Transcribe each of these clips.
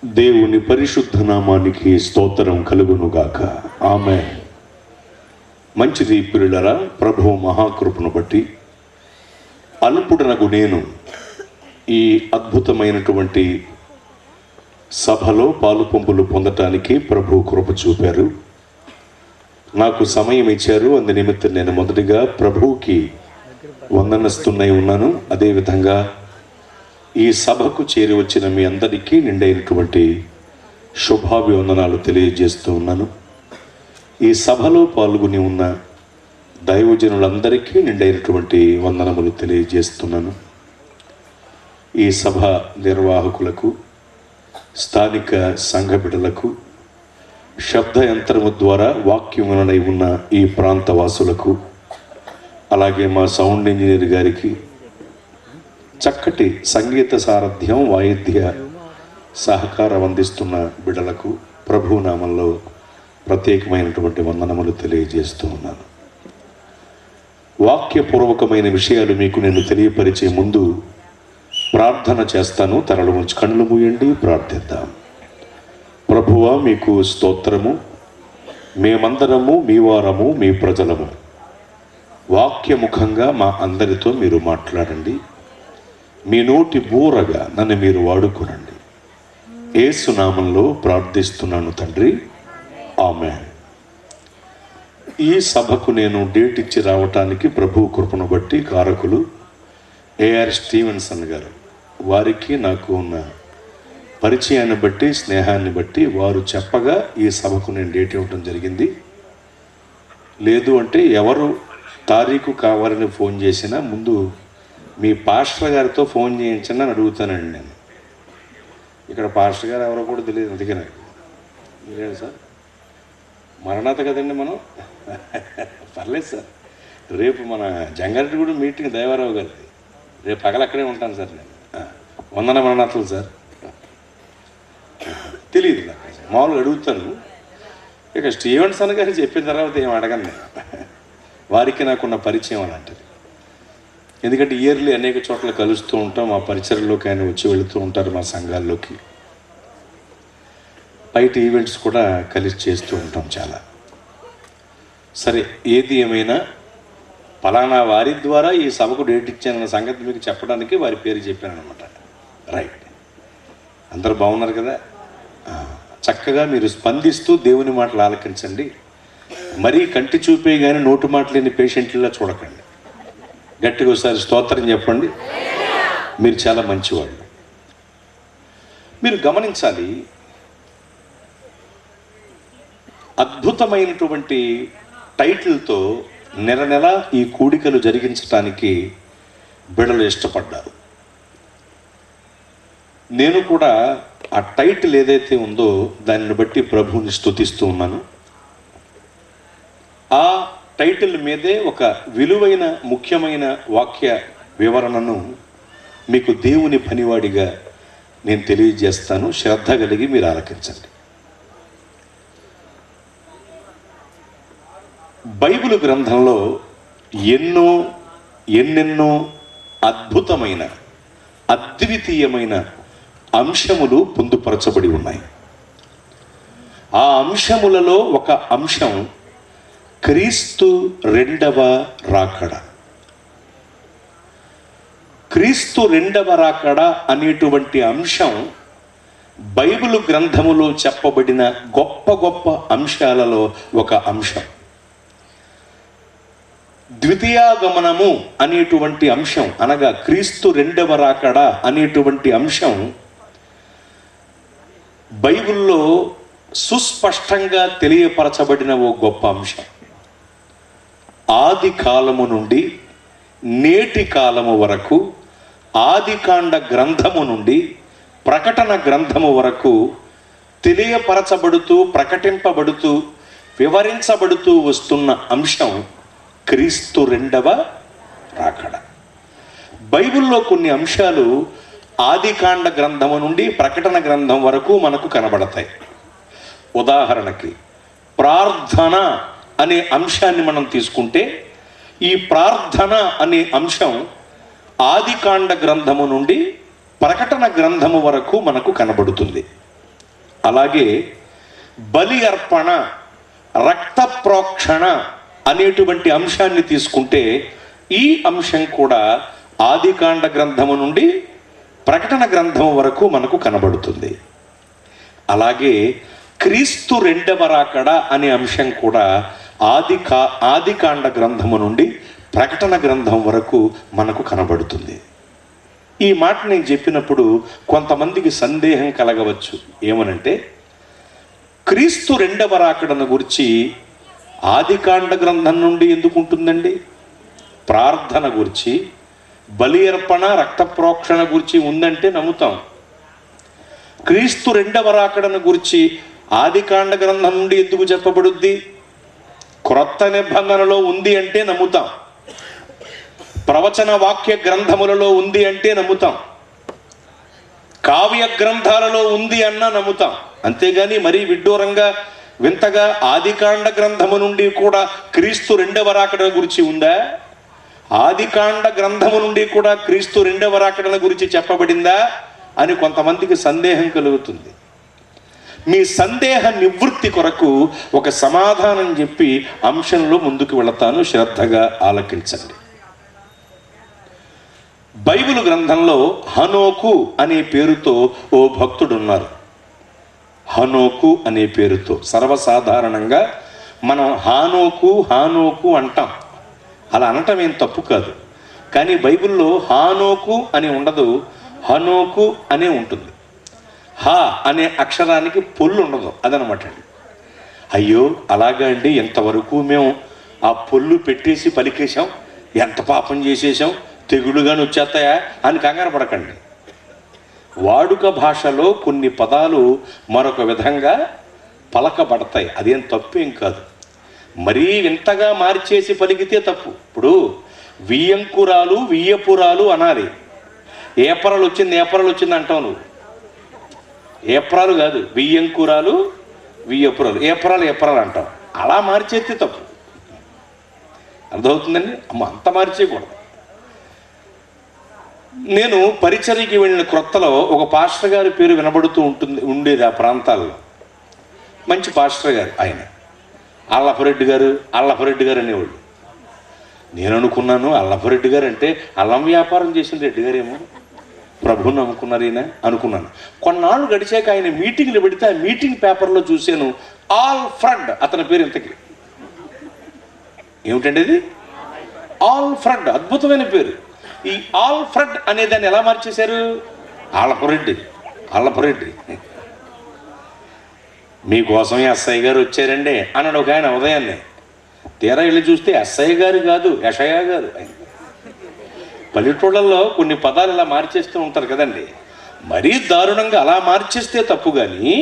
దేవుని పరిశుద్ధ నామానికి స్తోత్రం కలుగునుగాక. ఆమేన్. మంచిది ప్రియులారా, ప్రభువు మహాకృపను బట్టి అల్పుడనగు నేను ఈ అద్భుతమైనటువంటి సభలో పాలుపంపులు పొందటానికి ప్రభు కృప చూపారు. నాకు సమయం ఇచ్చారు. అందు నిమిత్తం నేను మొదటిగా ప్రభువుకి వందనస్తున్నై ఉన్నాను. అదేవిధంగా ఈ సభకు చేరి వచ్చిన మీ అందరికీ నిండైనటువంటి శుభాభివందనాలు తెలియజేస్తూ ఉన్నాను. ఈ సభలో పాల్గొని ఉన్న దైవజనులందరికీ నిండైనటువంటి వందనములు తెలియజేస్తున్నాను. ఈ సభ నిర్వాహకులకు, స్థానిక సంఘ బిడ్డలకు, శబ్ద యంత్రము ద్వారా వాక్యమునై ఉన్న ఈ ప్రాంతవాసులకు, అలాగే మా సౌండ్ ఇంజనీర్ గారికి, చక్కటి సంగీత సారథ్యం, వాయిద్య సహకారం అందిస్తున్న బిడ్డలకు ప్రభు నామంలో ప్రత్యేకమైనటువంటి వందనములు తెలియజేస్తూ ఉన్నాను. వాక్యపూర్వకమైన విషయాలు మీకు నేను తెలియపరిచే ముందు ప్రార్థన చేస్తాను. తరలు ఉంచి కళ్ళు మూయండి, ప్రార్థిద్దాం. ప్రభువా, మీకు స్తోత్రము. మేమందరము మీ వారము, మీ ప్రజలము. వాక్యముఖంగా మా అందరితో మీరు మాట్లాడండి. మీ నోటి బూరగా నన్ను మీరు వాడుకోనండి. యేసు నామంలో ప్రార్థిస్తున్నాను తండ్రి, ఆమేన్. ఈ సభకు నేను డేట్ ఇచ్చి రావటానికి ప్రభు కృపను బట్టి కారకులు ఏఆర్ స్టీవెన్సన్ గారు, వారికి నాకు ఉన్న పరిచయాన్ని బట్టి, స్నేహాన్ని బట్టి వారు చెప్పగా ఈ సభకు నేను డేట్ ఇవ్వడం జరిగింది. లేదు అంటే ఎవరు తారీఖు కావాలని ఫోన్ చేసినా ముందు మీ పాస్టర్ గారితో ఫోన్ చేయించండి అని అడుగుతానండి నేను. ఇక్కడ పాస్టర్ గారు ఎవరో కూడా తెలియదు, అందుకే నాకు లేదు సార్. మరణాత కదండి మనం. పర్లేదు సార్. రేపు మన జంగారెడ్డి కూడా మీటింగ్ దైవారావు గారిది. రేపు పగల అక్కడే ఉంటాను సార్ నేను. వందన మరణాతలు సార్. తెలియదు నాకు, మామూలుగా అడుగుతాను. ఇక స్టీవెన్సన్ గారు చెప్పిన తర్వాత ఏం అడగను నేను. వారికి నాకున్న పరిచయం అలాంటిది. ఎందుకంటే ఇయర్లీ అనేక చోట్ల కలుస్తూ ఉంటాం. మా పరిచయంలోకి ఆయన వచ్చి వెళుతూ ఉంటారు, మా సంఘాల్లోకి. బయట ఈవెంట్స్ కూడా కలిసి చేస్తూ ఉంటాం చాలా. సరే, ఏది ఏమైనా ఫలానా వారి ద్వారా ఈ సభకు డేట్ ఇచ్చానన్న సంగతి మీకు చెప్పడానికి వారి పేరు చెప్పాను అనమాట. రైట్. అందరూ బాగున్నారు కదా? చక్కగా మీరు స్పందిస్తూ దేవుని మాటలు ఆలకించండి. మరీ కంటి చూపే కానీ నోటు మాటలేని పేషెంట్లా చూడకండి. గట్టిగా ఒకసారి స్తోత్రం చెప్పండి. మీరు చాలా మంచివాళ్ళు. మీరు గమనించాలి, అద్భుతమైనటువంటి టైటిల్తో నెల నెల ఈ కూడికలు జరిగించడానికి బిడ్డలు ఇష్టపడ్డారు. నేను కూడా ఆ టైటిల్ ఏదైతే ఉందో దానిని బట్టి ప్రభువుని స్తుతిస్తూ ఉన్నాను. ఆ టైటిల్ మీదే ఒక విలువైన ముఖ్యమైన వాక్య వివరణను మీకు దేవుని పనివాడిగా నేను తెలియజేస్తాను. శ్రద్ధ కలిగి మీరు ఆలకించండి. బైబిల్ గ్రంథంలో ఎన్నెన్నో అద్భుతమైన, అద్వితీయమైన అంశములు పొందుపరచబడి ఉన్నాయి. ఆ అంశములలో ఒక అంశం క్రీస్తు రెండవ రాకడ. క్రీస్తు రెండవ రాకడ అనేటువంటి అంశం బైబిల్ గ్రంథములో చెప్పబడిన గొప్ప గొప్ప అంశాలలో ఒక అంశం. ద్వితీయాగమనము అనేటువంటి అంశం, అనగా క్రీస్తు రెండవ రాకడ అనేటువంటి అంశం బైబిల్లో సుస్పష్టంగా తెలియపరచబడిన ఓ గొప్ప అంశం. ఆది కాలము నుండి నేటి కాలము వరకు, ఆదికాండ గ్రంథము నుండి ప్రకటన గ్రంథము వరకు తెలియపరచబడుతూ, ప్రకటింపబడుతూ, వివరించబడుతూ వస్తున్న అంశం క్రీస్తు రెండవ రాకడ. బైబిల్లో కొన్ని అంశాలు ఆదికాండ గ్రంథము నుండి ప్రకటన గ్రంథం వరకు మనకు కనబడతాయి. ఉదాహరణకి ప్రార్థన అనే అంశాన్ని మనం తీసుకుంటే, ఈ ప్రార్థన అనే అంశం ఆదికాండ గ్రంథము నుండి ప్రకటన గ్రంథము వరకు మనకు కనబడుతుంది. అలాగే బలి అర్పణ, రక్త ప్రోక్షణ అనేటువంటి అంశాన్ని తీసుకుంటే ఈ అంశం కూడా ఆదికాండ గ్రంథము నుండి ప్రకటన గ్రంథం వరకు మనకు కనబడుతుంది. అలాగే క్రీస్తు రెండవ రాకడ అనే అంశం కూడా ఆదికాండ గ్రంథము నుండి ప్రకటన గ్రంథం వరకు మనకు కనబడుతుంది. ఈ మాట నేను చెప్పినప్పుడు కొంతమందికి సందేహం కలగవచ్చు. ఏమనంటే, క్రీస్తు రెండవ రాకడను గురించి ఆదికాండ గ్రంథం నుండి ఎందుకు ఉంటుందండి? ప్రార్థన గురించి, బలి అర్పణ, రక్త ప్రోక్షణ గురించి ఉందంటే నమ్ముతాం. క్రీస్తు రెండవ రాకడను గురించి ఆదికాండ గ్రంథం నుండి ఎందుకు చెప్పబడుద్ది? క్రొత్త నిబంధనలో ఉంది అంటే నమ్ముతాం. ప్రవచన వాక్య గ్రంథములలో ఉంది అంటే నమ్ముతాం. కావ్య గ్రంథాలలో ఉంది అన్నా నమ్ముతాం. అంతేగాని మరీ విడ్డూరంగా వింతగా ఆదికాండ గ్రంథము నుండి కూడా క్రీస్తు రెండవ రాకడ గురించి ఉందా? ఆదికాండ గ్రంథము నుండి కూడా క్రీస్తు రెండవ రాకడ గురించి చెప్పబడిందా అని కొంతమందికి సందేహం కలుగుతుంది. మీ సందేహ నివృత్తి కొరకు ఒక సమాధానం చెప్పి అంశంలో ముందుకు వెళతాను, శ్రద్ధగా ఆలకించండి. బైబిల్ గ్రంథంలో హనోకు అనే పేరుతో ఓ భక్తుడు ఉన్నారు. హనోకు అనే పేరుతో సర్వసాధారణంగా మనం హానోకు అంటాం. అలా అనటం ఏం తప్పు కాదు. కానీ బైబిల్లో హానోకు అని ఉండదు, హనోకు అనే ఉంటుంది. హా అనే అక్షరానికి పొల్లు ఉండదు, అదనమాట అండి. అయ్యో అలాగా అండి, ఎంతవరకు మేము ఆ పొల్లు పెట్టేసి పలికేశాం, ఎంత పాపం చేసేసాం, తెగులుగాని వచ్చేస్తాయా అని కంగారు పడకండి. వాడుక భాషలో కొన్ని పదాలు మరొక విధంగా పలకబడతాయి, అదేం తప్పేం కాదు. మరీ వింతగా మార్చేసి పలికితే తప్పు. ఇప్పుడు వియ్యంకురాలు వియ్యపురాలు అనాలి. ఏప్రల్ వచ్చింది అంటావు నువ్వు. ఏప్రాలు కాదు, వియ్యంకురాలు వియ్యపురాలు, ఏప్రల్ అంటావు. అలా మార్చేస్తే తప్పు. అర్థమవుతుందండి? అంత మార్చేయకూడదు. నేను పరిచర్యకి వెళ్ళిన క్రొత్తలో ఒక పాస్టర్ గారి పేరు వినబడుతూ ఉండేది ఆ ప్రాంతాల్లో. మంచి పాస్టర్ గారు ఆయన, అల్లపరెడ్డి గారు అనేవాళ్ళు. నేను అనుకున్నాను అల్లపరెడ్డి గారు అంటే అల్లం వ్యాపారం చేసిన రెడ్డి గారేమో, ప్రభువుని నమ్ముకున్నారు ఈయన అనుకున్నాను. కొన్నాళ్ళు గడిచాక ఆయన మీటింగ్లు పెడితే ఆ మీటింగ్ పేపర్లో చూశాను ఆల్ఫ్రెడ్ అతని పేరు. ఇంతకీ ఏమిటండి అది? ఆల్ఫ్రెడ్, అద్భుతమైన పేరు. ఈ ఆల్ఫ్రెడ్ అనే దాన్ని ఎలా మార్చేశారు? అల్లపరెడ్డి. మీకోసం ఎస్ఐ గారు వచ్చారండి అన్నాడు ఒక ఆయన ఉదయాన్నే. తీరా వెళ్ళి చూస్తే ఎస్ఐ గారు కాదు, యషయా గారు. పల్లెటూళ్ళల్లో కొన్ని పదాలు ఇలా మార్చేస్తూ ఉంటారు కదండి. మరీ దారుణంగా అలా మార్చేస్తే తప్పు, కానీ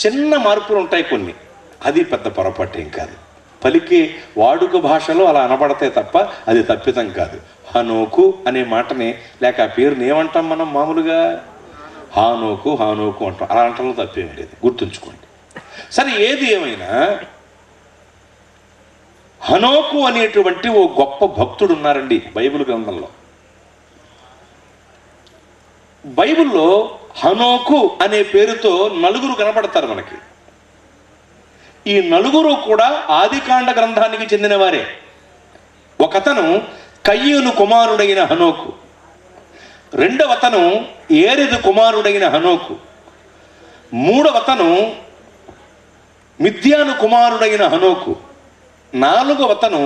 చిన్న మార్పులు ఉంటాయి కొన్ని, అది పెద్ద పొరపాటు ఏం కాదు. పలికే వాడుక భాషలో అలా అనబడతాయి తప్ప అది తప్పితం కాదు. హనోకు అనే మాటని, లేక ఆ పేరుని ఏమంటాం మనం మామూలుగా? హానోకు అంటాం. అలా అంటంలో తప్పేమీ లేదు, గుర్తుంచుకోండి. సరే, ఏది ఏమైనా హనోకు అనేటువంటి ఓ గొప్ప భక్తుడు ఉన్నారండి బైబిల్ గ్రంథంలో. బైబిల్లో హనోకు అనే పేరుతో నలుగురు కనపడతారు మనకి. ఈ నలుగురు కూడా ఆదికాండ గ్రంథానికి చెందినవారే. ఒకతను కయ్యూను కుమారుడైన హనోకు, రెండవతను ఏరెదు కుమారుడైన హనోకు, మూడవతను మిద్యాను కుమారుడైన హనోకు, నాలుగవతను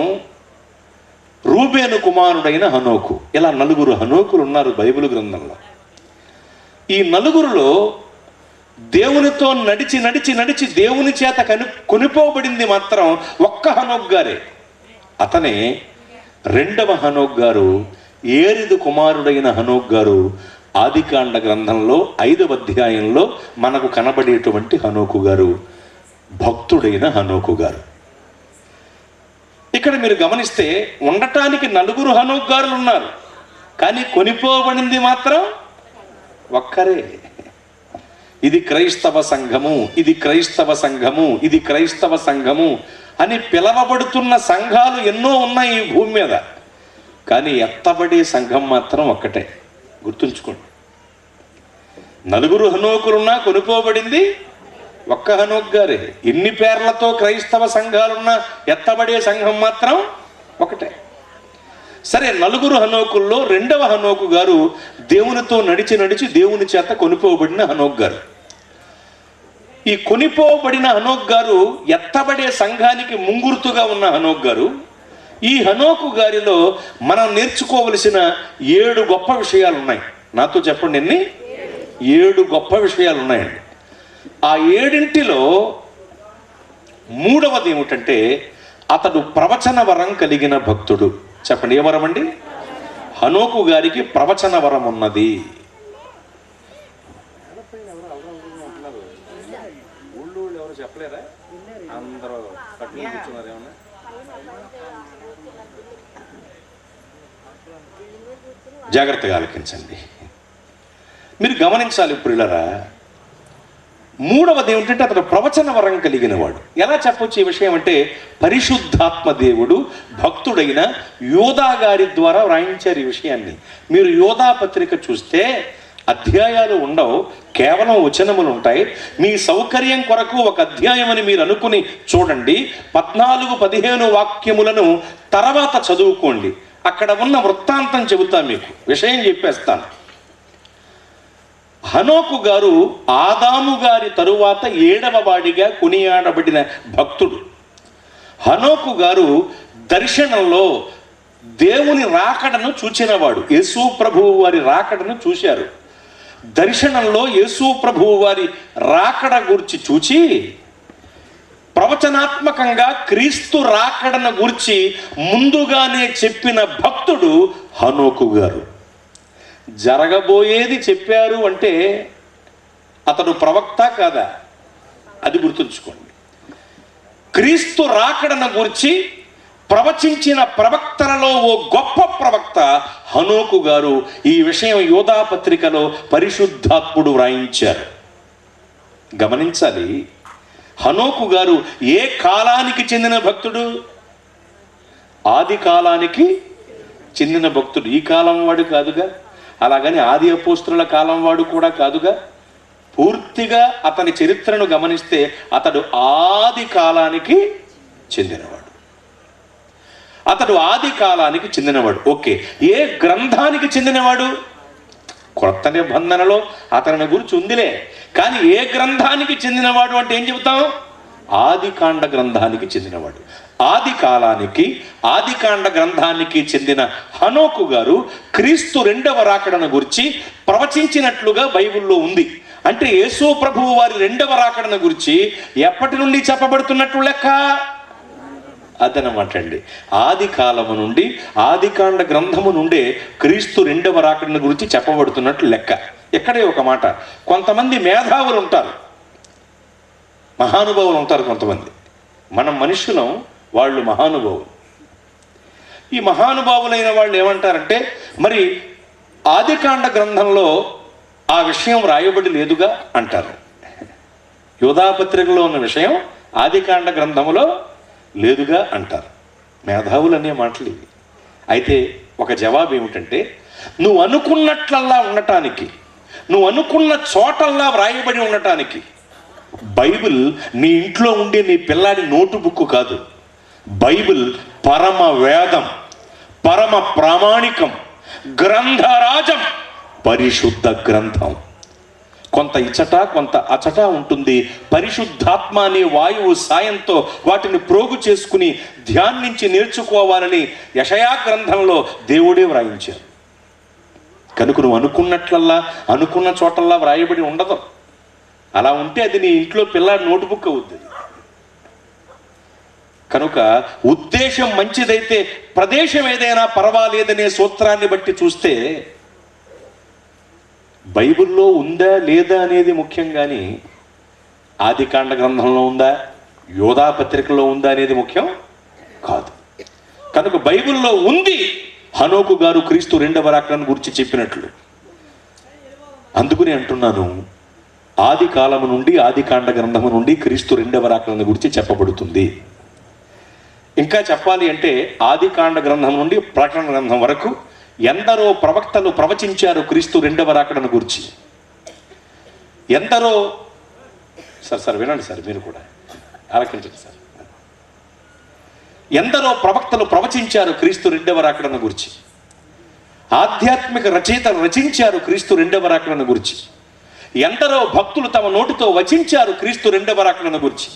రూబేను కుమారుడైన హనోకు. ఇలా నలుగురు హనోకులు ఉన్నారు బైబిల్ గ్రంథంలో. ఈ నలుగురులో దేవునితో నడిచి దేవుని చేత కొనిపోబడింది మాత్రం ఒక్క హనోక్ గారే. అతనే రెండవ హనోక్ గారు, ఏరెదు కుమారుడైన హనోక్ గారు. ఆదికాండ గ్రంథంలో 5వ అధ్యాయంలో మనకు కనబడేటువంటి హనోకు గారు, భక్తుడైన హనోకు గారు. ఇక్కడ మీరు గమనిస్తే ఉండటానికి నలుగురు హనోక్ గారులు ఉన్నారు, కానీ కొనిపోబడింది మాత్రం ఒక్కరే. ఇది క్రైస్తవ సంఘము, ఇది క్రైస్తవ సంఘము, ఇది క్రైస్తవ సంఘము అని పిలవబడుతున్న సంఘాలు ఎన్నో ఉన్నాయి ఈ భూమి మీద, కానీ ఎత్తబడే సంఘం మాత్రం ఒక్కటే. గుర్తుంచుకోండి. నలుగురు హనోకులున్నా కొనుక్కోబడింది ఒక్క హనోక్ గారే. ఎన్ని పేర్లతో క్రైస్తవ సంఘాలున్నా ఎత్తబడే సంఘం మాత్రం ఒకటే. సరే, నలుగురు హనోకుల్లో రెండవ హనోకు గారు దేవునితో నడిచి నడిచి దేవుని చేత కొనుక్కోబడిన హనోక్ గారు. ఈ కొనిపోబడిన హనోక్ గారు ఎత్తబడే సంఘానికి ముంగుర్తుగా ఉన్న హనోక్ గారు. ఈ హనోకు గారిలో మనం నేర్చుకోవలసిన 7 గొప్ప విషయాలు ఉన్నాయి. నాతో చెప్పండి, ఎన్ని? 7 గొప్ప విషయాలు ఉన్నాయండి. ఆ 7 మూడవది ఏమిటంటే, అతడు ప్రవచన వరం కలిగిన భక్తుడు. చెప్పండి, ఏ వరం అండి? హనోకు గారికి ప్రవచన వరం ఉన్నది. చెప్పలేరా? అందరూ కూర్చున్నారు. ఏమన్నా జాగ్రత్తగా ఆలకించండి. మీరు గమనించాలి ప్రియులారా. మూడవది ఏమిటంటే, అతడు ప్రవచన వరం కలిగిన వాడు. ఎలా చెప్పొచ్చు ఈ విషయం అంటే, పరిశుద్ధాత్మ దేవుడు భక్తుడైన యోధా గారి ద్వారా వ్రాయించారు ఈ విషయాన్ని. మీరు యోధా పత్రిక చూస్తే అధ్యాయాలు ఉండవు, కేవలం వచనములు ఉంటాయి. మీ సౌకర్యం కొరకు ఒక అధ్యాయం అని మీరు అనుకుని చూడండి. 14-15 వాక్యములను తర్వాత చదువుకోండి. అక్కడ ఉన్న వృత్తాంతం చెబుతా, మీకు విషయం చెప్పేస్తాను. హనోకు గారు ఆదాము గారి తరువాత 7వ వాడిగా కొనియాడబడిన భక్తుడు. హనోకు గారు దర్శనంలో దేవుని రాకడను చూచినవాడు. యేసు ప్రభువు వారి రాకడను చూశారు. దర్శనంలో యేసు ప్రభువు వారి రాకడ గురించి చూచి ప్రవచనాత్మకంగా క్రీస్తు రాకడను గురించి ముందుగానే చెప్పిన భక్తుడు హనోకు గారు. జరగబోయేది చెప్పారు అంటే అతడు ప్రవక్త కాదా? అది గుర్తుంచుకోండి. క్రీస్తు రాకడను గురించి ప్రవచించిన ప్రవక్తలలో ఓ గొప్ప ప్రవక్త హనోకు గారు. ఈ విషయం యోధా పత్రికలో పరిశుద్ధాత్ముడు వ్రాయించారు. గమనించాలి, హనోకు గారు ఏ కాలానికి చెందిన భక్తుడు? ఆది కాలానికి చెందిన భక్తుడు. ఈ కాలం వాడు కాదుగా, అలాగని ఆది అపోస్తుల కాలం వాడు కూడా కాదుగా. పూర్తిగా అతని చరిత్రను గమనిస్తే అతడు ఆది కాలానికి చెందినవాడు. అతడు ఆది కాలానికి చెందినవాడు. ఓకే, ఏ గ్రంథానికి చెందినవాడు? కొత్త నిబంధనలో అతని గురించి ఉందిలే, కానీ ఏ గ్రంథానికి చెందినవాడు అంటే ఏం చెబుతాం? ఆదికాండ గ్రంథానికి చెందినవాడు. ఆది కాలానికి, ఆదికాండ గ్రంథానికి చెందిన హనోకు గారు క్రీస్తు 2వ రాకడను గురించి ప్రవచించినట్లుగా బైబిల్లో ఉంది. అంటే యేసు ప్రభువు వారి 2వ రాకడను గురించి ఎప్పటి నుండి చెప్పబడుతున్నట్లు లెక్క? అదనమాట అండి. ఆది కాలము నుండి, ఆదికాండ గ్రంథము నుండే క్రీస్తు 2వ రాకడను గురించి చెప్పబడుతున్నట్లు లెక్క. ఎక్కడే ఒక మాట, కొంతమంది మేధావులు ఉంటారు, మహానుభావులు ఉంటారు కొంతమంది. మనం మనుషులం, వాళ్ళు మహానుభావులు. ఈ మహానుభావులైన వాళ్ళు ఏమంటారంటే, మరి ఆదికాండ గ్రంథంలో ఆ విషయం రాయబడి లేదుగా అంటారు. యోధాపత్రికలో ఉన్న విషయం ఆదికాండ గ్రంథములో లేదుగా అంటారు. మేధావులు అనే మాటలు ఇవి. అయితే ఒక జవాబు ఏమిటంటే, నువ్వు అనుకున్నట్లల్లా ఉండటానికి, నువ్వు అనుకున్న చోటల్లా వ్రాయబడి ఉండటానికి బైబిల్ నీ ఇంట్లో ఉండే నీ పిల్లాడి నోటు బుక్ కాదు. బైబిల్ పరమ వేదం, పరమ ప్రామాణికం, గ్రంథరాజం, పరిశుద్ధ గ్రంథం. కొంత ఇచ్చట కొంత అచట ఉంటుంది. పరిశుద్ధాత్మ అనే వాయువు సాయంతో వాటిని ప్రోగు చేసుకుని ధ్యానించి నేర్చుకోవాలని యెషయా గ్రంథంలో దేవుడే వ్రాయించారు. కనుక నువ్వు అనుకున్నట్లల్లా, అనుకున్న చోటల్లా వ్రాయబడి ఉండదు. అలా ఉంటే అది నీ ఇంట్లో పిల్లాడి నోటుబుక్ అవుద్ది. కనుక ఉద్దేశం మంచిదైతే ప్రదేశం ఏదైనా పర్వాలేదనే సూత్రాన్ని బట్టి చూస్తే బైబిల్లో ఉందా లేదా అనేది ముఖ్యం, కానీ ఆదికాండ గ్రంథంలో ఉందా, యోధా పత్రికలో ఉందా అనేది ముఖ్యం కాదు. కనుక బైబిల్లో ఉంది హనోకు గారు క్రీస్తు 2వ రాకడను గురించి చెప్పినట్లు. అందుకని అంటున్నాను, ఆది కాలము నుండి, ఆదికాండ గ్రంథము నుండి క్రీస్తు 2వ రాకడను గురించి చెప్పబడుతుంది. ఇంకా చెప్పాలి అంటే ఆదికాండ గ్రంథం నుండి ప్రకటన గ్రంథం వరకు ఎందరో ప్రవక్తలు ప్రవచించారు క్రీస్తు 2వ రాకడను గురించి. ఎందరో సార్ వినండి సార్, మీరు కూడా ఆలకించండి సార్. ఎందరో ప్రవక్తలు ప్రవచించారు క్రీస్తు రెండవ రాకడను గురించి. ఆధ్యాత్మిక రచయితలు రచించారు క్రీస్తు రెండవ రాకడను గురించి. ఎందరో భక్తులు తమ నోటితో వచించారు క్రీస్తు రెండవ రాకడను గురించి.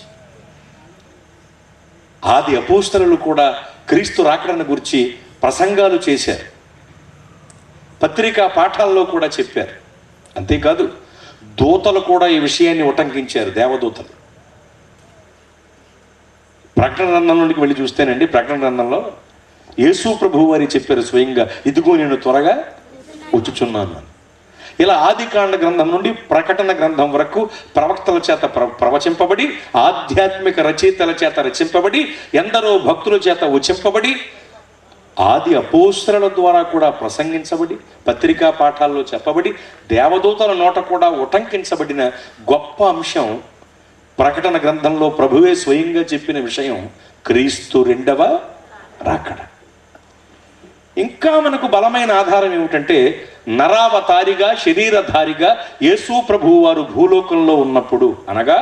ఆది అపోస్తలులు కూడా క్రీస్తు రాకడను గురించి ప్రసంగాలు చేశారు, పత్రికా పాఠాల్లో కూడా చెప్పారు. అంతేకాదు దూతలు కూడా ఈ విషయాన్ని ఉటంకించారు, దేవదూతలు. ప్రకటన గ్రంథంలోనికి వెళ్ళి చూస్తేనండి, ప్రకటన గ్రంథంలో యేసు ప్రభువు వారి చెప్పారు స్వయంగా, ఇదిగో నేను త్వరగా వచ్చుచున్నాను అని. ఇలా ఆదికాండ గ్రంథం నుండి ప్రకటన గ్రంథం వరకు ప్రవక్తల చేత ప్రవచింపబడి, ఆధ్యాత్మిక రచయితల చేత రచింపబడి, ఎందరో భక్తుల చేత వచింపబడి, ఆది అపోస్తలుల ద్వారా కూడా ప్రసంగించబడి, పత్రికా పాఠాల్లో చెప్పబడి, దేవదూతల నోట కూడా ఉటంకించబడిన గొప్ప అంశం ప్రకటన గ్రంథంలో ప్రభువే స్వయంగా చెప్పిన విషయం క్రీస్తు రెండవ రాకడ. ఇంకా మనకు బలమైన ఆధారం ఏమిటంటే, నరావతారిగా శరీరధారిగా యేసు ప్రభువు వారు భూలోకంలో ఉన్నప్పుడు, అనగా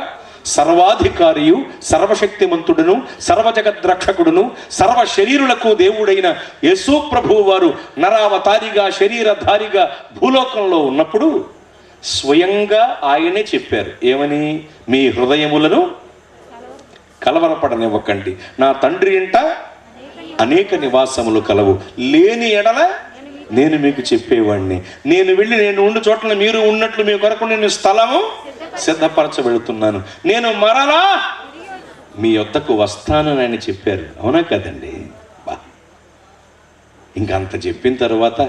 సర్వాధికారియు సర్వశక్తిమంతుడును సర్వజగద్రక్షకుడును సర్వ శరీరులకు దేవుడైన యేసు ప్రభువు వారు నరావతారిగా శరీరధారిగా భూలోకంలో ఉన్నప్పుడు స్వయంగా ఆయనే చెప్పారు. ఏమని? మీ హృదయములను కలవరపడనివ్వకండి, నా తండ్రి ఇంట అనేక నివాసములు కలవు, లేని ఎడల నేను మీకు చెప్పేవాడిని. నేను వెళ్ళి నేను ఉండు చోట్ల మీరు ఉన్నట్లు మీ కొరకు నేను స్థలము సిద్ధపరచబెడుతున్నాను, నేను మరలా మీ వద్దకు వస్తానని ఆయన చెప్పారు. అవునా కదండి? ఇంకంత చెప్పిన తర్వాత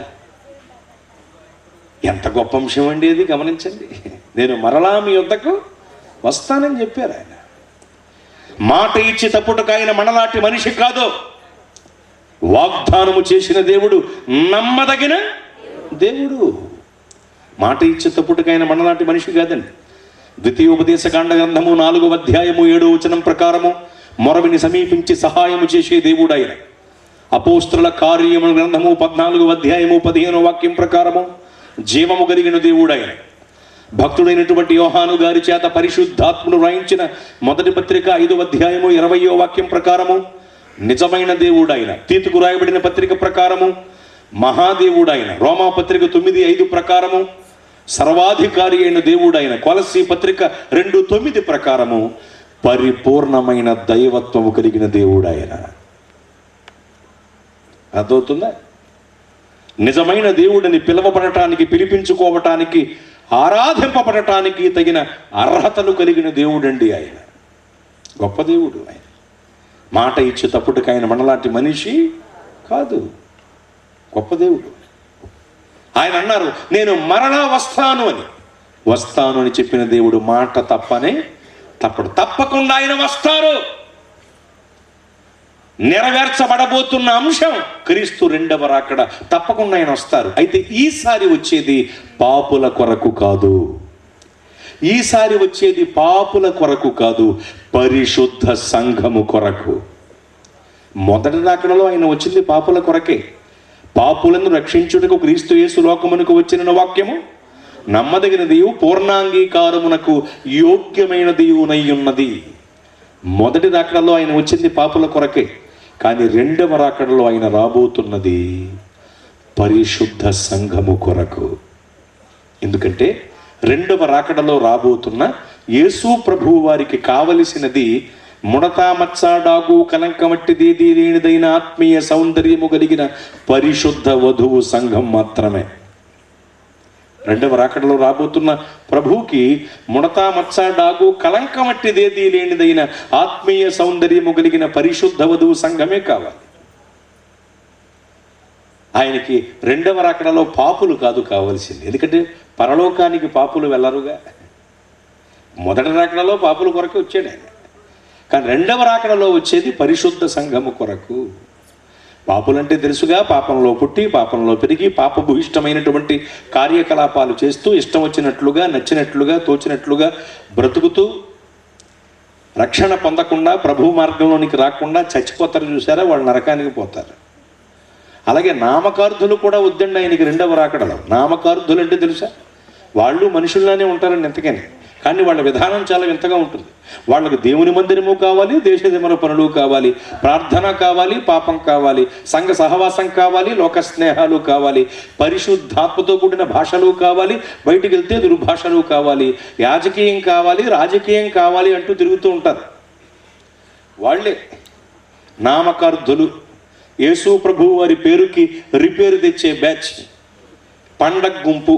ఎంత గొప్ప అంశం అండి అది, గమనించండి. నేను మరలా మీ వద్దకు వస్తానని చెప్పారు ఆయన. మాట ఇచ్చి తప్పుటకు ఆయన మనలాంటి మనిషి కాదు. వాగ్దానము చేసిన దేవుడు, నమ్మదగిన దేవుడు. మాట ఇచ్చి తప్పుటకు ఆయన మనలాంటి మనిషి కాదండి. ద్వితీయోపదేశకాండ గ్రంథము 4వ అధ్యాయము 7వ వచనం ప్రకారము మొరవిని సమీపించి సహాయము చేసే దేవుడు ఆయన. అపోస్తలుల కార్యముల గ్రంథము 14వ అధ్యాయము 15వ వాక్యం ప్రకారము జీవము కలిగిన దేవుడు ఆయన. భక్తుడైనటువంటి యోహాను గారి చేత పరిశుద్ధాత్ముడు వ్రాయించిన మొదటి పత్రిక 5వ అధ్యాయము 20వ వాక్యం ప్రకారము నిజమైన దేవుడు ఆయన. తీతుకు రాయబడిన పత్రిక ప్రకారము మహాదేవుడు ఆయన. రోమా పత్రిక 9:5 ప్రకారము సర్వాధికారి అయిన దేవుడు ఆయన. కొలస్సీ పత్రిక 2:9 ప్రకారము పరిపూర్ణమైన దైవత్వము కలిగిన దేవుడు ఆయన. అర్థమవుతుందా? నిజమైన దేవుడిని పిలువబడటానికి, పిలిపించుకోవటానికి, ఆరాధింపబడటానికి తగిన అర్హతలు కలిగిన దేవుడండి ఆయన. గొప్ప దేవుడు ఆయన. మాట ఇచ్చి తప్పుడుకు ఆయన మనలాంటి మనిషి కాదు, గొప్ప దేవుడు. ఆయన అన్నారు, నేను మరలా వస్తాను అని. వస్తాను అని చెప్పిన దేవుడు మాట తప్పడు. తప్పకుండా ఆయన వస్తారు. నెరవేర్చబడబోతున్న అంశం క్రీస్తు రెండవ రాకడ. తప్పకుండా ఆయన వస్తారు. అయితే ఈసారి వచ్చేది పాపుల కొరకు కాదు. ఈసారి వచ్చేది పాపుల కొరకు కాదు, పరిశుద్ధ సంఘము కొరకు. మొదటి రాకడలో ఆయన వచ్చింది పాపుల కొరకే. పాపులను రక్షించుటకు క్రీస్తు యేసు లోకమునకు వచ్చిన వాక్యము నమ్మదగినది, పూర్ణాంగీకారమునకు యోగ్యమైనదియునై ఉన్నది. మొదటి రాకడలో ఆయన వచ్చింది పాపుల కొరకే. కానీ రెండవ రాకడలో ఆయన రాబోతున్నది పరిశుద్ధ సంఘము కొరకు. ఎందుకంటే రెండవ రాకడలో రాబోతున్న యేసు ప్రభువు వారికి కావలసినది ముడత మచ్చ డాగు కలంకమట్టిదేదీ లేనిదైన ఆత్మీయ సౌందర్యము కలిగిన పరిశుద్ధ వధువు సంఘం మాత్రమే. రెండవ రాకడలో రాబోతున్న ప్రభువుకి ముడత మచ్చ డాగు కలంకమట్టిదేదీ లేనిదైన ఆత్మీయ సౌందర్యము కలిగిన పరిశుద్ధ వధువు సంఘమే కావాలి. ఆయనకి రెండవ రాకడలో పాపులు కాదు కావాల్సింది. ఎందుకంటే పరలోకానికి పాపులు వెళ్ళరుగా. మొదటి రాకడలో పాపుల కొరకు వచ్చాడు ఆయన. కానీ రెండవ రాకడలో వచ్చేది పరిశుద్ధ సంఘము కొరకు. పాపులంటే తెలుసుగా, పాపంలో పుట్టి పాపంలో పెరిగి పాపభూయిష్టమైనటువంటి కార్యకలాపాలు చేస్తూ ఇష్టం వచ్చినట్లుగా, నచ్చినట్లుగా, తోచినట్లుగా బ్రతుకుతూ రక్షణ పొందకుండా, ప్రభు మార్గంలోనికి రాకుండా చచ్చిపోతారు. చూసారా, వాళ్ళు నరకానికి పోతారు. అలాగే నామకార్థులు కూడా వద్దండి ఆయనకి రెండవ రాకడలో. నామకార్థులు అంటే తెలుసా? వాళ్ళు మనుషుల్లానే ఉంటారండి ఎంతకని, కానీ వాళ్ళ విధానం చాలా వింతగా ఉంటుంది. వాళ్ళకు దేవుని మందిరము కావాలి, దేశదిమల పనులు కావాలి, ప్రార్థన కావాలి, పాపం కావాలి, సంఘ సహవాసం కావాలి, లోక స్నేహాలు కావాలి, పరిశుద్ధాత్మతో కూడిన భాషలు కావాలి, బయటికి వెళ్తే దుర్భాషలు కావాలి, యాజకీయం కావాలి, రాజకీయం కావాలి అంటూ తిరుగుతూ ఉంటారు. వాళ్ళే నామకార్థులు, యేసు ప్రభువు వారి పేరుకి రిపేరు తెచ్చే బ్యాచ్, పండగ గుంపు,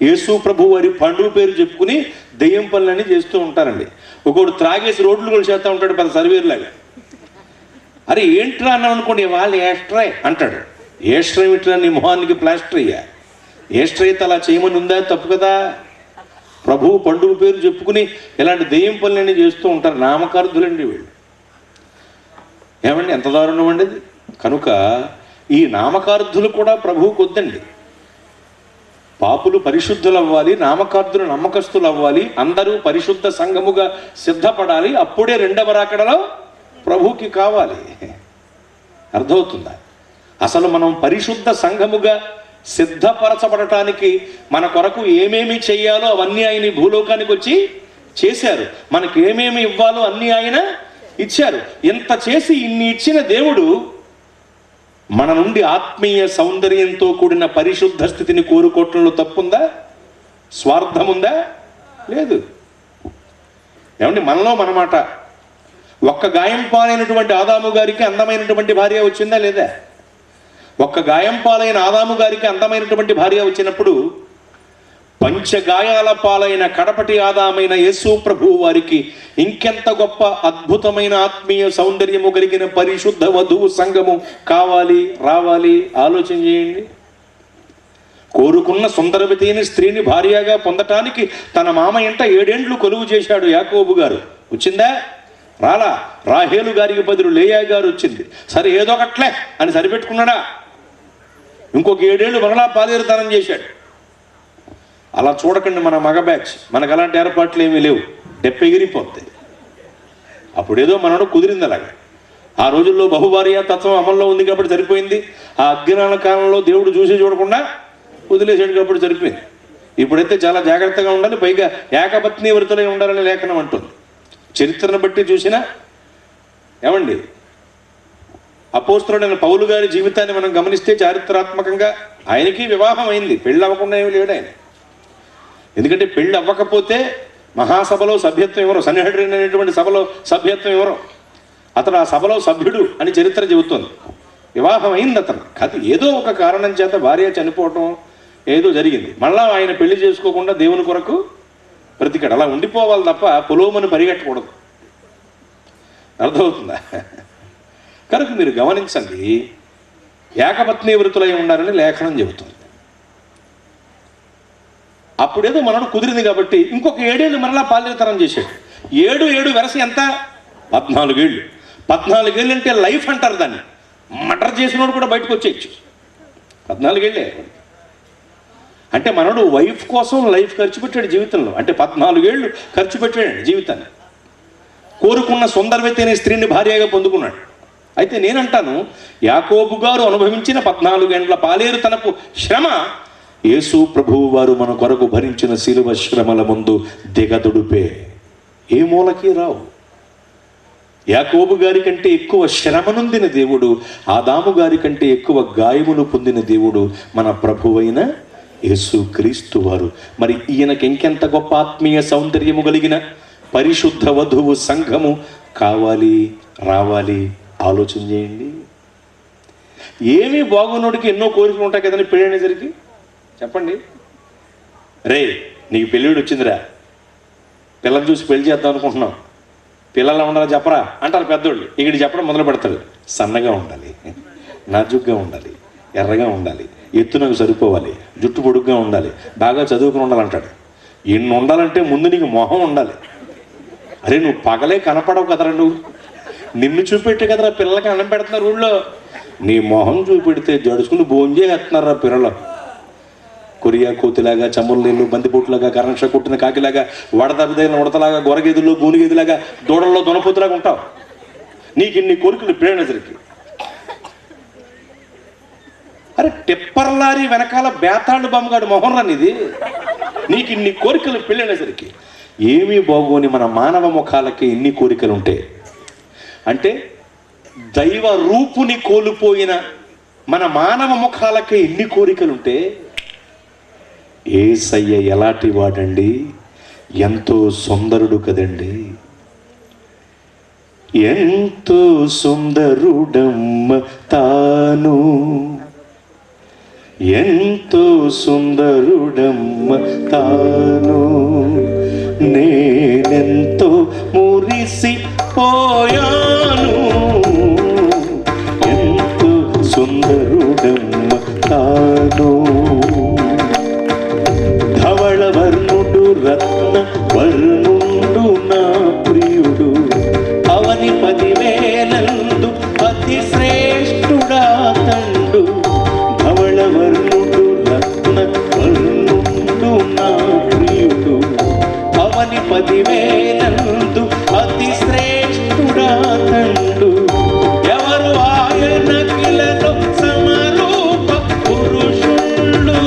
యేసు ప్రభు వారి పండుగ పేరు చెప్పుకుని దెయ్యం పనులన్నీ చేస్తూ ఉంటారండి. ఒకడు త్రాగేసి రోడ్లు కూడా చేస్తూ ఉంటాడు పెద్ద సర్వేర్లాగా. అరే ఏంట్రా అన్నాం అనుకోండి, వాళ్ళు ఏస్ట్రాయ్ అంటాడు. ఏస్ట్రై ఇట్రా నీ మొహానికి ప్లాస్టర్ అయ్యా, ఏస్ట్రై అయితే అలా చేయమని ఉందా? తప్పు కదా. ప్రభు పండుగ పేరు చెప్పుకుని ఇలాంటి దెయ్యం పనులన్నీ చేస్తూ ఉంటారు. నామకార్థులండి వీళ్ళు. ఏమండి ఎంత దారుణం అండి అది. కనుక ఈ నామకార్థులు కూడా ప్రభువుకు వద్దండి. పాపులు పరిశుద్ధులు అవ్వాలి, నామకార్థులు నమ్మకస్తులు అవ్వాలి, అందరూ పరిశుద్ధ సంఘముగా సిద్ధపడాలి. అప్పుడే రెండవ రాకడలో ప్రభువుకి కావాలి. అర్థమవుతుందా? అసలు మనం పరిశుద్ధ సంఘముగా సిద్ధపరచబడటానికి మన కొరకు ఏమేమి చెయ్యాలో అవన్నీ ఆయన భూలోకానికి వచ్చి చేశారు. మనకి ఏమేమి ఇవ్వాలో అన్నీ ఆయన ఇచ్చారు. ఇంత చేసి ఇన్ని ఇచ్చిన దేవుడు మన నుండి ఆత్మీయ సౌందర్యంతో కూడిన పరిశుద్ధ స్థితిని కోరుకోవటంలో తప్పుందా? స్వార్థముందా? లేదు. ఏమండి మనలో మనమాట. ఒక్క గాయం పాలైనటువంటి ఆదాము గారికి అందమైనటువంటి భార్య వచ్చిందా లేదా? ఒక్క గాయం పాలైన ఆదాము గారికి అందమైనటువంటి భార్య వచ్చినప్పుడు పంచగాయాల పాలైన కడపటి ఆదామైన యేసు ప్రభు వారికి ఇంకెంత గొప్ప అద్భుతమైన ఆత్మీయ సౌందర్యము కలిగిన పరిశుద్ధ వధువు సంఘము కావాలి, రావాలి. ఆలోచన చేయండి. కోరుకున్న సుందరవతైన స్త్రీని భార్యగా పొందటానికి తన మామ ఇంట 7 ఏండ్లు కొలువు చేశాడు యాకోబు గారు. వచ్చిందా? రాలా. రాహేలు గారికి బదులు లేయా గారు వచ్చింది. సరే ఏదో ఒకట్లే అని సరిపెట్టుకున్నాడా? ఇంకొక 7 ఏళ్ళు మరలా పాదేరుతనం చేశాడు. అలా చూడకండి మన మగ బ్యాచ్. మనకు అలాంటి ఏర్పాట్లు ఏమీ లేవు. ఎగిరిపోతాయి. అప్పుడేదో మనోడు కుదిరింది అలాగా. ఆ రోజుల్లో బహుభార్య తత్వం అమల్లో ఉంది కాబట్టి సరిపోయింది. ఆ అజ్ఞాన కాలంలో దేవుడు చూసి చూడకుండా వదిలేసాడు కాబట్టి సరిపోయింది. ఇప్పుడైతే చాలా జాగ్రత్తగా ఉండాలి. పైగా ఏకపత్ని వృతులై ఉండాలని లేఖనం అంటుంది. చరిత్రను బట్టి చూసినా ఏమండి, అపోస్తలుడైన పౌలు గారి జీవితాన్ని మనం గమనిస్తే చారిత్రాత్మకంగా ఆయనకి వివాహం అయింది. పెళ్ళి అవ్వకుండా ఏమి లేడు ఆయన. ఎందుకంటే పెళ్ళి అవ్వకపోతే మహాసభలో సభ్యత్వం ఎవరో, సన్నిహడ్రిన్ అనేటువంటి సభలో సభ్యత్వం ఎవరో, అతడు ఆ సభలో సభ్యుడు అని చరిత్ర చెబుతోంది. వివాహం అయింది అతను. కాదు ఏదో ఒక కారణం చేత భార్య చనిపోవటం ఏదో జరిగింది. మళ్ళా ఆయన పెళ్లి చేసుకోకుండా దేవుని కొరకు బ్రతికాడు. అలా ఉండిపోవాలి తప్ప పొలోమని పరిగెట్టకూడదు. అర్థమవుతుందా? కనుక మీరు గమనించండి, ఏకపత్ని వృతులై ఉన్నారని లేఖనం చెబుతుంది. అప్పుడేదో మనడు కుదిరింది కాబట్టి ఇంకొక 7 ఏళ్ళు మరలా పాల్యతనం చేశాడు. 7 వెరస ఎంత? 14 ఏళ్ళు. 14 ఏళ్ళు అంటే లైఫ్ అంటారు దాన్ని. మర్డర్ చేసినోడు కూడా బయటకు వచ్చేయచ్చు. 14 ఏళ్ళే. అంటే మనడు వైఫ్ కోసం లైఫ్ ఖర్చు పెట్టాడు జీవితంలో. అంటే 14 ఏళ్ళు ఖర్చు పెట్టాడు జీవితాన్ని. కోరుకున్న సుందరవతైన స్త్రీని భార్యగా పొందుకున్నాడు. అయితే నేనంటాను, యాకోబు గారు అనుభవించిన 14 ఏండ్ల పాలేరు తనపు శ్రమ యేసు ప్రభువు వారు మన కొరకు భరించిన శిలువ శ్రమల ముందు దిగదుడుపే. ఏ మూలకి రావు. యాకోబు గారి కంటే ఎక్కువ శ్రమనుందిన దేవుడు, ఆదాము గారి కంటే ఎక్కువ గాయమును పొందిన దేవుడు మన ప్రభువైన యేసు క్రీస్తు వారు. మరి ఈయనకి ఇంకెంత గొప్ప ఆత్మీయ సౌందర్యము కలిగిన పరిశుద్ధ వధువు సంఘము కావాలి, రావాలి. ఆలోచన చేయండి. ఏమీ బాగున్నోడికి ఎన్నో కోరికలు ఉంటాయి కదండి పెళ్ళనేసరికి. చెప్పండి, రే నీకు పెళ్ళిడు వచ్చిందిరా, పిల్లలు చూసి పెళ్లి చేద్దాం అనుకుంటున్నాం, పిల్లలు ఉండాలి చెప్పరా అంటారు పెద్దోళ్ళు. ఇక్కడ చెప్పడం మొదలు పెడతాడు. సన్నగా ఉండాలి, నాజుగ్గా ఉండాలి, ఎర్రగా ఉండాలి, ఎత్తునకు సరిపోవాలి, జుట్టు పొడుగ్గా ఉండాలి, బాగా చదువుకుని ఉండాలంటాడు. ఇన్ని ఉండాలంటే ముందు నీకు మొహం ఉండాలి. అరే నువ్వు పగలే కనపడవు కదరా, నువ్వు నిన్ను చూపెట్టే కదరా పిల్లలకి అన్నం పెడుతున్నారు ఊళ్ళో. నీ మొహం చూపెడితే జడుచుకుని భోంచేస్తున్నారా పిల్లలు. కొరియా కోతిలాగా, చమురు నీళ్ళు, బందిపోట్లాగా, కరెంట్ షాక్ కొట్టిన కాకిలాగా, వడదబ్బదైన ఉడతలాగా, గొరగేదుల్లో గూనిగేదిలాగా, దూడల్లో దొనపోతులాగా ఉంటావు. నీకు ఇన్ని కోరికలు ప్రేణసరికి. అరే టిప్పర్ లారీ వెనకాల బేతాళు బొమ్మగాడు మొహం రానిది. నీకు ఇన్ని కోరికలు పెళ్ళనేసరికి ఏమీ బాగోని మన మానవ ముఖాలకి ఇన్ని కోరికలు ఉంటాయి అంటే దైవ రూపుని కోల్పోయిన మన మానవ ముఖాలకి ఇన్ని కోరికలుంటే యేసయ్య ఎలాంటి వాడండి, ఎంతో సుందరుడు కదండి. ఎంతో సుందరుడమ్మ తాను, ఎంతో సుందరుడమ్మ తాను, నేనెంతో మురిసిపోయాను. ఎంతో సుందరుడమ్మ తాను, ధవళ వర్ణుడు రత్న వర్ణుడు నా ప్రియుడు, అవని 10,000 అతి శ్రేష్ఠుడా తండు. ధవళ వర్ణుడు రత్న వర్ణుడు నా ప్రియుడు, అవని 10,000 అతి శ్రేష్ఠుడా తండు. ఎవరు ఆయన కిలలో సమరూప పురుషుళ్ళు,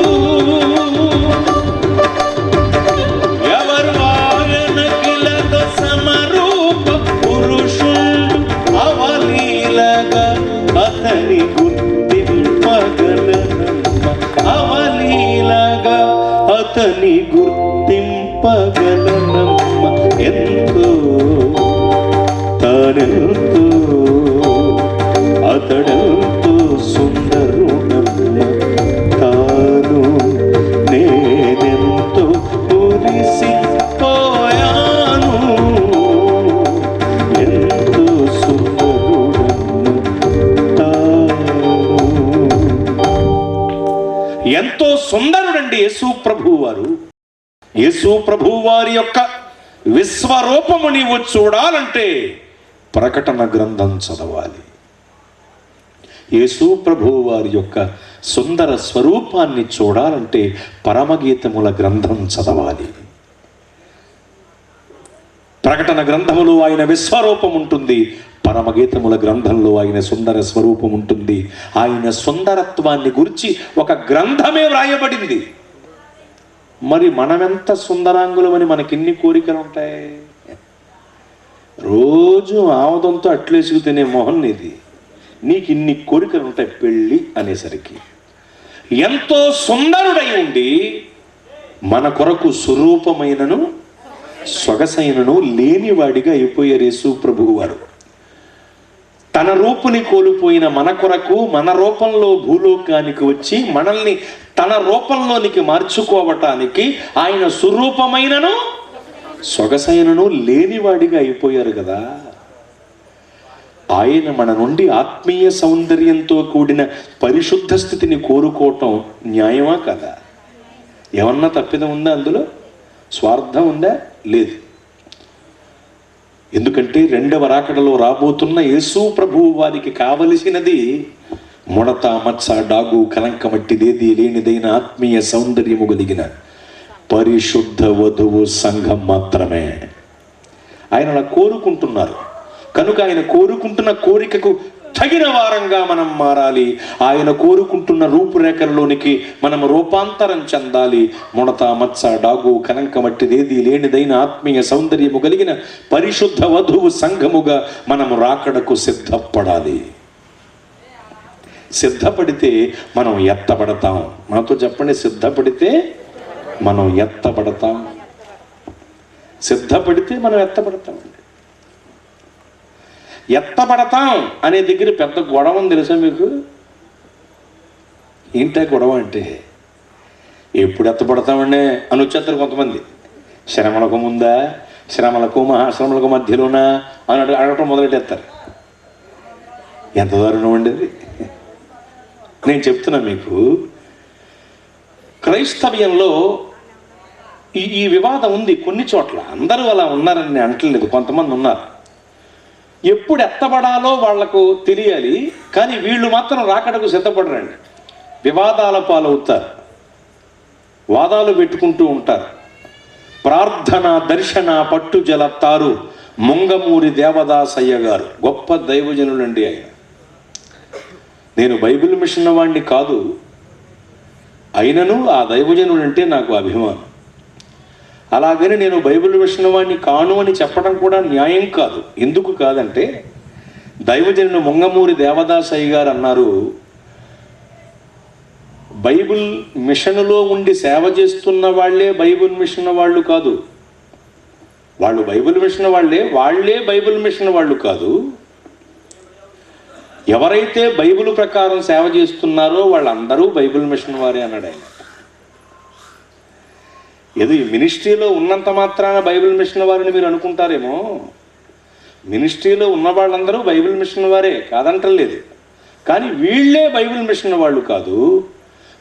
ఎవరు ఆయన కిలలో సమరూప పురుషుళ్ళు, అవలీలగా అతని గుర్తింపగలనమ్మ, అవలీలగా అతని గుర్తింపగలనమ్మ. ఎంతో తానెంతో అతడెంతో సుందరుడమ్మ తాను, నేనెంతో మురిసిపోయాను. ఎంతో సుందరుడమ్మ తాను. ఎంతో సుందరుడండి యేసు ప్రభువు వారు. యేసు ప్రభువు వారి యొక్క విశ్వరూపము నీవు చూడాలంటే ప్రకటన గ్రంథం చదవాలి. యేసు ప్రభువు వారి యొక్క సుందర స్వరూపాన్ని చూడాలంటే పరమగీతముల గ్రంథం చదవాలి. ప్రకటన గ్రంథములో ఆయన విశ్వరూపం ఉంటుంది, పరమగీతముల గ్రంథంలో ఆయన సుందర స్వరూపం ఉంటుంది. ఆయన సుందరత్వాన్ని గురించి ఒక గ్రంథమే వ్రాయబడింది. మరి మనమెంత సుందరాంగులమని మనకిన్ని కోరికలు ఉంటాయి. రోజు ఆముదంతో అట్లేసుకు తినే మొహం నీది, నీకు ఇన్ని కోరికలు ఉంటాయి పెళ్ళి అనేసరికి. ఎంతో సుందరుడై ఉండి మన కొరకు స్వరూపమైనను సొగసైనను లేనివాడిగా అయిపోయారు యేసు ప్రభువు వారు. తన రూపుని కోల్పోయిన మన కొరకు మన రూపంలో భూలోకానికి వచ్చి మనల్ని తన రూపంలోనికి మార్చుకోవటానికి ఆయన స్వరూపమైనను సొగసైనను లేనివాడిగా అయిపోయారు కదా. ఆయన మన నుండి ఆత్మీయ సౌందర్యంతో కూడిన పరిశుద్ధ స్థితిని కోరుకోవటం న్యాయమా కదా? ఏమన్నా తప్పిదం ఉందా? అందులో స్వార్థం ఉందా? లేదు. ఎందుకంటే రెండవ రాకడలో రాబోతున్న యేసు ప్రభువు వారికి కావలసినది ముడత మచ్చ డాగు కలంకమట్టిదేది లేనిదైన ఆత్మీయ సౌందర్యము కలిగిన పరిశుద్ధ వధువు సంఘం మాత్రమే. ఆయన అలా కోరుకుంటున్నారు కనుక ఆయన కోరుకుంటున్న కోరికకు తగిన వారంగా మనం మారాలి. ఆయన కోరుకుంటున్న రూపురేఖల్లోనికి మనం రూపాంతరం చెందాలి. ముడత మచ్చ డాగు కలంకమట్టిదేది లేనిదైన ఆత్మీయ సౌందర్యము కలిగిన పరిశుద్ధ వధువు సంఘముగా మనం రాకడకు సిద్ధపడాలి. సిద్ధపడితే మనం ఎత్తబడతాం. నాతో చెప్పండి, సిద్ధపడితే మనం ఎత్తబడతాం. సిద్ధపడితే మనం ఎత్తబడతామండి. ఎత్తబడతాం అనే దగ్గర పెద్ద గొడవ ఉంది తెలుసా మీకు? ఏంటా గొడవ అంటే, ఎప్పుడు ఎత్తబడతామండి అని వచ్చేస్తారు కొంతమంది. శ్రమలకు ముందా, శ్రమలకు మహాశ్రమలకు మధ్యలోనా అని అడగటం మొదలెట్టేస్తారు. ఎంత దారుణం అండి అది. నేను చెప్తున్నా మీకు, క్రైస్తవ్యంలో ఈ వివాదం ఉంది కొన్ని చోట్ల. అందరూ అలా ఉన్నారని నేను అంటలేదు, కొంతమంది ఉన్నారు. ఎప్పుడు ఎత్తబడాలో వాళ్లకు తెలియాలి, కానీ వీళ్ళు మాత్రం రాకడకు సిద్ధపడరండి. వివాదాల పాలవుతారు, వాదాలు పెట్టుకుంటూ ఉంటారు. ప్రార్థన దర్శన పట్టుజల తారు ముంగమూరి దేవదాసయ్య గారు గొప్ప దైవజనులండి ఆయన. నేను బైబిల్ మిషన్ వాడిని కాదు, అయినను ఆ దైవజనులంటే నాకు అభిమానం. అలాగని నేను బైబిల్ విషయం వాడిని కాను అని చెప్పడం కూడా న్యాయం కాదు. ఎందుకు కాదంటే, దైవజనుడు ముంగమూరి దేవదాసయ్య గారు అన్నారు, బైబిల్ మిషన్లో ఉండి సేవ చేస్తున్న వాళ్ళే బైబిల్ మిషన్ వాళ్ళు కాదు. వాళ్ళు బైబిల్ మిషన్ వాళ్ళే బైబిల్ మిషన్ వాళ్ళు కాదు. ఎవరైతే బైబిల్ ప్రకారం సేవ చేస్తున్నారో వాళ్ళందరూ బైబిల్ మిషన్ వారే అన్నాడు ఆయన. ఏదో ఈ మినిస్ట్రీలో ఉన్నంత మాత్రాన బైబిల్ మిషన్ వారిని మీరు అనుకుంటారేమో. మినిస్ట్రీలో ఉన్న వాళ్ళందరూ బైబిల్ మిషన్ వారే, కాదంటలేదు. కానీ వీళ్ళే బైబిల్ మిషన్ వాళ్ళు కాదు.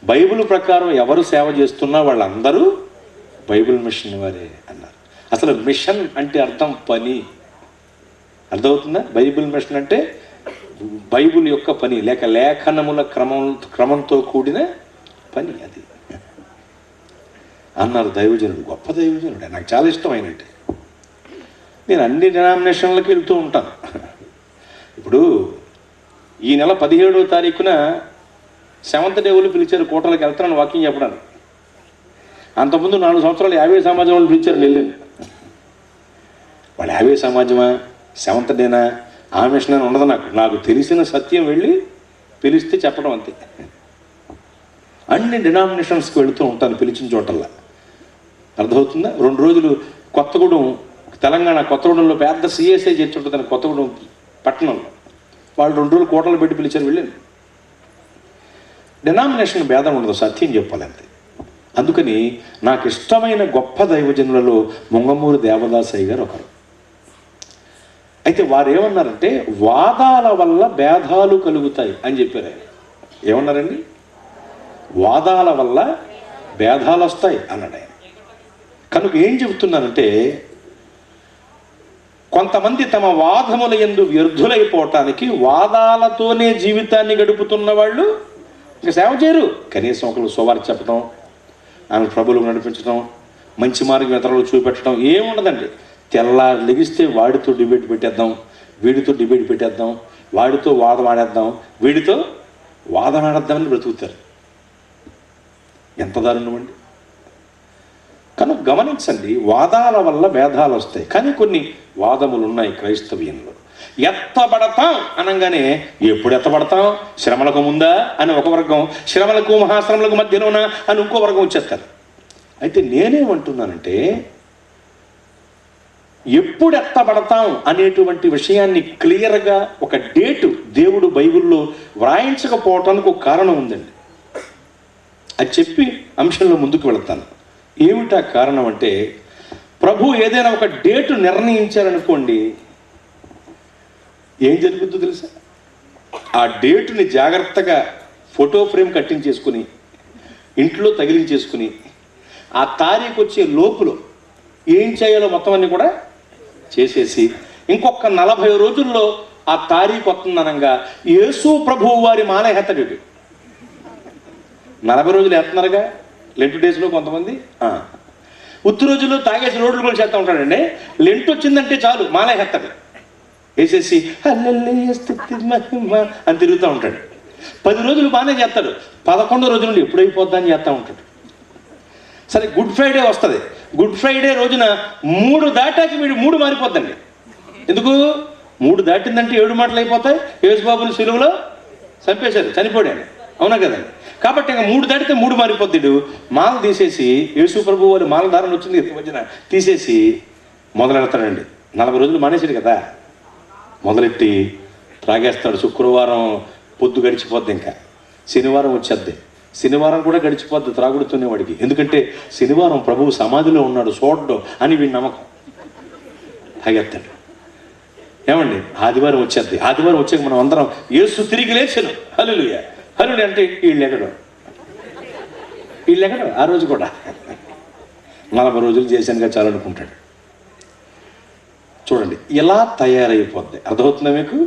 బైబిల్ ప్రకారం ఎవరు సేవ చేస్తున్నా వాళ్ళందరూ బైబిల్ మిషన్ వారే అన్నారు. అసలు మిషన్ అంటే అర్థం పని. అర్థమవుతుందా? బైబిల్ మిషన్ అంటే బైబిల్ యొక్క పని, లేక లేఖనముల క్రమంతో కూడిన పని అది అన్నారు దైవజనుడు. గొప్ప దైవజనుడు, నాకు చాలా ఇష్టం అయినట్టు. నేను అన్ని డినామినేషన్లకు వెళ్తూ ఉంటాను. ఇప్పుడు ఈ నెల 17వ తారీఖున సెవెంత్ డే వాళ్ళు పిలిచారు, కోటలకు వెళ్తానని వాకింగ్ చెప్పడానికి. అంతకుముందు 4 సంవత్సరాలు 50 సమాజం వాళ్ళు పిలిచారు, వెళ్ళింది. వాళ్ళు 50 సమాజమా, సెవెంత్ డేనా, ఆ మిషన్ అని ఉండదు. నాకు తెలిసిన సత్యం వెళ్ళి పిలిస్తే చెప్పడం అంతే. అన్ని డినామినేషన్స్కి వెళుతూ ఉంటాను పిలిచిన చోటల్లా. అర్థమవుతుందా? 2 రోజులు కొత్తగూడెం, తెలంగాణ కొత్తగూడెంలో పెద్ద సిఎస్ఐ చర్చ్ ఉంటుంది కొత్తగూడెం పట్టణంలో. వాళ్ళు 2 రోజులు కోటలు పెట్టి పిలిచారు, వెళ్ళండి. డినామినేషన్ భేదం ఉండదు, సత్యం చెప్పాలంతే. అందుకని నాకు ఇష్టమైన గొప్ప దైవజనులలో ముంగమూరి దేవదాసయ్య గారు ఒకరు. అయితే వారు ఏమన్నారంటే, వాదాల వల్ల భేదాలు కలుగుతాయి అని చెప్పారు ఆయన. ఏమన్నారండి? వాదాల వల్ల భేదాలు వస్తాయి అన్నాడు ఆయన. కనుక ఏం చెబుతున్నానంటే, కొంతమంది తమ వాదముల యందు వ్యర్థులైపోవటానికి వాదాలతోనే జీవితాన్ని గడుపుతున్న వాళ్ళు ఇంకా సేవ చేయరు. కనీసం ఒకరు సువార్త చెప్పడం, ఆమె ప్రభువులకు నడిపించడం, మంచి మార్గం ఇతరులకు చూపెట్టడం ఏముండదండి. తెల్లారి లెగిస్తే వాడితో డిబేట్ పెట్టేద్దాం, వీడితో డిబేట్ పెట్టేద్దాం, వాడితో వాదం ఆడేద్దాం, వీడితో వాదం ఆడేద్దామని బ్రతుకుతారు. ఎంత దారుణం అండి. కనుక గమనించండి, వాదాల వల్ల భేదాలు వస్తాయి. కానీ కొన్ని వాదములు ఉన్నాయి క్రైస్తవ్యంలో. ఎత్తబడతాం అనగానే ఎప్పుడు ఎత్తబడతాం, శ్రమలకు ముందా అని ఒక వర్గం, శ్రమలకు మహాశ్రమలకు మధ్యలోనా అని ఇంకో వర్గం వచ్చేస్తారు. అయితే నేనేమంటున్నానంటే, ఎప్పుడు ఎత్తబడతాం అనేటువంటి విషయాన్ని క్లియర్గా ఒక డేటు దేవుడు బైబిల్లో వ్రాయించకపోవటానికి ఒక కారణం ఉందండి. అది చెప్పి అంశంలో ముందుకు వెళతాను. ఏమిటా కారణం అంటే, ప్రభు ఏదైనా ఒక డేటు నిర్ణయించారనుకోండి, ఏం జరుగుతుందో తెలుసా? ఆ డేటుని జాగ్రత్తగా ఫోటో ఫ్రేమ్ కట్టించేసుకుని ఇంట్లో తగిలించేసుకుని ఆ తారీఖు వచ్చే లోపులో ఏం చేయాలో మొత్తం అన్ని కూడా చేసేసి ఇంకొక 40 రోజుల్లో ఆ తారీఖు వస్తుందనగా యేసు ప్రభువు వారి మాలహెత్తడు. 40 రోజులు వేస్తున్నారుగా లెంట్ డేస్లో కొంతమంది. ఉత్తి రోజుల్లో తాగేసి రోడ్లు కూడా చేస్తూ ఉంటాడండి. లెంట్ వచ్చిందంటే చాలు మాలహెత్తడు వేసేసి అని తిరుగుతూ ఉంటాడు. 10 రోజులు బాగానే చేస్తాడు, 11వ రోజు నుండి ఎప్పుడైపోద్దా అని చేస్తూ ఉంటాడు. సరే, గుడ్ ఫ్రైడే వస్తుంది. గుడ్ ఫ్రైడే రోజున 3 దాటాకి వీడు 3 మారిపోద్దండి. ఎందుకు? 3 దాటిందంటే 7 మాటలు అయిపోతాయి. యేసుబాబుని సిలువలో చంపేశారు, చనిపోయాడు. అవునా కదండి? కాబట్టి ఇంకా 3 దాటితే 3 మారిపోద్దాడు. మాల తీసేసి, యేసు ప్రభు వారి మాల ధారణ వచ్చింది మధ్యన తీసేసి మొదలెడతాడండి. 40 రోజులు మానేశాడు కదా, మొదలెట్టి త్రాగేస్తాడు. శుక్రవారం పొద్దు గడిచిపోద్ది, ఇంకా శనివారం వచ్చేద్ది. శనివారం కూడా గడిచిపోద్ది త్రాగుడుతూనే వాడికి. ఎందుకంటే శనివారం ప్రభువు సమాధిలో ఉన్నాడు చూడడం అని వీడి నమ్మకం. తాగేస్తాడు. ఏమండి, ఆదివారం వచ్చేద్ది. ఆదివారం వచ్చాక మనం అందరం యేసు తిరిగి లేచాను హల్లెలూయా హల్లెలూయా అంటే వీళ్ళు ఎగడం ఆ రోజు కూడా 40 రోజులు చేశానుగా చాలనుకుంటాడు. చూడండి ఎలా తయారైపోద్ది. అర్థమవుతుందా మీకు?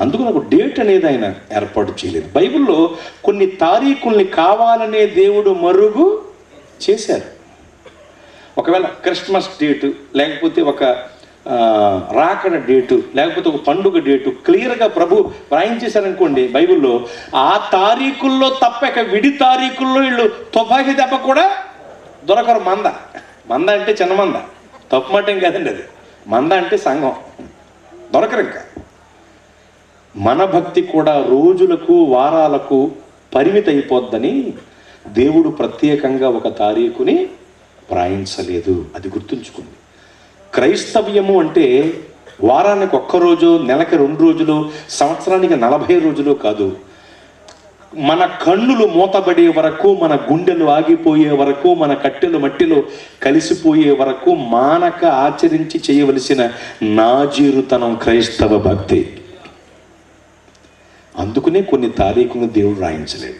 అందుకు నాకు డేట్ అనేది ఆయన ఏర్పాటు చేయలేదు. బైబిల్లో కొన్ని తారీఖుల్ని కావాలనే దేవుడు మరుగు చేశారు. ఒకవేళ క్రిస్మస్ డేటు, లేకపోతే ఒక రాకడ డేటు, లేకపోతే ఒక పండుగ డేటు క్లియర్గా ప్రభు వ్రాయించేశారనుకోండి బైబిల్లో, ఆ తారీఖుల్లో తప్పక విడి తారీఖుల్లో వీళ్ళు తుపాకీ దెబ్బ కూడా దొరకరు. మంద అంటే చిన్న మంద, తప్పు మాట ఏం కాదండి. అది మంద అంటే సంఘం, దొరకరు ఇంకా. మన భక్తి కూడా రోజులకు వారాలకు పరిమితి అయిపోద్దని దేవుడు ప్రత్యేకంగా ఒక తారీఖుని వ్రాయించలేదు. అది గుర్తుంచుకోండి. క్రైస్తవ్యము అంటే వారానికి ఒక్కరోజు, నెలకి 2 రోజులు, సంవత్సరానికి 40 రోజులు కాదు. మన కన్నులు మూతబడే వరకు, మన గుండెలు ఆగిపోయే వరకు, మన కట్టెలు మట్టిలో కలిసిపోయే వరకు మానక ఆచరించి చేయవలసిన నాజీరుతనం క్రైస్తవ భక్తి. అందుకనే కొన్ని తారీఖులను దేవుడు రాయించలేదు.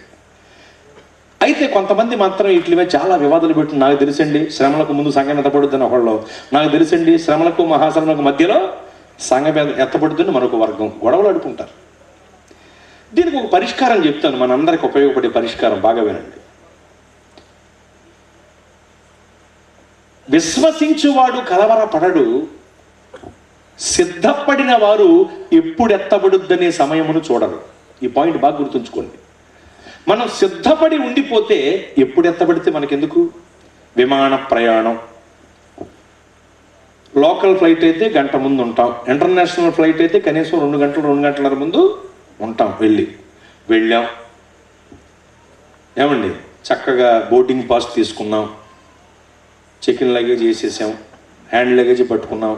అయితే కొంతమంది మాత్రం వీటి మీద చాలా వివాదాలు పెట్టి, నాకు తెలుసండి శ్రమలకు ముందు సంఘం ఎత్తపడుద్దని ఒకళ్ళు, నాకు తెలుసండి శ్రమలకు మహాశ్రమలకు మధ్యలో సంఘం ఎత్తపడుద్దని మరొక వర్గం గొడవలు ఆడుకుంటారు. దీనికి ఒక పరిష్కారం చెప్తాను, మనందరికి ఉపయోగపడే పరిష్కారం. బాగా వినండి. విశ్వసించువాడు కలవరపడడు, సిద్ధపడిన వారు ఎప్పుడు ఎత్తబడుద్దనే సమయమును చూడరు. ఈ పాయింట్ బాగా గుర్తుంచుకోండి. మనం సిద్ధపడి ఉండిపోతే ఎప్పుడు ఎత్తబడితే మనకెందుకు? విమాన ప్రయాణం, లోకల్ ఫ్లైట్ అయితే గంట ముందు ఉంటాం, ఇంటర్నేషనల్ ఫ్లైట్ అయితే కనీసం 2 గంటలు 2 గంటల ముందు ఉంటాం. వెళ్ళాం ఏమండి, చక్కగా బోర్డింగ్ పాస్ తీసుకున్నాం, చెకింగ్ లగేజ్ వేసేసాం, హ్యాండ్ లగేజ్ పట్టుకున్నాం,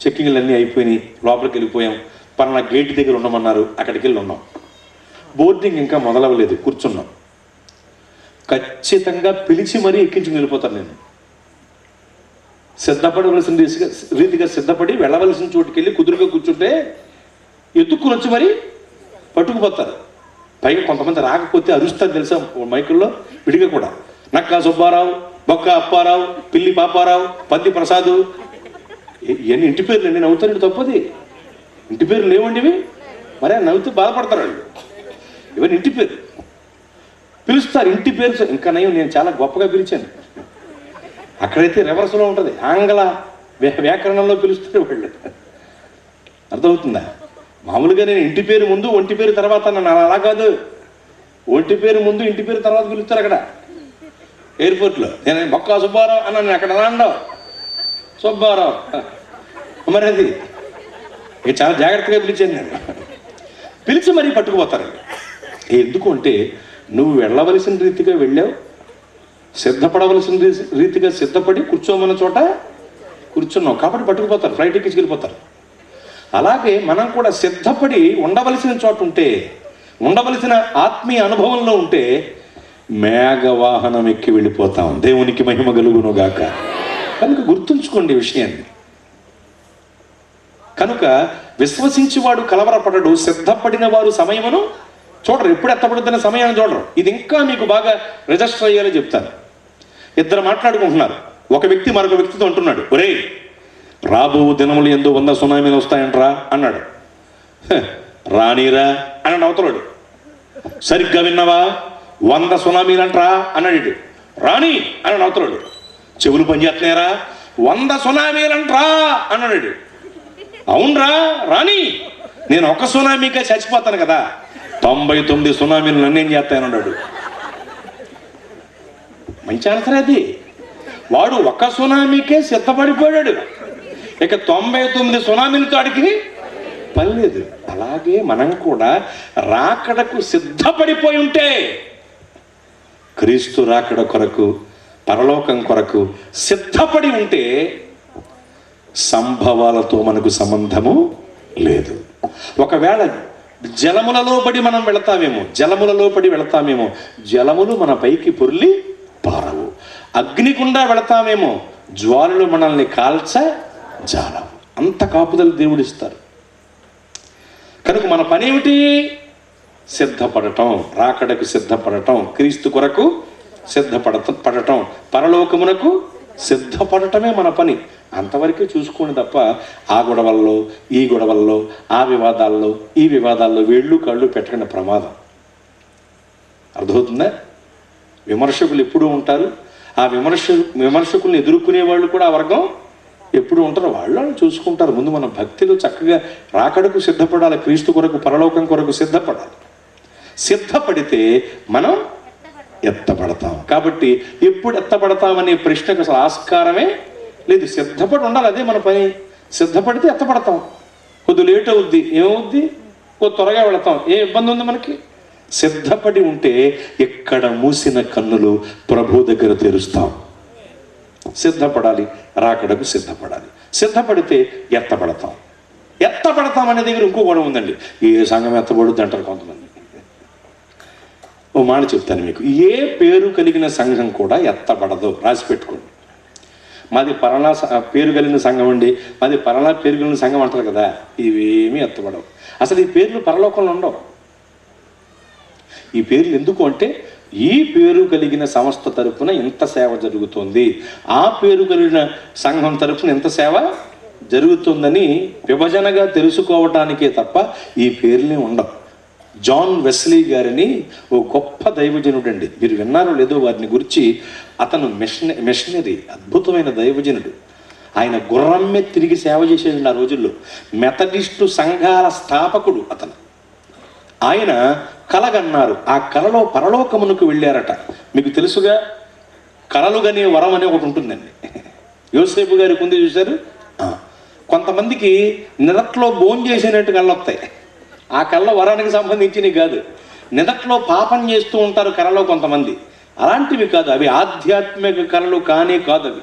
చెక్కింగ్లు అన్నీ అయిపోయినాయి, లోపలికి వెళ్ళిపోయాం. పలానా గేట్ దగ్గర ఉండమన్నారు, అక్కడికి వెళ్ళి ఉన్నాం. బోర్డింగ్ ఇంకా మొదలవ్వలేదు, కూర్చున్నాం. ఖచ్చితంగా పిలిచి మరీ ఎక్కించుకుని వెళ్ళిపోతాను నేను. సిద్ధపడవలసిన రీతిగా సిద్ధపడి వెళ్ళవలసిన చోటుకి వెళ్ళి కుదురుగా కూర్చుంటే ఎత్తుక్కుని వచ్చి మరి పట్టుకుపోతారు. పైగా కొంతమంది రాకపోతే అరుస్తారు తెలుసా మైకుల్లో విడిగా కూడా. నక్కా సుబ్బారావు, బొక్క అప్పారావు, పిల్లి పాపారావు, పంది ప్రసాదు, ఇవన్నీ ఇంటి పేర్లు అండి. నవ్వుతారండి, తప్పది. ఇంటి పేర్లు లేవండి ఇవి. మరే నవ్వుతూ బాధపడతారు వాళ్ళు. ఇవన్నీ ఇంటి పేరు పిలుస్తారు. ఇంటి పేరు ఇంకా నయం, నేను చాలా గొప్పగా పిలిచాను. అక్కడైతే రివర్స్లో ఉంటుంది, ఆంగ్ల వ్యాకరణంలో పిలుస్తారు వాళ్ళు. అర్థమవుతుందా? మామూలుగా నేను ఇంటి పేరు ముందు ఒంటి పేరు తర్వాత నన్ను అలా కాదు. ఒంటి పేరు ముందు ఇంటి పేరు తర్వాత పిలుస్తారు. అక్కడ ఎయిర్పోర్ట్లో నేను బొక్క సుబ్బారావు అన్నాను, అక్కడ రాండవు సుబ్బారావు. మరి అది ఇక చాలా జాగ్రత్తగా పిలిచాను నేను. పిలిచి మరీ పట్టుకుపోతారు. ఎందుకు అంటే నువ్వు వెళ్ళవలసిన రీతిగా వెళ్ళావు, సిద్ధపడవలసిన రీతిగా సిద్ధపడి కూర్చోమన్న చోట కూర్చున్నావు కాబట్టి పట్టుకుపోతారు, ఫ్లైట్ ఎక్కించుకెళ్ళిపోతారు. అలాగే మనం కూడా సిద్ధపడి ఉండవలసిన చోట ఉంటే, ఉండవలసిన ఆత్మీయ అనుభవంలో ఉంటే మేఘవాహనం ఎక్కి వెళ్ళిపోతాం. దేవునికి మహిమ కలుగును గాక. కనుక గుర్తుంచుకోండి విషయాన్ని. కనుక విశ్వసించేవాడు కలవరపడడు, సిద్ధపడిన వారు సమయమును చూడరు, ఎప్పుడు ఎత్తబడుతున్న సమయాన్ని చూడరు. ఇది ఇంకా మీకు బాగా రిజిస్టర్ అయ్యేలా చెప్తాను. ఇద్దరు మాట్లాడుకుంటున్నారు. ఒక వ్యక్తి మరొక వ్యక్తితో అంటున్నాడు, ఒరేయ్ రాబో దినములు ఎందు 100 సునామీలు వస్తాయంట్రా అన్నాడు. రానీరా అన్నాడు అవతలాడు. సరిగ్గా విన్నావా, 100 సునామీలు అంట్రా అన్నాడు. రాణి అన్నాడు అవతలాడు. చెవులు పనిచేస్తున్నారా, 100 సునామీలు అంట్రా అన్నాడు. అవునరా రాణి, నేను ఒక సునామీకే చచ్చిపోతాను కదా, 99 సునామీలు నన్నేం చేస్తానన్నాడు. మంచి ఆన్సర్ అది. వాడు ఒక సునామీకే సిద్ధపడిపోయాడు, ఇక 99 సునామీలతో అడిగి పని లేదు. అలాగే మనం కూడా రాకడకు సిద్ధపడిపోయి ఉంటే, క్రీస్తు రాకడ కొరకు, పరలోకం కొరకు సిద్ధపడి ఉంటే సంభవాలతో మనకు సంబంధము లేదు. ఒకవేళ జలములలో పడి మనం వెళతామేమో, జలములలో పడి వెళతామేమో, జలములు మన పైకి పొర్లి పారవు. అగ్నిగుండా వెళతామేమో, జ్వాలలు మనల్ని కాల్చ జాలవు. అంత కాపుదలు దేవుడు ఇస్తారు. కనుక మన పని ఏమిటి? సిద్ధపడటం, రాకడకు సిద్ధపడటం, క్రీస్తు కొరకు సిద్ధపడటం, పరలోకమునకు సిద్ధపడటమే మన పని. అంతవరకే చూసుకోండి తప్ప ఆ గొడవల్లో, ఈ గొడవల్లో, ఆ వివాదాల్లో, ఈ వివాదాల్లో వేళ్ళు కళ్ళు పెట్టకుండా ప్రమాదం. అర్థమవుతుందా? విమర్శకులు ఎప్పుడూ ఉంటారు. ఆ విమర్శకుల్ని ఎదుర్కొనే వాళ్ళు కూడా ఆ వర్గం ఎప్పుడు ఉంటారు. వాళ్ళు చూసుకుంటారు. ముందు మన భక్తిలో చక్కగా రాకడకు సిద్ధపడాలి, క్రీస్తు కొరకు, పరలోకం కొరకు సిద్ధపడాలి. సిద్ధపడితే మనం ఎత్తబడతాం. కాబట్టి ఎప్పుడు ఎత్తబడతామనే ప్రశ్నకు అసలు ఆస్కారమే లేదు. సిద్ధపడి ఉండాలి, అదే మన పని. సిద్ధపడితే ఎత్తబడతాం. కొద్ది లేట్ అవుద్ది, ఏమవుద్ది, కొద్ది త్వరగా వెళతాం, ఏ ఇబ్బంది ఉంది మనకి? సిద్ధపడి ఉంటే ఎక్కడ మూసిన కన్నులు ప్రభు దగ్గర తెరుస్తాం. సిద్ధపడాలి, రాకడకు సిద్ధపడాలి. సిద్ధపడితే ఎత్తబడతాం. ఎత్తబడతాం అనే దగ్గర ఇంకో గొడవ ఉందండి. ఏ సంఘం ఎత్తబడుద్ది అంటారు కొంతమంది. ఓ మాట చెప్తాను మీకు, ఏ పేరు కలిగిన సంఘం కూడా ఎత్తబడదు. రాసి పెట్టుకోండి. మాది పలానా పేరు కలిగిన సంఘం అండి, మాది పలానా పేరు కలిగిన సంఘం అంటారు కదా, ఇవేమీ ఎత్తబడవు. అసలు ఈ పేర్లు పరలోకంలో ఉండవు. ఈ పేర్లు ఎందుకు అంటే, ఈ పేరు కలిగిన సంస్థ తరపున ఇంత సేవ జరుగుతుంది, ఆ పేరు కలిగిన సంఘం తరపున ఇంత సేవ జరుగుతుందని విభజనగా తెలుసుకోవటానికే తప్ప ఈ పేర్లే ఉండవు. జాన్ వెస్లీ గారిని ఓ గొప్ప దైవజనుడండి, మీరు విన్నారో లేదో వారిని గురించి. అతను మిషనరీ, అద్భుతమైన దైవజనుడు. ఆయన గుర్రమ్మే తిరిగి సేవ చేసేది ఆ రోజుల్లో. మెథడిస్టు సంఘాల స్థాపకుడు అతను. ఆయన కలగన్నారు. ఆ కలలో పరలోకమునకు వెళ్ళారట. మీకు తెలుసుగా, కలలుగనే వరం అనే ఒకటి ఉంటుందండి. యోసేపు గారి కుంది చూశారు. కొంతమందికి నిదట్లో భోజనం చేసినట్టు కళ్ళు వస్తాయి. ఆ కళ్ళ వరానికి సంబంధించినవి కాదు. నిదట్లో పాపం చేస్తూ ఉంటారు కళలో కొంతమంది. అలాంటివి కాదు, అవి ఆధ్యాత్మిక కళలు కానే కాదు అవి.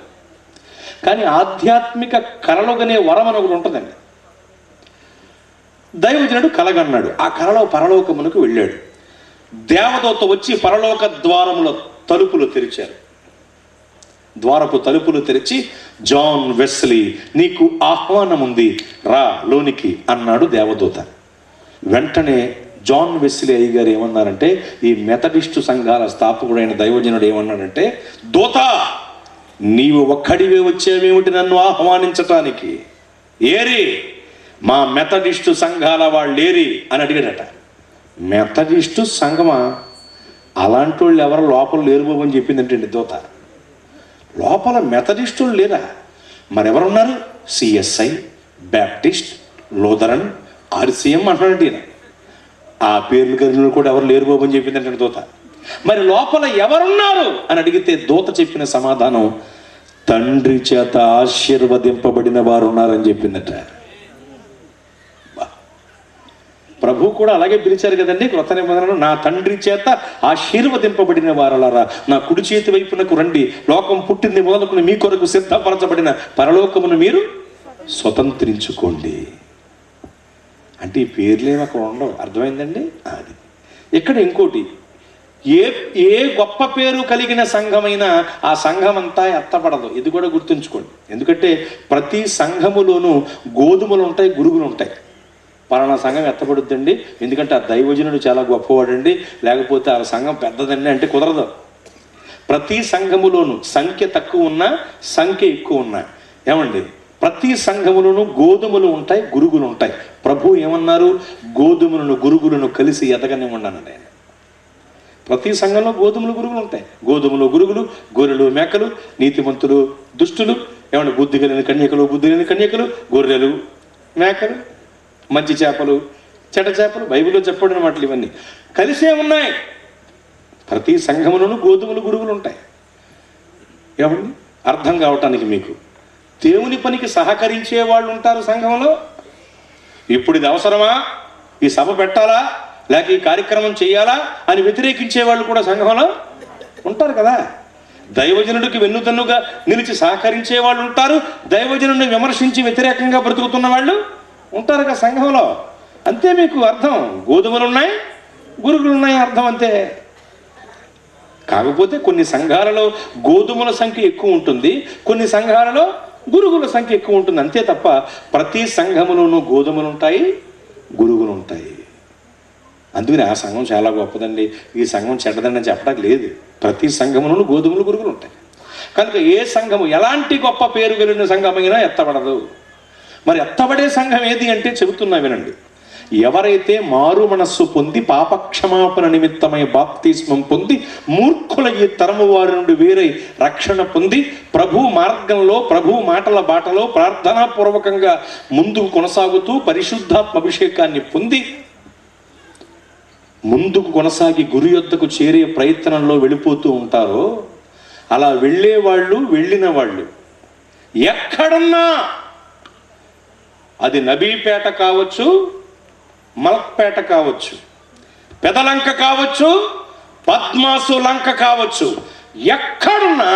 కానీ ఆధ్యాత్మిక కళలుగానే వరం అని ఒకటి ఉంటుందండి. దైవజనుడు కలగన్నాడు. ఆ కళలో పరలోకమునకు వెళ్ళాడు. దేవదూత వచ్చి పరలోక ద్వారముల తలుపులు తెరిచారు. ద్వారపు తలుపులు తెరిచి, జాన్ వెస్లీ నీకు ఆహ్వానం ఉంది, రా లోనికి అన్నాడు దేవదూత. వెంటనే జాన్ వెస్లీ అయ్య గారు ఏమన్నారంటే, ఈ మెథడిస్టు సంఘాల స్థాపకుడైన దైవజనుడు ఏమన్నాడంటే, దూత నీవు ఒక్కడివే వచ్చేవేమిటి నన్ను ఆహ్వానించటానికి? ఏరి మా మెథడిస్టు సంఘాల వాళ్ళేరి అని అడిగాడట. మెథడిస్టు సంఘమా? అలాంటి వాళ్ళు ఎవరు లోపల లేరు బాబు అని చెప్పిందంటండి దూత. లోపల మెథడిస్టులు లేరా? మరెవరున్నారు? సిఎస్ఐ, బ్యాప్టిస్ట్, లూథరన్, ఆర్సీఎం అంటున్నాడు ఈయన. ఆ పేర్లు కలిగిన కూడా ఎవరు లేరు బాబు అని చెప్పిందంటే దూత. మరి లోపల ఎవరున్నారు అని అడిగితే దూత చెప్పిన సమాధానం, తండ్రి చేత ఆశీర్వదింపబడిన వారు ఉన్నారని చెప్పిందట. ప్రభు కూడా అలాగే పిలిచారు కదండి క్రొత్త నిబంధనలో, నా తండ్రి చేత ఆశీర్వదింపబడిన వారలారా నా కుడి చేతి వైపునకు రండి, లోకం పుట్టింది మొదలుకుని మీ కొరకు సిద్ధపరచబడిన పరలోకమును మీరు స్వతంత్రించుకోండి. అంటే ఈ పేర్లేమి అక్కడ ఉండవు. అర్థమైందండి? అది ఇక్కడ ఇంకోటి, ఏ గొప్ప పేరు కలిగిన సంఘమైనా ఆ సంఘం అంతా ఎత్తపడదు. ఇది కూడా గుర్తుంచుకోండి. ఎందుకంటే ప్రతి సంఘములోనూ గోధుమలు ఉంటాయి, గురుగులు ఉంటాయి. పలానా సంఘం ఎత్తపడుద్దండి ఎందుకంటే ఆ దైవజనుడు చాలా గొప్పవాడండి, లేకపోతే ఆ సంఘం పెద్దదండి అంటే కుదరదు. ప్రతి సంఘములోనూ సంఖ్య తక్కువ ఉన్నా సంఖ్య ఎక్కువ ఉన్నా ఏమండి, ప్రతి సంఘములోనూ గోధుమలు ఉంటాయి, గురుగులు ఉంటాయి. ప్రభు ఏమన్నారు? గోధుమలను గురుగులను కలిసి ఎదగనివ్వండి. ప్రతి సంఘంలో గోధుమలు గురుగులు ఉంటాయి. గోధుమలు గురుగులు, గొర్రెలు మేకలు, నీతిమంతులు దుష్టులు, ఏమంటే బుద్ధి కలిగిన కన్యకలు, బుద్ధి కలిగిన కన్యకలు, గొర్రెలు మేకలు, మంచి చేపలు, చెడ్డ చేపలు, బైబిల్లో చెప్పబడిన మాటలు ఇవన్నీ కలిసే ఉన్నాయి. ప్రతి సంఘములోనూ గోధుమలు గురుగులు ఉంటాయి. ఏమండి అర్థం కావటానికి మీకు, దేవుని పనికి సహకరించే వాళ్ళు ఉంటారు సంఘంలో. ఇప్పుడు ఇది అవసరమా, ఈ సభ పెట్టాలా, లేక ఈ కార్యక్రమం చేయాలా అని వ్యతిరేకించే వాళ్ళు కూడా సంఘంలో ఉంటారు కదా. దైవజనుడికి వెన్నుదన్నుగా నిలిచి సహకరించే వాళ్ళు ఉంటారు, దైవజనుడిని విమర్శించి వ్యతిరేకంగా బ్రతుకుతున్న వాళ్ళు ఉంటారు కదా సంఘంలో. అంతే మీకు అర్థం. గోధుమలు ఉన్నాయి, గురుగులు ఉన్నాయి, అర్థం అంతే. కాకపోతే కొన్ని సంఘాలలో గోధుమల సంఖ్య ఎక్కువ ఉంటుంది, కొన్ని సంఘాలలో గురుగుల సంఖ్య ఎక్కువ ఉంటుంది, అంతే తప్ప ప్రతి సంఘములోనూ గోధుమలు ఉంటాయి, గురుగులు ఉంటాయి. అందుకని ఆ సంఘం చాలా గొప్పదండి, ఈ సంఘం చెడ్డదండి అని చెప్పడానికి లేదు. ప్రతి సంఘములోనూ గోధుమలు గురుగులు ఉంటాయి. కనుక ఏ సంఘము ఎలాంటి గొప్ప పేరు కలిగిన సంఘమైనా ఎత్తబడదు. మరి ఎత్తబడే సంఘం ఏది అంటే చెబుతున్నా వినండి. ఎవరైతే మారు మనస్సు పొంది పాపక్షమాపణ నిమిత్తమై బాప్తిస్మం పొంది మూర్ఖుల ఈ తరము వారి నుండి వేరై రక్షణ పొంది ప్రభు మార్గంలో, ప్రభు మాటల బాటలో ప్రార్థనాపూర్వకంగా ముందుకు కొనసాగుతూ పరిశుద్ధాత్మ అభిషేకాన్ని పొంది ముందుకు కొనసాగి గురి యొద్దకు చేరే ప్రయత్నంలో వెళ్ళిపోతూ ఉంటారో, అలా వెళ్ళేవాళ్ళు, వెళ్ళిన వాళ్ళు ఎక్కడున్నా, అది నబీపేట కావచ్చు, మల్క్పేట కావచ్చు, పెదలంక కావచ్చు, పద్మాసు లంక కావచ్చు, ఎక్కడున్నా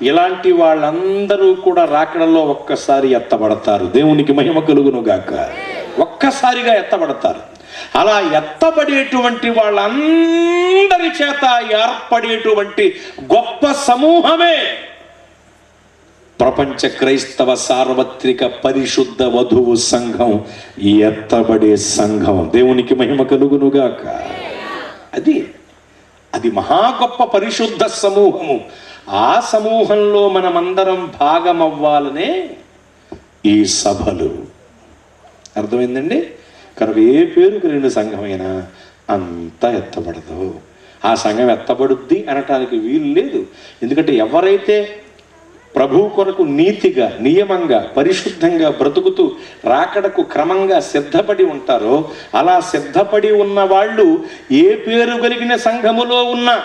ఇలాంటి వాళ్ళందరూ కూడా రాకడలో ఒక్కసారి ఎత్తబడతారు. దేవునికి మహిమ కలుగును గాక. ఒక్కసారిగా ఎత్తబడతారు. అలా ఎత్తబడేటువంటి వాళ్ళందరి చేత ఏర్పడేటువంటి గొప్ప సమూహమే ప్రపంచ క్రైస్తవ సార్వత్రిక పరిశుద్ధ వధువు సంఘం, ఎత్తబడే సంఘం. దేవునికి మహిమ కలుగునుగాక. అది మహా గొప్ప పరిశుద్ధ సమూహము. ఆ సమూహంలో మనమందరం భాగమవ్వాలనే ఈ సభలు. అర్థమైందండి? కనుక ఏ పేరుకు రెండు సంఘమైనా అంతా ఎత్తబడదు. ఆ సంఘం ఎత్తబడుద్ది అనటానికి వీలు లేదు. ఎందుకంటే ఎవరైతే ప్రభు కొరకు నీతిగా, నియమంగా, పరిశుద్ధంగా బ్రతుకుతూ రాకడకు క్రమంగా సిద్ధపడి ఉంటారో, అలా సిద్ధపడి ఉన్న వాళ్ళు ఏ పేరు కలిగిన సంఘములో ఉన్నా,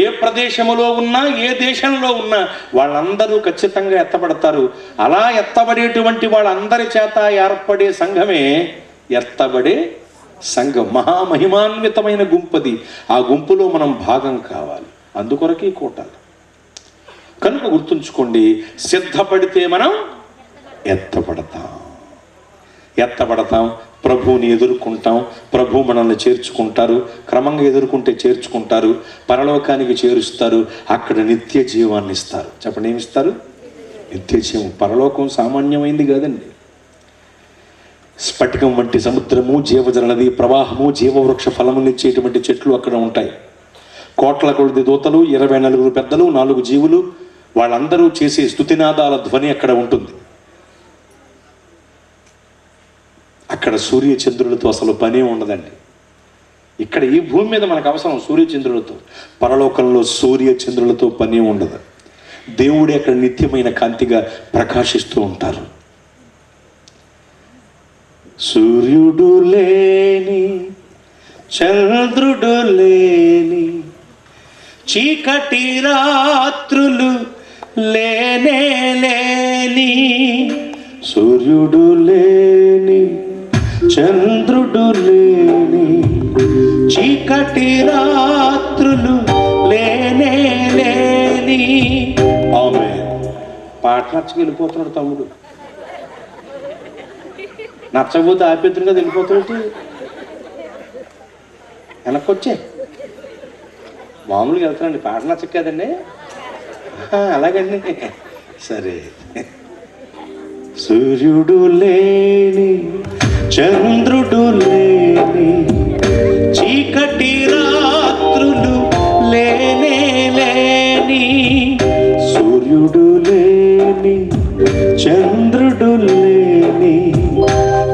ఏ ప్రదేశములో ఉన్నా, ఏ దేశంలో ఉన్నా వాళ్ళందరూ ఖచ్చితంగా ఎత్తబడతారు. అలా ఎత్తబడేటువంటి వాళ్ళందరి చేత ఏర్పడే సంఘమే ఎత్తబడే సంఘం. మహామహిమాన్వితమైన గుంపది. ఆ గుంపులో మనం భాగం కావాలి. అందుకొరకే కూటాలు. కనుక గుర్తుంచుకోండి, సిద్ధపడితే మనం ఎత్తబడతాం. ప్రభువుని ఎదుర్కొంటాం. ప్రభు మనల్ని చేర్చుకుంటారు. క్రమంగా ఎదుర్కొంటే చేర్చుకుంటారు. పరలోకానికి చేరుస్తారు. అక్కడ నిత్య జీవాన్ని ఇస్తారు. చెప్పండి, ఏమిస్తారు? నిత్య జీవం. పరలోకం సామాన్యమైంది కాదండి. స్ఫటికం వంటి సముద్రము, జీవజల నది ప్రవాహము, జీవవృక్ష ఫలమునిచ్చేటువంటి చెట్లు అక్కడ ఉంటాయి. కోట్ల కొద్ది దూతలు, 24 పెద్దలు, 4 జీవులు, వాళ్ళందరూ చేసే స్తుతినాదాల ధ్వని అక్కడ ఉంటుంది. అక్కడ సూర్య చంద్రులతో అసలు పనే ఉండదండి. ఇక్కడ ఈ భూమి మీద మనకు అవసరం సూర్య చంద్రులతో. పరలోకంలో సూర్య చంద్రులతో పనే ఉండదు. దేవుడే అక్కడ నిత్యమైన కాంతిగా ప్రకాశిస్తూ ఉంటారు. సూర్యుడు లేని, చంద్రుడు లేని, చీకటి రాత్రులు లేనే లేని, సూర్యుడు లేని, చంద్రుడు లేని, చీకటి రాత్రులు లేనే లేని. ఆమేన్. పాట నచ్చకి వెళ్ళిపోతున్నాడు తమ్ముడు. నచ్చకపోతే ఆపేతులుగా వెళ్ళిపోతాడు. వెనక్కొచ్చే మామూలుగా వెళ్తానండి. పాట నచ్చక కదండి. అలాగండి. సరే. సూర్యుడు లేని, చంద్రుడు లేని, చీకటి రాత్రులు లేనే లేని, సూర్యుడు లేని, చంద్రుడు లేని,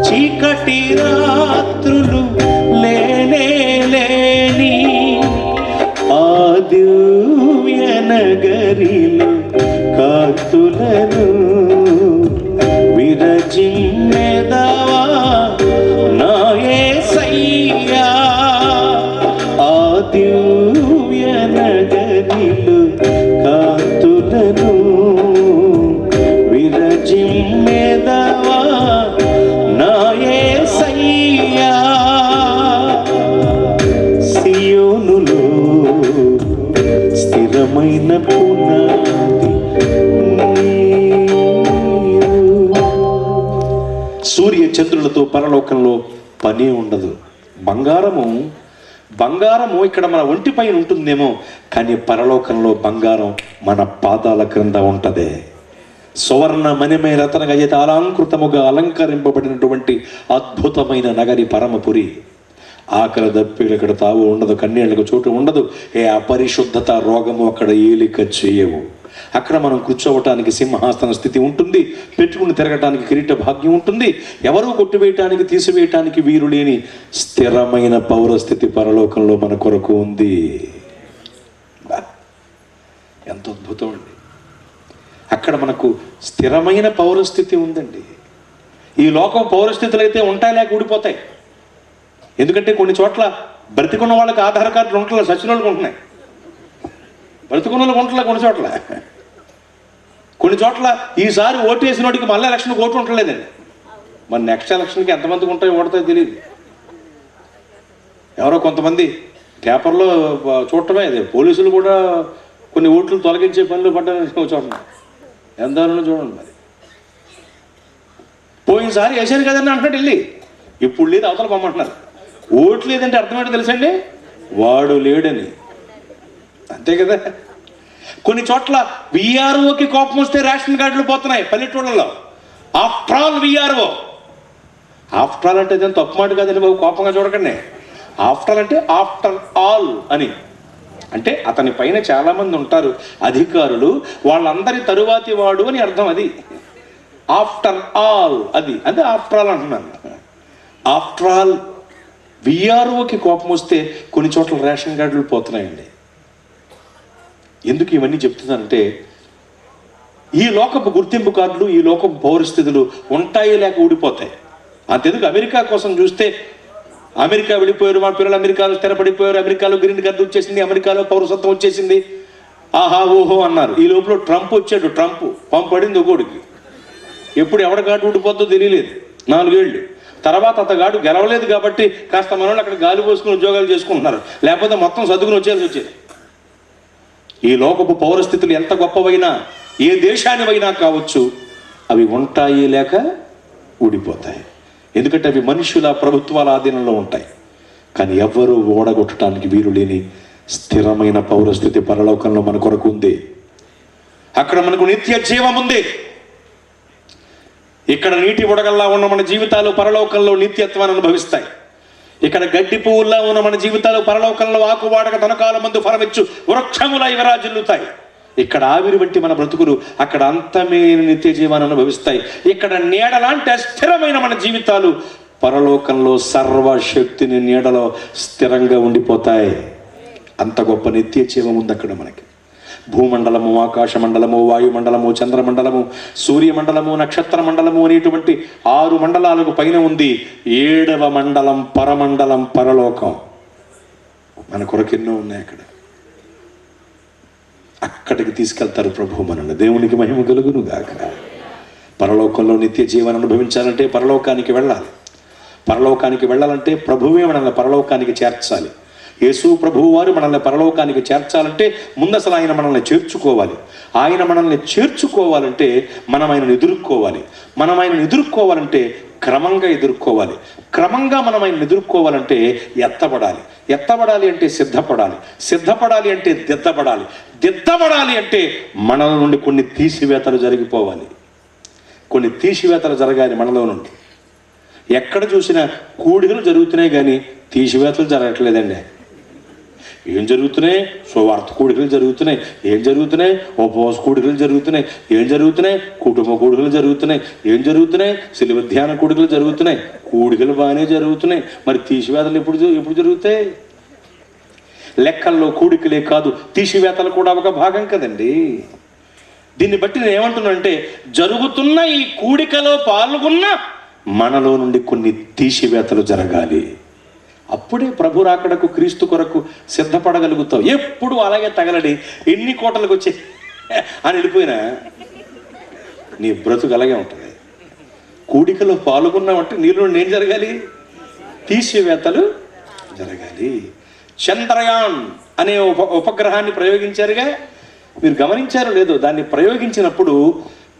చీకటి రాత్రులు లేనే లేని, ఆ దివ్య నగరిలో కాంతులను విరజిమ్మెదవా నా యేసయ్యా. ఆ దివ్య నగరిలో కాంతులను విరజిమ్మెదవా నా యేసయ్యా. సియోనులో స్థిరమైన పునాది. సూర్య చంద్రులతో పరలోకంలో పని ఉండదు. బంగారము ఇక్కడ మన ఒంటి పైన ఉంటుందేమో, కానీ పరలోకంలో బంగారం మన పాదాల క్రింద ఉంటదే. సువర్ణ మణిమయ రతన గజత అలంకృతముగా అలంకరింపబడినటువంటి అద్భుతమైన నగరి పరమపురి. ఆకలి దప్పిలు ఇక్కడ తావు ఉండదు, కన్నీళ్లకు చోటు ఉండదు. ఏ అపరిశుద్ధత, రోగము అక్కడ ఏలిక చేయవు. అక్కడ మనం కూర్చోవటానికి సింహాసన స్థితి ఉంటుంది. పెట్టుకుని తిరగటానికి కిరీట భాగ్యం ఉంటుంది. ఎవరూ కొట్టివేయటానికి, తీసివేయటానికి వీరు లేని స్థిరమైన పౌరస్థితి పరలోకంలో మన కొరకు ఉంది. ఎంత అద్భుతం అండి. అక్కడ మనకు స్థిరమైన పౌరస్థితి ఉందండి. ఈ లోకం పౌరస్థితులు అయితే ఉంటాయి, లేక ఊడిపోతాయి. ఎందుకంటే కొన్ని చోట్ల బ్రతికున్న వాళ్ళకి ఆధార్ కార్డులు ఉంటలే, సచిన వాళ్ళకి ఉంటున్నాయి. బ్రతికున్న వాళ్ళకి ఉంటలే కొన్ని చోట్ల ఈసారి ఓటు వేసిన వాడికి మళ్ళీ ఎలక్షన్కి ఓటు ఉండలేదండి. మరి నెక్స్ట్ ఎలక్షన్కి ఎంతమందికి ఉంటాయో ఓడతాయో తెలియదు. ఎవరో కొంతమంది పేపర్లో చూడటమే, అదే పోలీసులు కూడా కొన్ని ఓట్లు తొలగించే పనులు పడ్డారని చూడండి, ఎంత చూడండి. మరి పోయినసారి వేసాను కదండి అంటున్నాడు వెళ్ళి, ఇప్పుడు లేదు అవతల పొమ్మంటున్నారు. ఓట్లు లేదంటే అర్థమేంటో తెలుసండి, వాడు లేడని, అంతే కదా. కొన్ని చోట్ల విఆర్ఓకి కోపం వస్తే రేషన్ కార్డులు పోతున్నాయి పల్లెటూళ్ళలో. After all VRO, after all అంటే ఏదైనా తప్పు మాట కాదండి బాబు, కోపంగా చూడకండి. ఆఫ్టర్ ఆల్ అంటే ఆఫ్టర్ ఆల్ అని, అంటే అతని పైన చాలామంది ఉంటారు అధికారులు, వాళ్ళందరి తరువాతి వాడు అని అర్థం. అది ఆఫ్టర్ ఆల్, అది అదే ఆఫ్టర్ ఆల్ అంటున్నాను. ఆఫ్టర్ ఆల్ విఆర్ఓకి కోపం వస్తే కొన్ని చోట్ల రేషన్ కార్డులు పోతున్నాయండి. ఎందుకు ఇవన్నీ చెప్తున్నానంటే, ఈ లోకపు గుర్తింపు కార్డులు, ఈ లోకపు పౌరస్థితులు ఉంటాయి లేక ఊడిపోతాయి. అంతెందుకు అమెరికా కోసం చూస్తే, అమెరికా వెళ్ళిపోయారు, మా పిల్లలు అమెరికాలో స్థిరపడిపోయారు, అమెరికాలో గ్రీన్ కార్డు వచ్చేసింది, అమెరికాలో పౌరసత్వం వచ్చేసింది, ఆహా ఓహో అన్నారు. ఈ లోపల ట్రంప్ వచ్చాడు, ట్రంప్ పంపు పడింది ఒకడికి. ఎప్పుడు ఎవడ కార్డు ఊడిపోద్దో తెలియలేదు, 4 ఏళ్ళు. తర్వాత అతగాడు గెలవలేదు కాబట్టి కాస్త మనోళ్ళు అక్కడ గాలి పోసుకుని ఉద్యోగాలు చేసుకుంటున్నారు, లేకపోతే మొత్తం సర్దుకుని వచ్చేది. ఈ లోకపు పౌరస్థితులు ఎంత గొప్పవైనా, ఏ దేశానివైనా కావచ్చు, అవి ఉంటాయి లేక ఊడిపోతాయి. ఎందుకంటే అవి మనుషుల ప్రభుత్వాల ఆధీనంలో ఉంటాయి. కానీ ఎవ్వరూ ఓడగొట్టడానికి వీలు లేని స్థిరమైన పౌరస్థితి పరలోకంలో మన కొరకు ఉంది. అక్కడ మనకు నిత్య జీవం ఉంది. ఇక్కడ నీటి బుడగల్లా ఉన్న మన జీవితాలు పరలోకంలో నిత్యత్వాన్ని అనుభవిస్తాయి. ఇక్కడ గడ్డి పువ్వుల్లా ఉన్న మన జీవితాలు పరలోకంలో ఆకువాడక తనకాల మందు ఫలమిచ్చు వృక్షముల విరాజిల్లుతాయి. ఇక్కడ ఆవిరి వంటి మన బ్రతుకులు అక్కడ అంతమైన నిత్య జీవాన్ని అనుభవిస్తాయి. ఇక్కడ నీడలాంటి అస్థిరమైన మన జీవితాలు పరలోకంలో సర్వశక్తిని నీడలో స్థిరంగా ఉండిపోతాయి. అంత గొప్ప నిత్య జీవం ఉంది అక్కడ మనకి. భూమండలము, ఆకాశ మండలము, వాయుమండలము, చంద్రమండలము, సూర్యమండలము, నక్షత్ర మండలము అనేటువంటి 6 మండలాలకు పైన ఉంది 7వ మండలం పరమండలం, పరలోకం. మన కొరకు ఎన్నో ఉన్నాయి అక్కడ. అక్కడికి తీసుకెళ్తారు ప్రభు మనల్ని. దేవునికి మహిమ కలుగును గాక. పరలోకంలో నిత్య జీవనం అనుభవించాలంటే పరలోకానికి వెళ్ళాలి. పరలోకానికి వెళ్ళాలంటే ప్రభువే మనల్ని పరలోకానికి చేర్చాలి. యేసు ప్రభువు వారు మనల్ని పరలోకానికి చేర్చాలంటే ముందు అసలు ఆయన మనల్ని చేర్చుకోవాలి. ఆయన మనల్ని చేర్చుకోవాలంటే మనం ఆయనను ఎదుర్కోవాలి. మనం ఆయనను ఎదుర్కోవాలంటే క్రమంగా ఎదుర్కోవాలి. క్రమంగా మనం ఆయనను ఎదుర్కోవాలంటే ఎత్తబడాలి. ఎత్తబడాలి అంటే సిద్ధపడాలి. సిద్ధపడాలి అంటే దిద్దబడాలి. దిద్దబడాలి అంటే మనల నుండి కొన్ని తీసివేతలు జరిగిపోవాలి. కొన్ని తీసివేతలు జరగాలి మనలో నుండి. ఎక్కడ చూసినా కూడికలు జరుగుతున్నాయి కానీ తీసివేతలు జరగట్లేదండి. ఏం జరుగుతున్నాయి? స్వార్థ కూడికలు జరుగుతున్నాయి. ఏం జరుగుతున్నాయి? ఉపవాస కూడికలు జరుగుతున్నాయి. ఏం జరుగుతున్నాయి? కుటుంబ కూడికలు జరుగుతున్నాయి. ఏం జరుగుతున్నాయి? శిలువ ధ్యాన కూడికలు జరుగుతున్నాయి. కూడికలు బాగానే జరుగుతున్నాయి, మరి తీసివేతలు ఎప్పుడు జరుగుతాయి? లెక్కల్లో కూడికలే కాదు, తీసివేతలు కూడా ఒక భాగం కదండి. దీన్ని బట్టి నేను ఏమంటున్నానంటే, జరుగుతున్న ఈ కూడికలో పాల్గొన్న మనలో నుండి కొన్ని తీసివేతలు జరగాలి. అప్పుడే ప్రభు రాకడకు క్రీస్తు కొరకు సిద్ధపడగలుగుతావు. ఎప్పుడు అలాగే తగలడి ఎన్ని కోటలకు వచ్చి అని వెళ్ళిపోయినా నీ బ్రతుకు అలాగే ఉంటుంది. కూడికలో పాల్గొన్నామంటే నీలో ఏం జరగాలి? తీసివేతలు జరగాలి. చంద్రయాన్ అనే ఉపగ్రహాన్ని ప్రయోగించారుగా, మీరు గమనించారో లేదో, దాన్ని ప్రయోగించినప్పుడు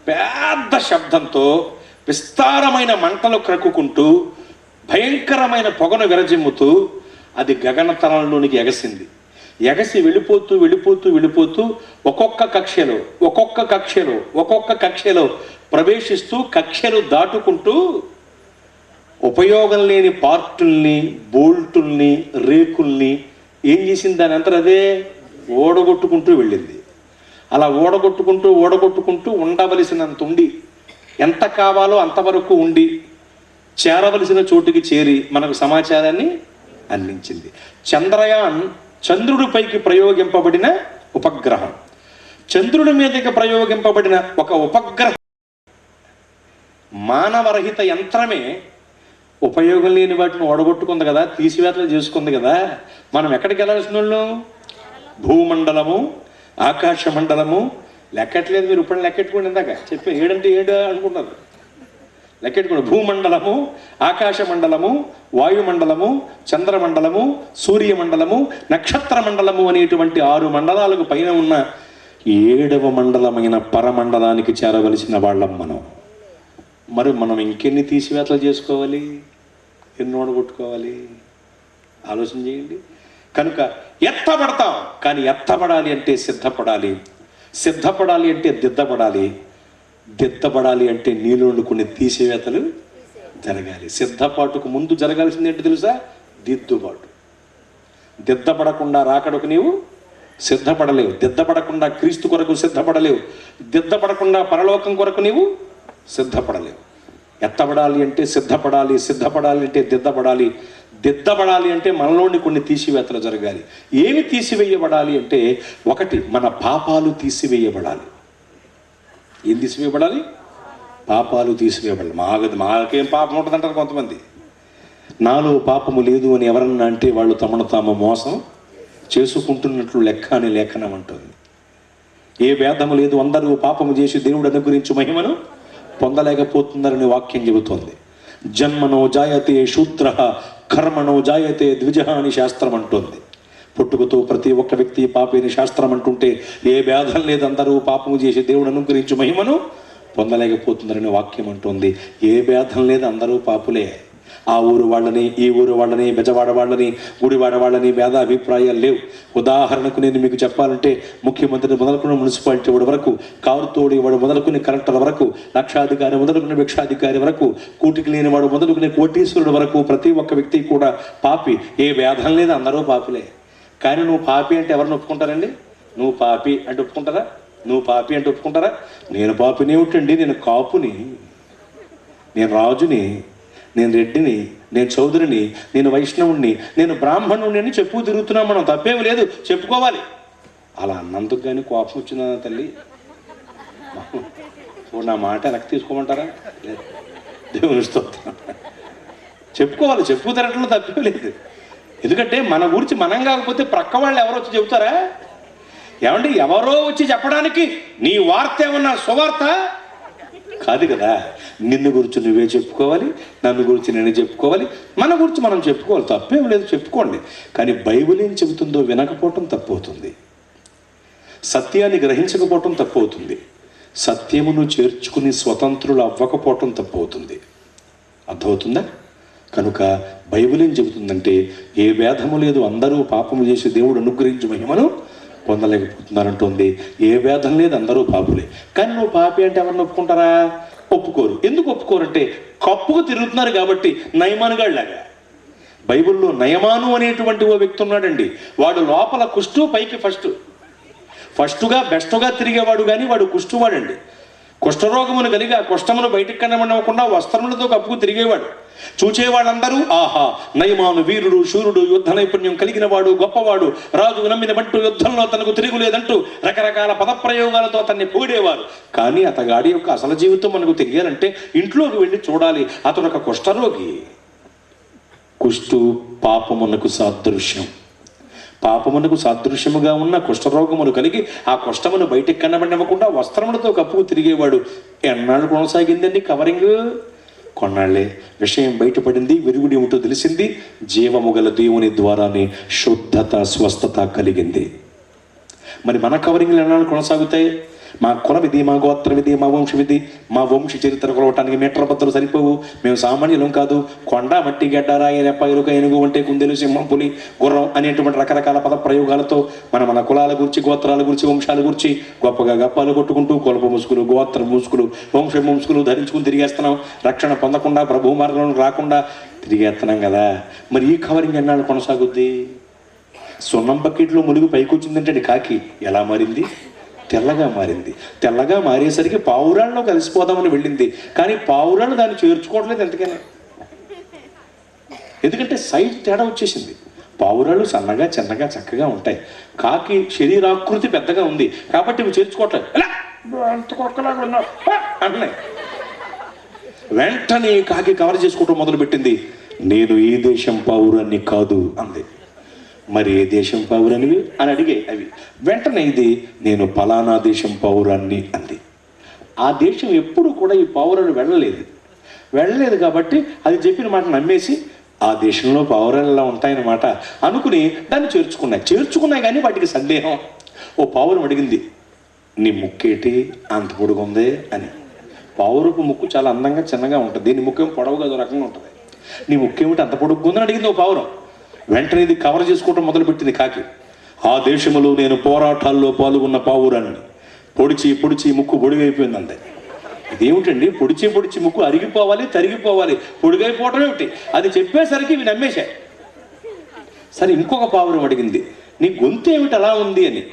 పెద్ద శబ్దంతో విస్తారమైన మంటలు క్రక్కుకుంటూ భయంకరమైన పొగను విరజిమ్ముతూ అది గగనతలంలోనికి ఎగసింది. ఎగసి వెళ్ళిపోతూ వెళ్ళిపోతూ వెళ్ళిపోతూ ఒక్కొక్క కక్షలో ప్రవేశిస్తూ కక్షలు దాటుకుంటూ ఉపయోగం లేని పార్టుల్ని, బోల్టుల్ని, రేకుల్ని ఏం చేసింది? దాని అంతా అదే ఓడగొట్టుకుంటూ వెళ్ళింది. అలా ఓడగొట్టుకుంటూ ఉండవలసినంత ఉండి, ఎంత కావాలో అంతవరకు ఉండి చేరవలసిన చోటుకి చేరి మనకు సమాచారాన్ని అందించింది. చంద్రయాన్ చంద్రుడిపైకి ప్రయోగింపబడిన ఉపగ్రహం. చంద్రుడి మీదకి ప్రయోగింపబడిన ఒక ఉపగ్రహం మానవరహిత యంత్రమే ఉపయోగం లేని వాటిని ఓడగొట్టుకుంది కదా, తీసివేతలు చేసుకుంది కదా. మనం ఎక్కడికి వెళ్ళాల్సిన వాళ్ళం? భూమండలము, ఆకాశ మండలము. లెక్కట్లేదు మీరు, ఇప్పుడు లెక్కెట్టుకోండి. ఇందాక చెప్పి 7 అంటే 7 అనుకుంటున్నారు. లెక్కెట్టుకోండి. భూమండలము, ఆకాశ మండలము, వాయుమండలము, చంద్రమండలము, సూర్యమండలము, నక్షత్ర మండలము అనేటువంటి 6 మండలాలకు పైన ఉన్న 7వ మండలమైన పరమండలానికి చేరవలసిన వాళ్ళం మనం. మరి మనం ఇంకెన్ని తీసివేతలు చేసుకోవాలి, ఎన్ని ఓడగొట్టుకోవాలి? ఆలోచన చేయండి. కనుక ఎత్తబడతాం, కానీ ఎత్తబడాలి అంటే సిద్ధపడాలి, సిద్ధపడాలి అంటే దిద్దపడాలి, దిద్దపడాలి అంటే నీలోని కొన్ని తీసివేతలు జరగాలి. సిద్ధపాటుకు ముందు జరగాల్సింది ఏంటి తెలుసా? దిద్దుబాటు. దిద్దపడకుండా రాకడకు నీవు సిద్ధపడలేవు, దిద్దపడకుండా క్రీస్తు కొరకు సిద్ధపడలేవు, దిద్దపడకుండా పరలోకం కొరకు నీవు సిద్ధపడలేవు. ఎత్తబడాలి అంటే సిద్ధపడాలి, సిద్ధపడాలి అంటే దిద్దపడాలి, దిద్దపడాలి అంటే మనలోని కొన్ని తీసివేతలు జరగాలి. ఏమి తీసివేయబడాలి అంటే, ఒకటి మన పాపాలు తీసివేయబడాలి. ఏం తీసివేయబడాలి? పాపాలు తీసివేయబడాలి. మాకేం పాపం ఉంటుందంటారు కొంతమంది. నాలో పాపము లేదు అని ఎవరన్నా అంటే వాళ్ళు తమను తాము మోసం చేసుకుంటున్నట్లు లెక్క అని లేఖనం అంటుంది. ఏ భేదము లేదు, అందరూ పాపము చేసి దేవుడు అనుగ్రహించు మహిమను పొందలేకపోతున్నారని వాక్యం చెబుతోంది. జన్మనో జాయతే శూద్ర కర్మణో జాయతే ద్విజ అని శాస్త్రం అంటుంది. పుట్టుకతో ప్రతి ఒక్క వ్యక్తి పాపేని శాస్త్రం అంటుంటే, ఏ భేదం లేదు, అందరూ పాపము చేసి దేవుడు అనుగ్రహించు మహిమను పొందలేకపోతున్నారని వాక్యం అంటుంది. ఏ భేదం లేదు, అందరూ పాపులే. ఆ ఊరు వాళ్ళని, ఈ ఊరు వాళ్ళని, బెజవాడ వాళ్ళని, గుడివాడ వాళ్ళని భేదాభిప్రాయాలు లేవు. ఉదాహరణకు నేను మీకు చెప్పాలంటే, ముఖ్యమంత్రి మొదలుకున్న మున్సిపాలిటీ వాడి వరకు, కారు తోడి వాడు మొదలుకుని కలెక్టర్ వరకు, లక్షాధికారి మొదలుకుని భిక్షాధికారి వరకు, కూటికి లేని వాడు మొదలుకుని కోటీశ్వరుడు వరకు ప్రతి ఒక్క వ్యక్తి కూడా పాపి. ఏ భేదం లేదు, అందరూ పాపులే. కానీ నువ్వు పాపి అంటే ఎవరిని ఒప్పుకుంటారండి? నువ్వు పాపి అంటే ఒప్పుకుంటారా? నువ్వు పాపి అంటే ఒప్పుకుంటారా? నేను పాపిని ఏమిటండి, నేను కాపుని, నేను రాజుని, నేను రెడ్డిని, నేను చౌదరిని, నేను వైష్ణవుణ్ణి, నేను బ్రాహ్మణుణ్ణి అని చెప్పు తిరుగుతున్నాం మనం. తప్పేమి లేదు, చెప్పుకోవాలి. అలా అన్నందుకు కానీ కోపం వచ్చిందా తల్లి? నా మాట వెనక్కి తీసుకోమంటారా? లేదు, దేవుని స్తోత్రం. చెప్పుకోవాలి, చెప్పు తిరగటంలో తప్పేం లేదు. ఎందుకంటే మన గురించి మనం కాకపోతే ప్రక్క వాళ్ళు ఎవరో వచ్చి చెబుతారా? ఏమంటే ఎవరో వచ్చి చెప్పడానికి నీ వార్త ఏమన్నా సువార్త కాదు కదా. నిన్ను గురించి నువ్వే చెప్పుకోవాలి, నన్ను గురించి నేను చెప్పుకోవాలి, మన గురించి మనం చెప్పుకోవాలి. తప్పేం లేదు, చెప్పుకోండి. కానీ బైబిల్ ఏం చెబుతుందో వినకపోవటం తప్పవుతుంది, సత్యాన్ని గ్రహించకపోవటం తప్పవుతుంది, సత్యమును చేర్చుకుని స్వతంత్రులు అవ్వకపోవటం తప్పవుతుంది. అర్థమవుతుందా? కనుక బైబిల్ ఏం చెబుతుందంటే, ఏ భేదము లేదు, అందరూ పాపము చేసి దేవుడు అనుగ్రహించు మహిమను పొందలేకపోతున్నారంటుంది. ఏ భేదం లేదు, అందరూ పాపులే. కానీ నువ్వు పాపి అంటే ఎవరిని ఒప్పుకుంటారా? ఒప్పుకోరు. ఎందుకు ఒప్పుకోరంటే, కప్పుకు తిరుగుతున్నారు కాబట్టి. నయమానుగాళ్ళలాగా బైబిల్లో నయమాను అనేటువంటి ఓ వ్యక్తి ఉన్నాడండి. వాడు లోపల కుష్టు, పైకి ఫస్టుగా బెస్టుగా తిరిగేవాడు, కానీ వాడు కుష్టువాడండి. కుష్ఠరోగమును కలిగి ఆ కుష్ఠమును బయటికి కనబడకుండా వస్త్రములతో కప్పుకు తిరిగేవాడు. చూచేవాళ్ళందరూ, ఆహా, నయమాను వీరుడు, శూరుడు, యుద్ధ నైపుణ్యం కలిగిన వాడు, గొప్పవాడు, రాజు నమ్మిన బట్టు, యుద్ధంలో తనకు తిరుగులేదంటూ రకరకాల పదప్రయోగాలతో అతన్ని పొగిడేవారు. కానీ అతగాడి యొక్క అసలు జీవితం మనకు తెలియాలంటే ఇంట్లోకి వెళ్ళి చూడాలి. అతడు ఒక కుష్ఠరోగి. కుష్టు పాపమునకు సాదృశ్యం. పాపమునకు సాదృశ్యముగా ఉన్న కుష్ఠరోగమును కలిగి ఆ కుష్ఠమును బయటికి కనబడివ్వకుండా వస్త్రములతో కప్పుకు తిరిగేవాడు. ఎన్నాళ్ళు కొనసాగిందండి కవరింగ్? కొన్నాళ్లే. విషయం బయటపడింది, విరుగుడి ఏమిటో తెలిసింది. జీవము గల దేవుని ద్వారానే శుద్ధత, స్వస్థత కలిగింది. మరి మన కవరింగ్లు ఎన్నాళ్ళు కొనసాగుతాయి? మా కులం ఇది, మా గోత్రం ఇది, మా వంశం ఇది, మా వంశ చరిత్ర కొలవటానికి మీటర్ బద్దలు సరిపోవు. మేము సామాన్యులం కాదు. కొండ, మట్టి, గడ్డ, రాయి, రెప్ప, ఎలుక, ఏనుగు, వంటే, కుందేలు, సింహం, పులి, గుర్రం అనేటువంటి రకరకాల పద ప్రయోగాలతో మన కులాల గురించి, గోత్రాల గురించి, వంశాల గురించి గొప్పగా గప్పాలు కొట్టుకుంటూ కులప ముసుగులు, గోత్ర ముసుగులు, వంశ ముసుగులు ధరించుకుని తిరిగేస్తున్నాం. రక్షణ పొందకుండా, ప్రభు మార్గంలో రాకుండా తిరిగేస్తున్నాం కదా. మరి ఈ కవరింగ్ ఎన్నాళ్ళు కొనసాగుద్ది? సున్నం బకెట్లో ములుగు పైకి వచ్చిందంటే కాకి ఎలా మారింది? తెల్లగా మారింది. తెల్లగా మారేసరికి పావురాల్లో కలిసిపోదామని వెళ్ళింది. కానీ పావురాలు దాన్ని చేర్చుకోవట్లేదు ఎంతకైనా. ఎందుకంటే సైజ్ తేడా వచ్చేసింది. పావురాలు సన్నగా, చిన్నగా, చక్కగా ఉంటాయి. కాకి శరీరాకృతి పెద్దగా ఉంది కాబట్టి ఇవి చేర్చుకోవట్లేదు. అంటున్నాయి. వెంటనే కాకి కవర్ చేసుకోవటం మొదలుపెట్టింది. నేను ఈ దేశం పౌరాన్ని కాదు అంది. మరి ఏ దేశం పౌరనివి అని అడిగే అవి. వెంటనే ఇది నేను ఫలానా దేశం పౌరాన్ని అంది. ఆ దేశం ఎప్పుడు కూడా ఈ పౌరులు వెళ్ళలేదు కాబట్టి అది చెప్పిన మాట నమ్మేసి ఆ దేశంలో పౌరాలు ఎలా ఉంటాయన్నమాట అనుకుని దాన్ని చేర్చుకున్నాయి కానీ వాటికి సందేహం. ఓ పావురం అడిగింది, నీ ముక్కేటి అంత పొడుగుందే అని. పావురపు ముక్కు చాలా అందంగా చిన్నగా ఉంటుంది, దీని ముక్కేమో పొడవుగా అదో రకంగా ఉంటుంది. నీ ముక్కేమిటి అంత పొడుగుందని అడిగింది ఓ పావురం. వెంటనే ఇది కవర్ చేసుకోవటం మొదలుపెట్టింది కాకి. ఆ దేశంలో నేను పోరాటాల్లో పాల్గొన్న పావురాన్ని, పొడిచి ముక్కు పొడిగైపోయింది అంతే. ఇదేమిటండి పొడిచి ముక్కు అరిగిపోవాలి తరిగిపోవాలి, పొడిగైపోవటం ఏమిటి? అది చెప్పేసరికి ఇవి నమ్మేశాయి. సరే ఇంకొక పావురం అడిగింది, నీ గొంతు ఏమిటి అలా ఉంది అని.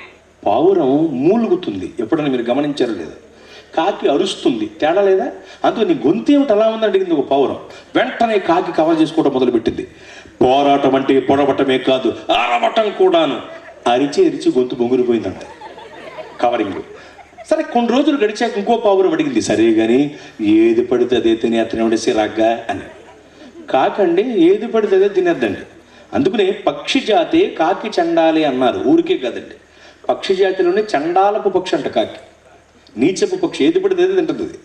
పావురం మూలుగుతుంది, ఎప్పుడైనా మీరు గమనించారో లేదా? కాకి అరుస్తుంది, తేడా లేదా? అందులో నీ గొంతు ఏమిటి అలా ఉందని అడిగింది ఒక పావురం. వెంటనే కాకి కవర్ చేసుకోవడం మొదలుపెట్టింది. పోరాటం అంటే పొడవటమే కాదు, ఆరవటం కూడాను. అరిచి గొంతు బొంగురిపోయిందంట కవరింగ్. సరే కొన్ని రోజులు గడిచాక ఇంకో పావురం అడిగింది, సరే కానీ ఏది పడితే అదే తినే అతనే సిరాగ్గా అని. కాకండి ఏది పడితే అదే తినేద్దండి. అందుకనే పక్షి జాతి కాకి చండాలి అన్నారు, ఊరికే కాదండి. పక్షి జాతిలోనే చండాలపు పక్షి అంట కాకి, నీచపు పక్షి, ఏది పడితే అదే తింటుంది.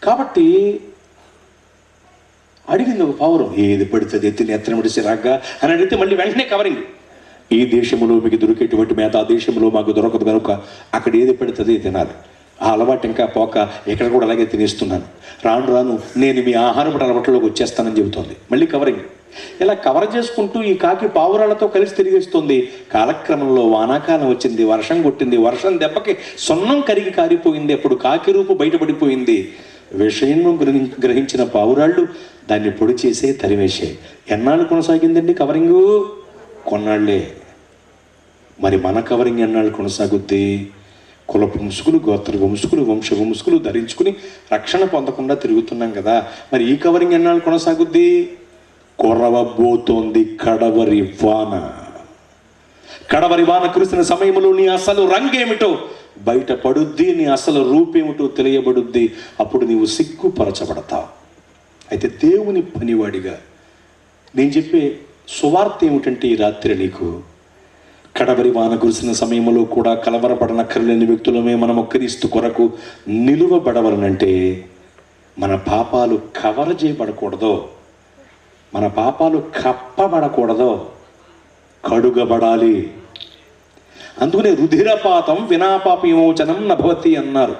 కాబట్టి అడిగింది ఒక పావురం, ఏది పడితే అదే తినే అతనే సిరాగ్గా అని అడిగితే మళ్ళీ వెంటనే కవరింగ్. ఈ దేశంలో మీకు దొరికేటువంటి మేత ఆ దేశంలో మాకు దొరకదు కనుక అక్కడ ఏది పెడుతుంది తినాలి. ఆ అలవాటు ఇంకా పోక ఇక్కడ కూడా అలాగే తినేస్తున్నాను. రాను నేను మీ ఆహారపు అలవాట్లోకి వచ్చేస్తానని చెబుతోంది. మళ్ళీ కవరింగ్. ఇలా కవర్ చేసుకుంటూ ఈ కాకి పావురాలతో కలిసి తిరిగేస్తుంది. కాలక్రమంలో వానాకాలం వచ్చింది, వర్షం కొట్టింది. వర్షం దెబ్బకి సొన్నం కరిగి కారిపోయింది. అప్పుడు కాకి రూపు బయటపడిపోయింది. విషయం గ్రహించిన పావురాళ్ళు దాన్ని పొడి చేసే తరివేశాయి. ఎన్నాళ్ళు కొనసాగిందండి కవరింగు? కొన్నాళ్లే. మరి మన కవరింగ్ ఎన్నాళ్ళు కొనసాగుద్ది? కులపు ముసుగులు, గోత్రపు ముసుగులు, వంశపు ముసుగులు ధరించుకుని రక్షణ పొందకుండా తిరుగుతున్నాం కదా. మరి ఈ కవరింగ్ ఎన్నాళ్ళు కొనసాగుద్ది? కొరవబోతోంది కడవరి వాన కురిసిన సమయంలో నీ అసలు రంగేమిటో బయటపడుద్ది, నీ అసలు రూపేమిటో తెలియబడుద్ది. అప్పుడు నీవు సిగ్గుపరచబడతావు. అయితే దేవుని పనివాడిగా నేను చెప్పే సువార్త ఏమిటంటే ఈ రాత్రి నీకు కడవరి వాన కురిసిన సమయంలో కూడా కలవరపడనక్కర్లేని వ్యక్తులమే మనము క్రీస్తు కొరకు నిలువబడవలనంటే మన పాపాలు కవర్ చేయబడకూడదో, మన పాపాలు కప్పబడకూడదో, కడుగబడాలి. అందుకనే రుధిరపాతం వినాపాప విమోచనం నభవతి అన్నారు.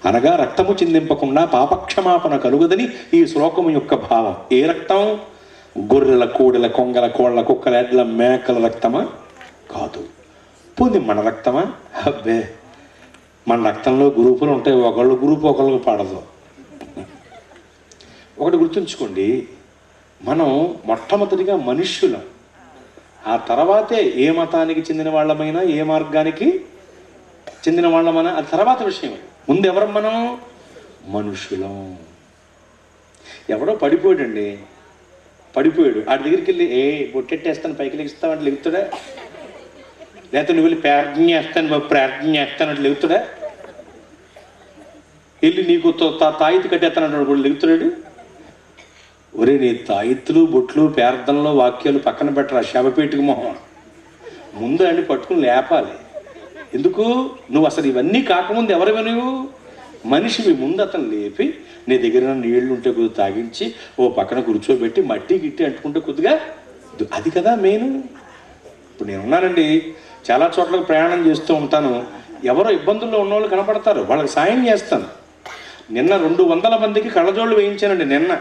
అనగా రక్తము చిందింపకుండా పాపక్షమాపణ కలుగదని ఈ శ్లోకము యొక్క భావం. ఏ రక్తం? గొర్రెల, కోడెల, కొంగల, కోళ్ళ, కుక్కల, ఎడ్ల, మేకల రక్తమా? కాదు. పోనీ మన రక్తమా? అబ్బే, మన రక్తంలో గ్రూపులు ఉంటాయి, ఒకళ్ళు గ్రూపు ఒకళ్ళు పాడదు. ఒకటి గుర్తుంచుకోండి, మనం మొట్టమొదటిగా మనుష్యులం. ఆ తర్వాతే ఏ మతానికి చెందిన వాళ్ళమైనా, ఏ మార్గానికి చెందిన వాళ్ళమైనా, అది తర్వాత విషయం. ముందు ఎవరం మనం? మనుషులం. ఎవడో పడిపోయాడు, ఆడి దగ్గరికి వెళ్ళి బొట్టెట్టేస్తాను పైకి లెగుస్తామంటే లెగుతాడా? లేకపోతే నువ్వు వెళ్ళి ప్రార్థన చేస్తాను అంటే లెగుతాడా? వెళ్ళి నీకు తాయితీ కట్టేస్తానంటాడు కూడా లెగుతాడు? ఒరే, నీ తాయిత్తులు, బొట్లు, ప్రార్థనలో వాక్యాలు పక్కన పెట్టరా, శవపేటికి మొహం. ముందు అండి పట్టుకుని లేపాలి. ఎందుకు? నువ్వు అసలు ఇవన్నీ కాకముందు ఎవరివి? నువ్వు మనిషివి. ముందు అతను లేపి నీ దగ్గర నీళ్లు ఉంటే కొద్దిగా తాగించి ఓ పక్కన కూర్చోబెట్టి మట్టి గిట్టి అంటుకుంటే కొద్దిగా, అది కదా మెయిన్. ఇప్పుడు నేను ఉన్నానండి, చాలా చోట్లకు ప్రయాణం చేస్తూ ఉంటాను. ఎవరో ఇబ్బందుల్లో ఉన్నవాళ్ళు కనపడతారు, వాళ్ళకి సాయం చేస్తాను. నిన్న 200 మందికి కళ్ళజోళ్ళు వేయించానండి. నిన్న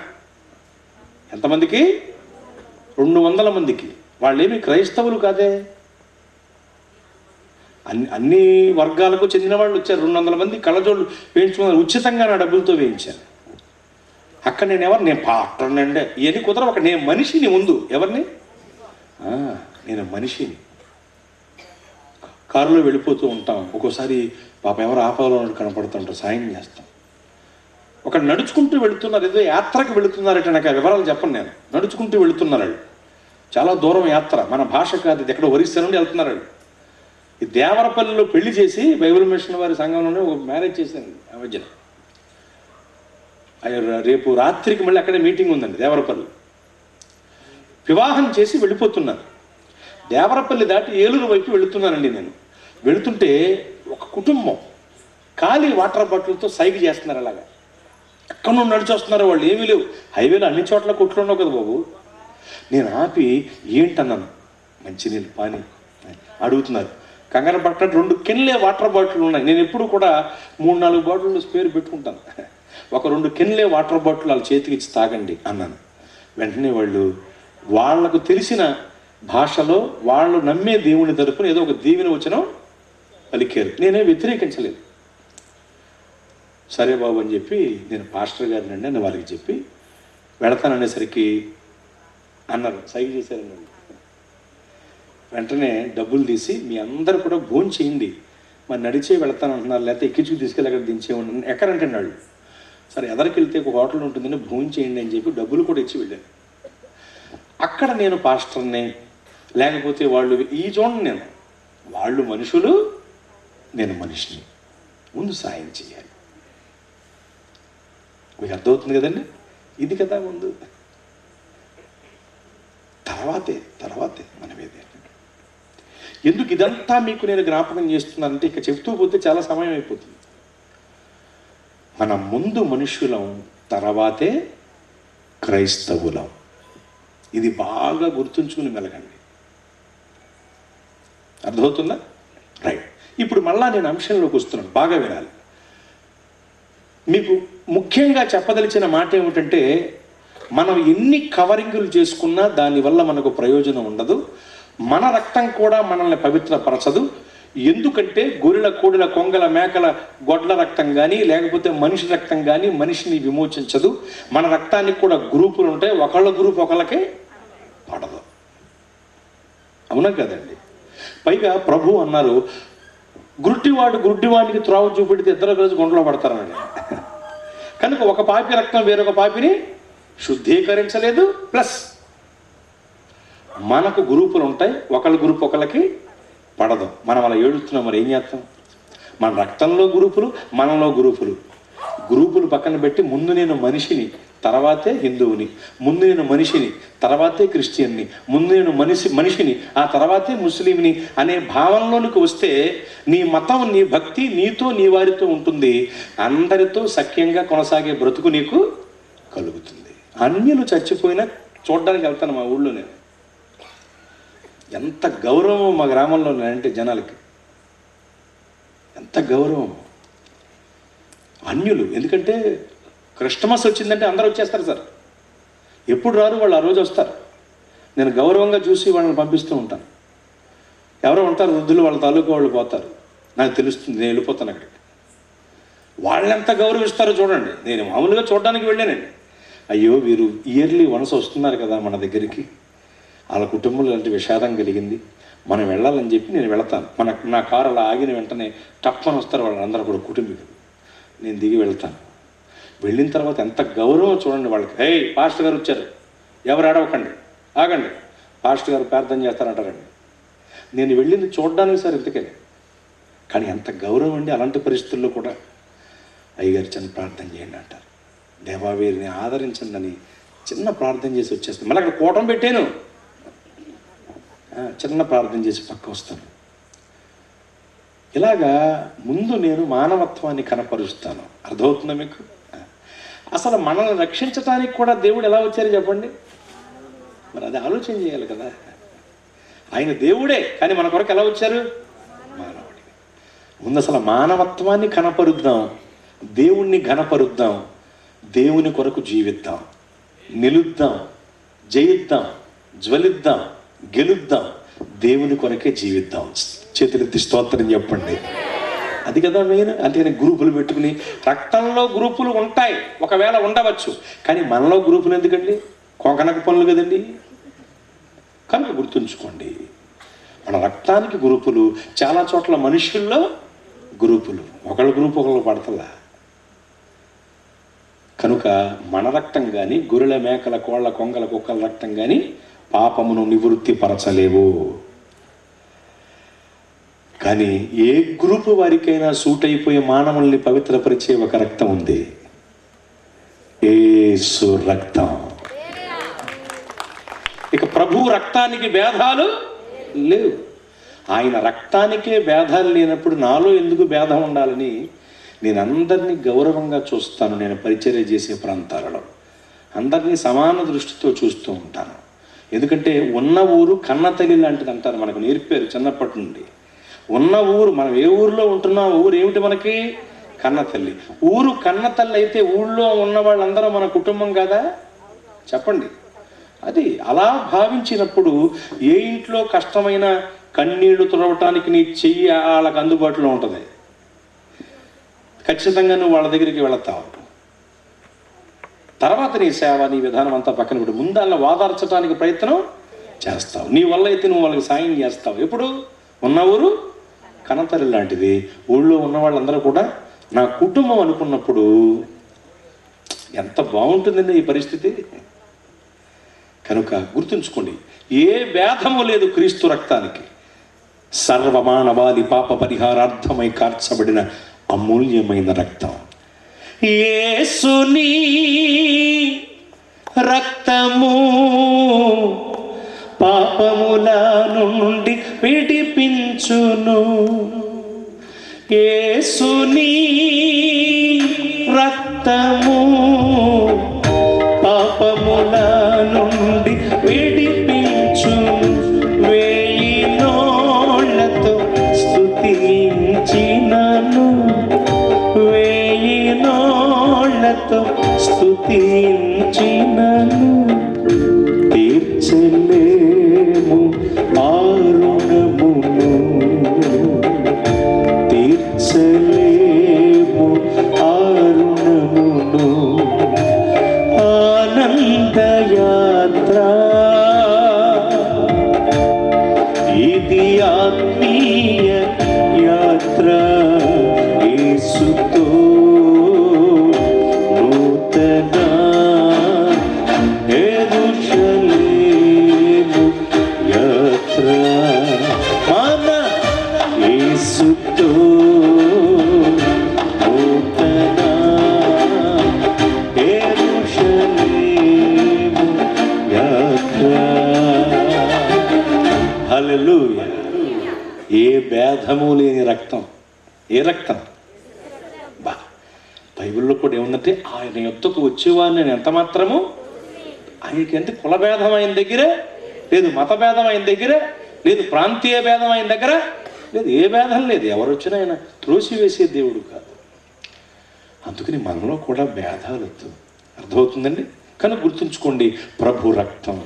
ఎంతమందికి? 200 మందికి. వాళ్ళు ఏమి క్రైస్తవులు కాదే, అన్ని వర్గాలకు చెందిన వాళ్ళు వచ్చారు. 200 మంది కళ్ళజోళ్ళు వేయించుకున్నారు, ఉచితంగా నా డబ్బులతో వేయించాను. అక్కడ నేను పాటనండి, ఇవన్నీ కుదరవు. అక్కడ నేను మనిషిని. ముందు ఎవరిని? నేను మనిషిని. కారులో వెళ్ళిపోతూ ఉంటాం, ఒక్కోసారి పాప ఎవరు ఆపదలో కనపడుతుంటారు, సాయం చేస్తాం. ఒక నడుచుకుంటూ వెళుతున్నారు, ఏదో యాత్రకు వెళుతున్నారట. నాకు ఆ వివరాలు చెప్పండి. నేను నడుచుకుంటూ వెళుతున్నారు వాళ్ళు, చాలా దూరం యాత్ర, మన భాష కాదు ఇది, ఎక్కడో ఒరిస్సా నుండి వెళ్తున్నారు వాళ్ళు. ఈ దేవరపల్లిలో పెళ్లి చేసి బైబిల్ మిషన్ వారి సంఘంలోనే ఒక మ్యారేజ్ చేశాను ఆ మధ్యన. రేపు రాత్రికి మళ్ళీ అక్కడే మీటింగ్ ఉందండి దేవరపల్లి. వివాహం చేసి వెళ్ళిపోతున్నాను. దేవరపల్లి దాటి ఏలూరు వైపు వెళుతున్నానండి. నేను వెళుతుంటే ఒక కుటుంబం ఖాళీ వాటర్ బాటిల్తో సైగ చేస్తున్నారు. అలాగా ఎక్కడ నుండి నడిచి వస్తున్నారు వాళ్ళు, ఏమీ లేవు. హైవేలో అన్ని చోట్ల కొట్లు ఉండవు కదా బాబు. నేను ఆపి ఏంటన్నాను, మంచినీళ్ళు పాని అడుగుతున్నారు. కంగారు పట్టినట్టు 2 కెన్లే వాటర్ బాటిల్ ఉన్నాయి. నేను ఎప్పుడు కూడా 3-4 బాటిల్ స్పేర్ పెట్టుకుంటాను. ఒక 2 కెన్లే వాటర్ బాటిల్ వాళ్ళ చేతికి ఇచ్చి తాగండి అన్నాను. వెంటనే వాళ్ళు వాళ్లకు తెలిసిన భాషలో వాళ్ళు నమ్మే దేవుని తరపున ఏదో ఒక దీవెన వచనం పలికారు. నేనే వ్యతిరేకించలేదు. సరే బాబు అని చెప్పి నేను పాస్టర్ గారిని అండి అని వారికి చెప్పి వెళతాననేసరికి అన్నారు, సైగ చేశారన్నాడు. వెంటనే డబ్బులు తీసి మీ అందరూ కూడా భోజనం చేయండి, మరి నడిచే వెళతాను అంటున్నారు, లేకపోతే ఎక్కించుకు తీసుకెళ్ళి అక్కడ దించేయండి. ఎక్కడంటే వాళ్ళు సరే ఎదరికి వెళ్తే ఒక హోటల్ ఉంటుందని భోజనం చేయండి అని చెప్పి డబ్బులు కూడా ఇచ్చి వెళ్ళాను. అక్కడ నేను పాస్టర్ని, లేకపోతే వాళ్ళు ఈ చూడండి, నేను వాళ్ళు మనుషులు, నేను మనిషిని. ముందు సాయం చేయాలి. మీకు అర్థమవుతుంది కదండి? ఇది కదా ముందు, తర్వాతే మనం ఏదైనా. ఎందుకు ఇదంతా మీకు నేను జ్ఞాపకం చేస్తున్నానంటే ఇక చెప్తూ పోతే చాలా సమయం అయిపోతుంది. మనం ముందు మనుషులం, తర్వాతే క్రైస్తవులం. ఇది బాగా గుర్తుంచుకుని మెలగండి. అర్థమవుతుందా? రైట్. ఇప్పుడు మళ్ళా నేను అంశంలోకి వస్తున్నాను, బాగా వినాలి. మీకు ముఖ్యంగా చెప్పదలిచిన మాట ఏమిటంటే, మనం ఎన్ని కవరింగులు చేసుకున్నా దానివల్ల మనకు ప్రయోజనం ఉండదు. మన రక్తం కూడా మనల్ని పవిత్రపరచదు. ఎందుకంటే గొర్రెల, కోడెల, కొంగల, మేకల, గొడ్ల రక్తం కానీ లేకపోతే మనిషి రక్తం కానీ మనిషిని విమోచించదు. మన రక్తానికి కూడా గ్రూపులు ఉంటాయి, ఒకళ్ళ గ్రూప్ ఒకళ్ళకే పడదు. అవునా కదండి? పైగా ప్రభు అన్నారు, గుడ్డివాడికి త్రోవ చూపెడితే ఇద్దరు కలిసి గుండెలో పడతారని. కనుక ఒక పాపి రక్తం వేరొక పాపిని శుద్ధీకరించలేదు. ప్లస్ మనకు గ్రూపులు ఉంటాయి, ఒకళ్ళ గ్రూప్ ఒకళ్ళకి పడదు. మనం అలా ఏడుస్తున్నాం, మరి ఏం చేస్తాం? మన రక్తంలో గ్రూపులు, మనలో గ్రూపులు పక్కన పెట్టి ముందు నేను మనిషిని, తర్వాతే హిందువుని, ముందు నేను మనిషిని, తర్వాతే క్రిస్టియన్ని, ముందు నేను మనిషిని, ఆ తర్వాతే ముస్లింని అనే భావనలోనికి వస్తే నీ మతం, నీ భక్తి నీతో, నీ వారితో ఉంటుంది. అందరితో సఖ్యంగా కొనసాగే బ్రతుకు నీకు కలుగుతుంది. అన్యులు చచ్చిపోయినా చూడడానికి వెళ్తాను మా ఊళ్ళో. నేను ఎంత గౌరవం మా గ్రామంలో అంటే జనాలకి ఎంత గౌరవం. అన్యులు, ఎందుకంటే క్రిస్టమస్ వచ్చిందంటే అందరూ వచ్చేస్తారు సార్. ఎప్పుడు రారు వాళ్ళు, ఆ రోజు వస్తారు. నేను గౌరవంగా చూసి వాళ్ళని పంపిస్తూ ఉంటాను. ఎవరో ఉంటారు వృద్ధులు, వాళ్ళ తాలూకా వాళ్ళు పోతారు, నాకు తెలుస్తుంది, నేను వెళ్ళిపోతాను అక్కడికి. వాళ్ళెంత గౌరవిస్తారో చూడండి. నేను మామూలుగా చూడడానికి వెళ్ళానండి. అయ్యో వీరు ఇయర్లీ వన్స్ వస్తున్నారు కదా మన దగ్గరికి, వాళ్ళ కుటుంబంలో ఇలాంటి విషాదం కలిగింది, మనం వెళ్ళాలని చెప్పి నేను వెళతాను. నా కారు అలా ఆగిన వెంటనే టప్పని వస్తారు వాళ్ళందరూ కూడా కుటుంబీకులు. నేను దిగి వెళ్తాను. వెళ్ళిన తర్వాత ఎంత గౌరవం చూడండి వాళ్ళకి. హే పాస్టర్ గారు వచ్చారు, ఎవరు అడవకండి, ఆగండి, పాస్టర్ గారు ప్రార్థన చేస్తారంటారండి. నేను వెళ్ళింది చూడడానికి సార్ ఇంతకనే, కానీ ఎంత గౌరవం అండి. అలాంటి పరిస్థితుల్లో కూడా అయ్యగారు చిన్న ప్రార్థన చేయండి అంటారు. దేవా వీరిని ఆదరించండి అని చిన్న ప్రార్థన చేసి వచ్చేస్తాను. మళ్ళీ అక్కడ కూటం పెట్టాను, చిన్న ప్రార్థన చేసి పక్క వస్తాను. ఇలాగా ముందు నేను మానవత్వాన్ని కనపరుస్తాను. అర్థమవుతుందా మీకు? అసలు మనల్ని రక్షించడానికి కూడా దేవుడు ఎలా వచ్చారో చెప్పండి. మరి అది ఆలోచన చేయాలి కదా. ఆయన దేవుడే, కానీ మన కొరకు ఎలా వచ్చారు? మానవుడి. ముందు అసలు మానవత్వాన్ని కనపరుద్దాం, దేవుణ్ణి ఘనపరుద్దాం, దేవుని కొరకు జీవిద్దాం, నిలుద్దాం, జయిద్దాం, జ్వలిద్దాం, గెలుద్దాం, దేవుని కొరకే జీవిద్దాం. చేతులెత్తి స్తోత్రం చెప్పండి. అది కదా మెయిన్. అంతేగాని గ్రూపులు పెట్టుకుని, రక్తంలో గ్రూపులు ఉంటాయి, ఒకవేళ ఉండవచ్చు, కానీ మనలో గ్రూపులు ఎందుకండి? కొంకనక పనులు కదండి. కనుక గుర్తుంచుకోండి, మన రక్తానికి గ్రూపులు, చాలా చోట్ల మనుషుల్లో గ్రూపులు, ఒకళ్ళ గ్రూపు ఒకళ్ళు పడతలా. కనుక మన రక్తం కానీ, గొర్రెల, మేకల, కోళ్ళ, కొంగల, కుక్కల రక్తం కానీ పాపమును నివృత్తి పరచలేవు. కానీ ఏ గ్రూపు వారికైనా సూట్ అయిపోయి మానవుల్ని పవిత్రపరిచే ఒక రక్తం ఉంది. యేసు రక్తం. ఇక ప్రభు రక్తానికి భేదాలు లేవు. ఆయన రక్తానికే భేదాలు లేనప్పుడు నాలో ఎందుకు భేదం ఉండాలని నేను అందరినీ గౌరవంగా చూస్తాను. నేను పరిచర్య చేసే ప్రాంతాలలో అందరినీ సమాన దృష్టితో చూస్తూ ఉంటాను. ఎందుకంటే ఉన్న ఊరు కన్న తల్లి లాంటిది అంటారు, మనకు నేర్పారు చిన్నప్పటి నుండి. ఉన్న ఊరు, మనం ఏ ఊరిలో ఉంటున్నాం, ఊరు ఏమిటి మనకి? కన్న తల్లి. ఊరు కన్న తల్లి అయితే ఊళ్ళో ఉన్న వాళ్ళందరూ మన కుటుంబం కదా, చెప్పండి. అది అలా భావించినప్పుడు ఏ ఇంట్లో కష్టమైన కన్నీళ్లు తుడవటానికి నీ చెయ్యి వాళ్ళకి అందుబాటులో ఉంటుంది. ఖచ్చితంగా నువ్వు వాళ్ళ దగ్గరికి వెళతావు. తర్వాత నీ సేవ, నీ విధానం అంతా పక్కన పెట్టి ముందు అలా వాదార్చడానికి ప్రయత్నం చేస్తావు. నీ వల్ల అయితే నువ్వు వాళ్ళకి సాయం చేస్తావు. ఎప్పుడు? ఉన్న ఊరు కన్నతల్లి లాంటిది. ఊళ్ళో ఉన్న వాళ్ళందరూ కూడా నా కుటుంబం అనుకున్నప్పుడు ఎంత బాగుంటుందండి ఈ పరిస్థితి. కనుక గుర్తుంచుకోండి, ఏ భేదము లేదు క్రీస్తు రక్తానికి. సర్వమానవాళి పాప పరిహారార్థమై కార్చబడిన అమూల్యమైన రక్తం. యేసుని రక్తము పాపముల నుండి విడిపించును. యేసుని రక్తము పాపముల నుండి విడిపించును. వేయి నోళ్ళతో స్తుతించినను, వేయి నోళ్ళతో స్తుతించినను, తీర్చలేము ఆ రుణమును, తీర్చలేము ఆ రుణమును. ఆనందయాత్ర ఇది ఆత్మీయ యాత్ర. యేసుతో నూతన యెరూషలేము యాత్ర. మన యేసుతో నూతన యెరూషలేము యాత్ర. హల్లెలూయా. ఏ భేదము లేని రక్తం. ఏ రక్తం? బా, బైబిల్లో కూడా ఏముందంటే ఆయన యొద్దకు వచ్చేవాడిని నేను ఎంత మాత్రము, ఆయనకి అంటే కుల భేదం ఆయన దగ్గర లేదు, మత భేదం ఆయన దగ్గర లేదు, ప్రాంతీయ భేదం ఆయన దగ్గర లేదు, ఏ భేదం లేదు. ఎవరు వచ్చినా ఆయన త్రోసివేసే దేవుడు కాదు. అందుకని మనలో కూడా భేదాలు వద్దు. అర్థమవుతుందండి? కనుక గుర్తుంచుకోండి, ప్రభు రక్తం.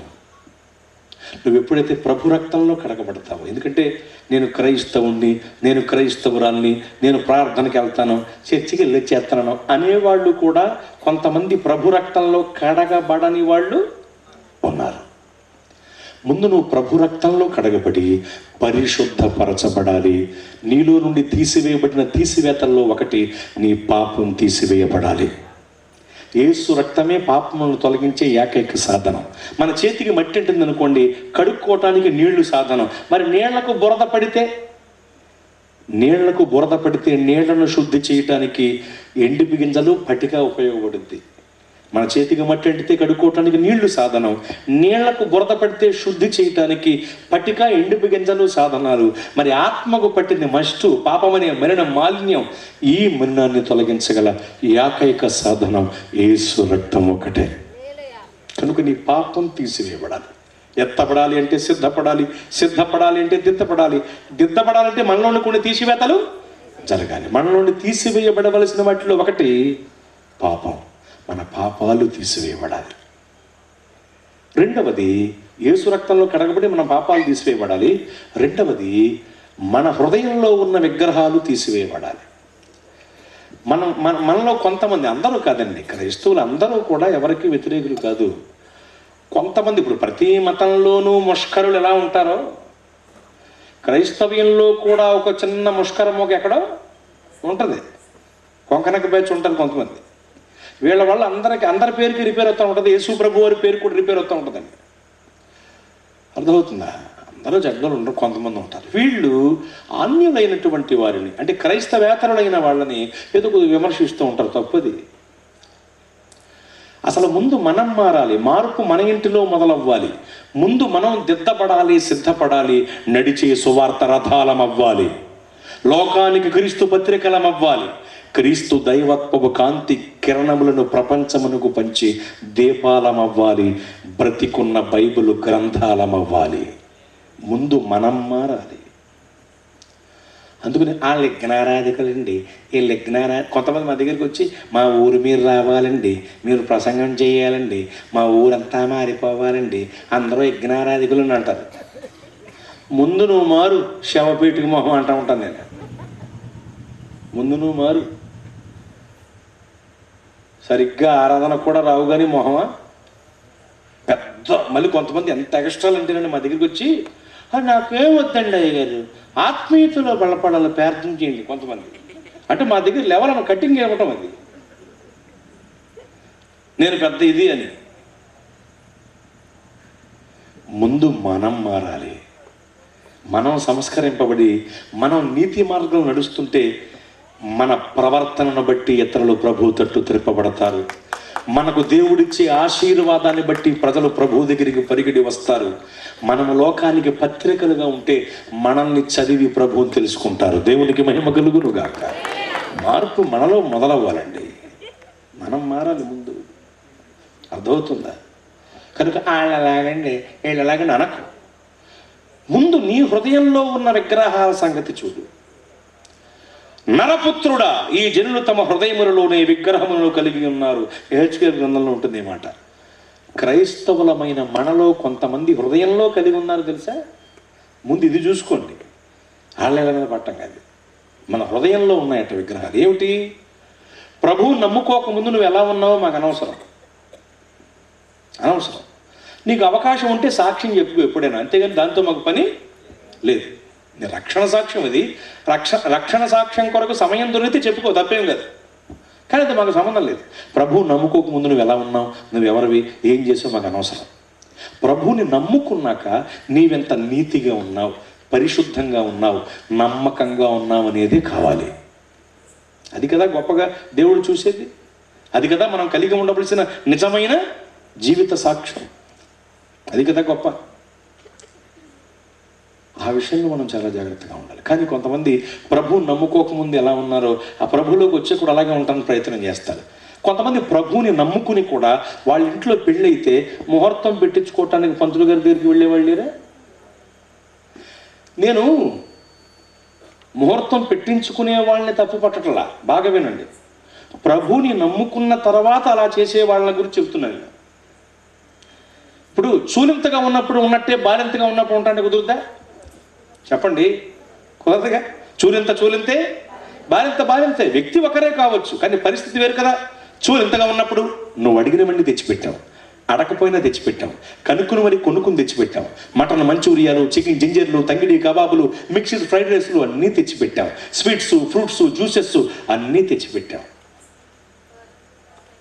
నువ్వు ఎప్పుడైతే ప్రభు రక్తంలో కడగబడతావో, ఎందుకంటే నేను క్రైస్తవుణ్ణి, నేను క్రైస్తవురాల్ని, నేను ప్రార్థనకి వెళ్తాను, చర్చికి వెళ్ళి చేస్తాను అనేవాళ్ళు కూడా కొంతమంది ప్రభు రక్తంలో కడగబడని వాళ్ళు ఉన్నారు. ముందు నువ్వు ప్రభు రక్తంలో కడగబడి పరిశుద్ధపరచబడాలి. నీలో నుండి తీసివేయబడిన తీసివేతల్లో ఒకటి నీ పాపం తీసివేయబడాలి. యేసు రక్తమే పాపములను తొలగించే ఏకైక సాధనం. మన చేతికి మట్టి ఉంటుంది అనుకోండి, కడుక్కోవటానికి నీళ్లు సాధనం. మరి నీళ్లకు బురద పడితే నీళ్లను శుద్ధి చేయటానికి ఎండిపి గింజలు పటిక ఉపయోగపడుద్ది. మన చేతికి మట్టి అంటితే కడుక్కోవటానికి నీళ్లు సాధనం, నీళ్లకు బురద పడితే శుద్ధి చేయటానికి పటిక ఎండిపి గింజలు సాధనాలు. మరి ఆత్మకు పట్టిన మస్టు, పాపమనే మరణ మాలిన్యం, ఈ మరణాన్ని తొలగించగల ఏకైక సాధనం యేసు రక్తం ఒకటే. కనుక నీ పాపం తీసివేయబడాలి. ఎత్తపడాలి అంటే సిద్ధపడాలి, సిద్ధపడాలి అంటే దిద్దపడాలి, దిద్దపడాలంటే మనలోని కొన్ని తీసివేతలు జరగాలి. మనలోని తీసివేయబడవలసిన వాటిలో ఒకటి పాపం. మన పాపాలు తీసివేయబడాలి. రెండవది, యేసు రక్తంలో కడగబడి మన పాపాలు తీసివేయబడాలి. రెండవది, మన హృదయంలో ఉన్న విగ్రహాలు తీసివేయబడాలి. మనలో కొంతమంది, అందరూ కాదండి, క్రైస్తవులు అందరూ కూడా ఎవరికి వ్యతిరేకులు కాదు. కొంతమంది, ఇప్పుడు ప్రతి మతంలోనూ ముష్కరులు ఎలా ఉంటారో, క్రైస్తవ్యంలో కూడా ఒక చిన్న ముష్కరం ఒక ఎక్కడో ఉంటుంది. కొంకనక బ్యాచ్ ఉంటారు కొంతమంది. వీళ్ళ వల్ల అందరి పేరుకి రిపేర్ అవుతూ ఉంటుంది. యేసు ప్రభు వారి పేరు కూడా రిపేర్ అవుతూ ఉంటుందండి. అర్థమవుతుందా? అందరూ జడ్డలు ఉండరు, కొంతమంది ఉంటారు. వీళ్ళు అన్యులైనటువంటి వారిని, అంటే క్రైస్తవేతరులైన వాళ్ళని ఏదో విమర్శిస్తూ ఉంటారు. తప్పది. అసలు ముందు మనం మారాలి. మార్పు మన ఇంటిలో మొదలవ్వాలి. ముందు మనం దిద్దపడాలి, సిద్ధపడాలి, నడిచే సువార్త రథాలం అవ్వాలి, లోకానికి క్రీస్తు పత్రికలం అవ్వాలి, క్రీస్తు దైవత్వపు కాంతి కిరణములను ప్రపంచమునకు పంచి దీపాలం అవ్వాలి, బ్రతికున్న బైబిల్ గ్రంథాలం అవ్వాలి. ముందు మనం మారాలి. అందుకని ఆ యజ్ఞారాధికులండి, వీళ్ళు కొంతమంది మా దగ్గరికి వచ్చి మా ఊరు మీరు రావాలండి, మీరు ప్రసంగం చేయాలండి, మా ఊరంతా మారిపోవాలండి, అందరూ యజ్ఞారాధికులు అని అంటారు. ముందు నువ్వు మారు, శవపేటికి మొహం అంటూ ఉంటాను నేను. ముందు నువ్వు మారు. సరిగ్గా ఆరాధన కూడా రావు కానీ మొహమా పెద్ద. మళ్ళీ కొంతమంది ఎంత ఎక్స్ట్రాలు అంటేనండి మా దగ్గరికి వచ్చి, నాకేం వద్దండి అయ్యగారు, ఆత్మీయతలో బలపడాలి, ప్రార్థన చేయండి. కొంతమంది అంటే మా దగ్గర లెవెల్ అని కట్టింగ్ ఇవ్వటం, అది నేను పెద్ద ఇది అని. ముందు మనం మారాలి. మనం సంస్కరింపబడి మనం నీతి మార్గం నడుస్తుంటే మన ప్రవర్తనను బట్టి ఇతరులు ప్రభు తట్టు త్రిప్పబడతారు. మనకు దేవుడిచ్చే ఆశీర్వాదాన్ని బట్టి ప్రజలు ప్రభు దగ్గరికి పరిగెడి వస్తారు. మనము లోకానికి పత్రికలుగా ఉంటే మనల్ని చదివి ప్రభువుని తెలుసుకుంటారు. దేవునికి మహిమ కలుగునుగాక. మార్పు మనలో మొదలవ్వాలండి. మనం మారాలి ముందు. అర్థమవుతుందా? కనుక వాళ్ళలాగండి వీళ్ళలాగండి అనకు. ముందు నీ హృదయంలో ఉన్న విగ్రహాల సంగతి చూడు. నరపుత్రుడా, ఈ జనులు తమ హృదయములలోనే విగ్రహములను కలిగి ఉన్నారు. హెచ్కేల్ గ్రంథంలో ఉంటుంది ఈ మాట. క్రైస్తవులమైన మనలో కొంతమంది హృదయంలో కలిగి ఉన్నారు తెలుసా? ముందు ఇది చూసుకోండి. వాళ్ళ మీద పట్టం కాదు, మన హృదయంలో ఉన్నాయట విగ్రహాలు. ఏమిటి? ప్రభువు నమ్ముకోకముందు నువ్వు ఎలా ఉన్నావో మాకు అనవసరం. నీకు అవకాశం ఉంటే సాక్ష్యం చెప్పుకో ఎప్పుడైనా, అంతేగాని దాంతో మాకు పని లేదు. నీ రక్షణ సాక్ష్యం ఇది. రక్షణ సాక్ష్యం కొరకు సమయం దొరికితే చెప్పుకో, తప్పేం కాదు. కానీ అది మాకు సంబంధం లేదు. ప్రభువు నమ్ముకోక ముందు నువ్వు ఎలా ఉన్నావు, నువ్వు ఎవరివి, ఏం చేసావు మాకు అనవసరం. ప్రభువుని నమ్ముకున్నాక నీవెంత నీతిగా ఉన్నావు, పరిశుద్ధంగా ఉన్నావు, నమ్మకంగా ఉన్నావు అనేది కావాలి. అది కదా గొప్పగా దేవుడు చూసేది. అది కదా మనం కలిగి ఉండవలసిన నిజమైన జీవిత సాక్ష్యం. అది కదా గొప్ప. ఆ విషయంలో మనం చాలా జాగ్రత్తగా ఉండాలి. కానీ కొంతమంది ప్రభువుని నమ్ముకోకముందు ఎలా ఉన్నారో ఆ ప్రభువులోకి వచ్చి కూడా అలాగే ఉండడానికి ప్రయత్నం చేస్తారు. కొంతమంది ప్రభువుని నమ్ముకుని కూడా వాళ్ళ ఇంట్లో పెళ్ళైతే ముహూర్తం పెట్టించుకోవటానికి పంతులు గారి దగ్గరికి వెళ్ళేవాళ్ళు లేరా? నేను ముహూర్తం పెట్టించుకునే వాళ్ళని తప్పు పట్టట్లా, బాగా వినండి. ప్రభువుని నమ్ముకున్న తర్వాత అలా చేసే వాళ్ళ గురించి చెప్తున్నాను. ఇప్పుడు చూలింతగా ఉన్నప్పుడు ఉన్నట్టే బాలింతగా ఉన్నప్పుడు ఉంటాంటే కుదురుద్దా? చెప్పండి, కుదరదుగా. చూలింతే, బాలింతే. వ్యక్తి ఒకరే కావచ్చు, కానీ పరిస్థితి వేరు కదా. చూలింతగా ఉన్నప్పుడు నువ్వు అడిగినవన్నీ తెచ్చిపెట్టావు, అడకపోయినా తెచ్చిపెట్టావు, కనుక్కుని కొనుక్కుని తెచ్చిపెట్టావు. మటన్ మంచూరియాలు, చికెన్ జింజర్లు, తంగిడి కబాబులు, మిక్స్డ్ ఫ్రైడ్ రైస్లు అన్నీ తెచ్చిపెట్టావు. స్వీట్స్, ఫ్రూట్స్, జ్యూసెస్ అన్నీ తెచ్చిపెట్టావు.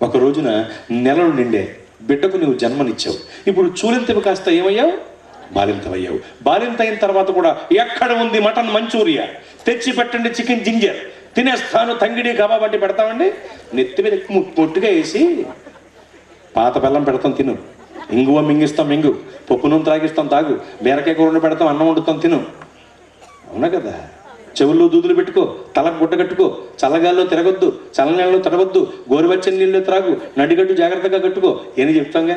ఒక రోజున నెలలు నిండే బిడ్డకు నువ్వు జన్మనిచ్చావు. ఇప్పుడు చూలింతవి కాస్త ఏమయ్యావు? బాలింతమయ్యావు. బాలింత అయిన తర్వాత కూడా ఎక్కడ ఉంది మటన్ మంచూరియా, తెచ్చి పెట్టండి, చికెన్ జింజర్ తినేస్తాను, తంగిడి కబాబ్ అంటే పెడతామండి. నెత్తి మీద పొట్టుగా వేసి పాత బెల్లం పెడతాం, తిను. ఇంగువ మింగిస్తాం, మింగు. పప్పు నూనె త్రాగిస్తాం, తాగు. బీరకాయ కూర పెడతాం, అన్నం వండుతాం, తిను. అవునా కదా? చెవుల్లో దూదులు పెట్టుకో, తలకు గుడ్డ కట్టుకో, చల్లగాల్లో తిరగొద్దు, చల్లనీళ్ళలో తడవద్దు, గోరువెచ్చని నీళ్ళు త్రాగు, నడిగట్టు జాగ్రత్తగా కట్టుకో అని చెప్తాంగా.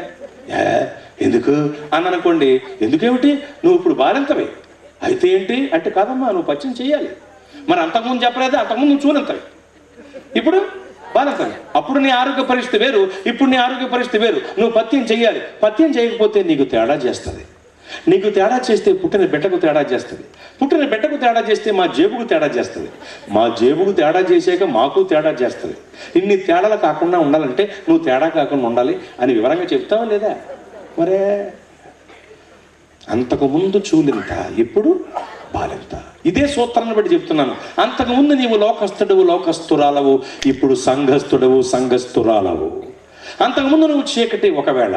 ఎందుకు అని అనుకోండి. ఎందుకేమిటి? నువ్వు ఇప్పుడు బాలింతవే. అయితే ఏంటి అంటే, కాదమ్మా నువ్వు పచ్చం చేయాలి. మరి అంతకుముందు చెప్పలేదా? అంతకుముందు నువ్వు చూనంతవి, ఇప్పుడు బాలింతవి. అప్పుడు నీ ఆరోగ్య పరిస్థితి వేరు, ఇప్పుడు నీ ఆరోగ్య పరిస్థితి వేరు. నువ్వు పత్యం చేయాలి. పత్యం చేయకపోతే నీకు తేడా చేస్తుంది. నీకు తేడా చేస్తే పుట్టిన బిడ్డకు తేడా చేస్తుంది. పుట్టిన బిడ్డకు తేడా చేస్తే మా జేబుకు తేడా చేస్తుంది. మా జేబుకు తేడా చేసాక మాకు తేడా చేస్తుంది. ఇన్ని తేడాలు కాకుండా ఉండాలంటే నువ్వు తేడా కాకుండా ఉండాలి అని వివరంగా చెప్తావా లేదా? మరే అంతకుముందు చూలింత, ఇప్పుడు బాలింత. ఇదే సూత్రాన్ని బట్టి చెప్తున్నాను. అంతకుముందు నీవు లోకస్తుడవు, లోకస్తురాలవు, ఇప్పుడు సంఘస్థుడవు, సంఘస్థురాలవు. అంతకుముందు నువ్వు చీకటి, ఒకవేళ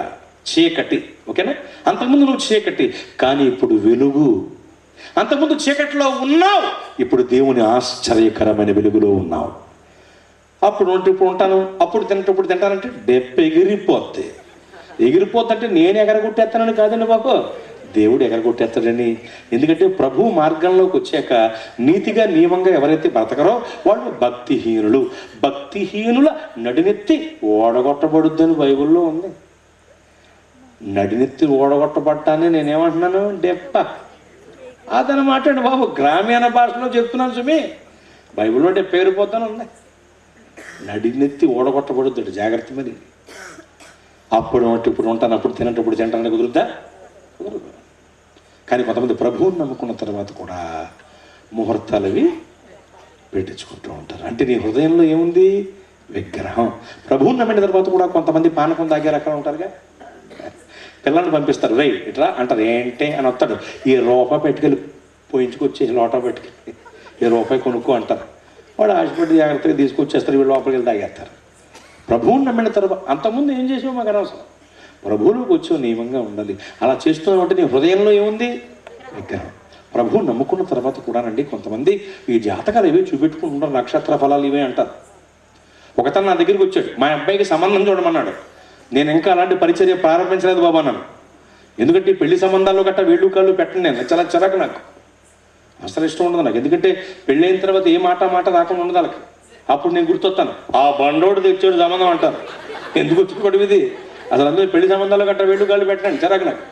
చీకటి, ఓకేనా? అంతకుముందు నువ్వు చీకటి, కానీ ఇప్పుడు వెలుగు. అంతకుముందు చీకటిలో ఉన్నావు, ఇప్పుడు దేవుని ఆశ్చర్యకరమైన వెలుగులో ఉన్నావు. అప్పుడు ఇప్పుడు ఉంటాను, అప్పుడు తింటానంటే డెప్ప ఎగిరిపోద్ది. ఎగిరిపోద్దంటే నేను ఎగరగొట్టేస్తానని కాదండి బాబు, దేవుడు ఎగరగొట్టేస్తాడని. ఎందుకంటే ప్రభు మార్గంలోకి వచ్చాక నీతిగా నియమంగా ఎవరైతే బ్రతకరో వాళ్ళు భక్తిహీనులు. భక్తిహీనుల నడినెత్తి ఓడగొట్టబడుద్దని బైబిల్లో ఉంది. నడినెత్తి ఓడగొట్టబట్టాన్ని నేనేమంటున్నాను, డెప్ప. అదనమాట అండి బాబు, గ్రామీణ భాషలో చెప్తున్నాను సుమి. బైబిల్లో డెప్ప పేరుపోతాను ఉంది. నడినెత్తి ఓడగొట్టబడుద్ది, జాగ్రత్త మరి. అప్పుడు ఇప్పుడు ఉంటాను, అప్పుడు తినంటప్పుడు తింటానని కుదురుద్దా? కుదరదు. కానీ కొంతమంది ప్రభువుని నమ్ముకున్న తర్వాత కూడా ముహూర్తాలు అవి పెట్టించుకుంటూ ఉంటారు. అంటే నీ హృదయంలో ఏముంది? విగ్రహం. ప్రభువుని నమ్మిన తర్వాత కూడా కొంతమంది పానకం తాగే రకాలు ఉంటారుగా. పిల్లల్ని పంపిస్తారు, రై ఇట్లా అంటారు, ఏంటి అని వస్తాడు, ఈ రూపాయి పెట్టుకెళ్ళి పోయించుకొచ్చేసి లోటా పెట్టుకెళ్ళి ఈ రూపాయి కొనుక్కో అంటారు. వాడు ఆశపడి జాగ్రత్తగా తీసుకొచ్చేస్తారు, వీళ్ళు లోపలికి వెళ్ళి తాగేస్తారు. ప్రభువుని నమ్మిన తర్వాత అంతకుముందు ఏం చేసావు మాకు అనవసరం. ప్రభువులోకి వచ్చావు, నియమంగా ఉండాలి. అలా చేస్తున్నావు అంటే నీ హృదయంలో ఏముంది? విగ్రహం. ప్రభువుని నమ్ముకున్న తర్వాత కూడానండి కొంతమంది ఈ జాతకాలు ఇవే చూపెట్టుకుంటున్నారు, నక్షత్ర ఫలాలు ఇవే అంటారు. ఒకతను నా దగ్గరికి వచ్చాడు, మా అబ్బాయికి సంబంధం చూడమన్నాడు. నేను ఇంకా అలాంటి పరిచర్య ప్రారంభించలేదు బాబా అన్నాను. ఎందుకంటే పెళ్లి సంబంధాల్లో గట్ట వేళ్ళు కాళ్ళు పెట్టండి, నేను చాలా చిరాకు, నాకు అసలు ఇష్టం ఉండదు నాకు. ఎందుకంటే పెళ్ళైన తర్వాత ఏ మాట రాకుండా ఉండదు వాళ్ళకి. అప్పుడు నేను గుర్తొస్తాను, ఆ బండోడు తెచ్చాడు సంబంధం అంటారు. ఎందుకు వచ్చుకోవడం ఇది? అసలు అందరూ పెళ్లి సంబంధాలు గట్ట వేళ్ళు కాళ్ళు పెట్టండి, చిరాకు నాకు.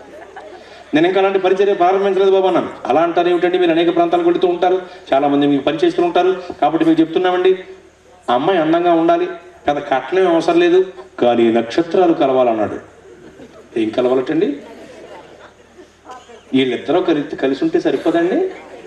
నేను ఇంకా అలాంటి పరిచర్య ప్రారంభించలేదు బాబా అన్నాను. అలా అంటారు ఏమిటంటే, మీరు అనేక ప్రాంతాలకు వెళుతూ ఉంటారు, చాలామంది మీకు పరిచయిస్తూ ఉంటారు, కాబట్టి మీకు చెప్తున్నామండి, ఆ అమ్మాయి అందంగా ఉండాలి, పెద్ద కట్నం అవసరం లేదు, కానీ నక్షత్రాలు కలవాలన్నాడు. ఏం కలవాలటండి? వీళ్ళిద్దరూ కలిసి ఉంటే సరిపోదండి,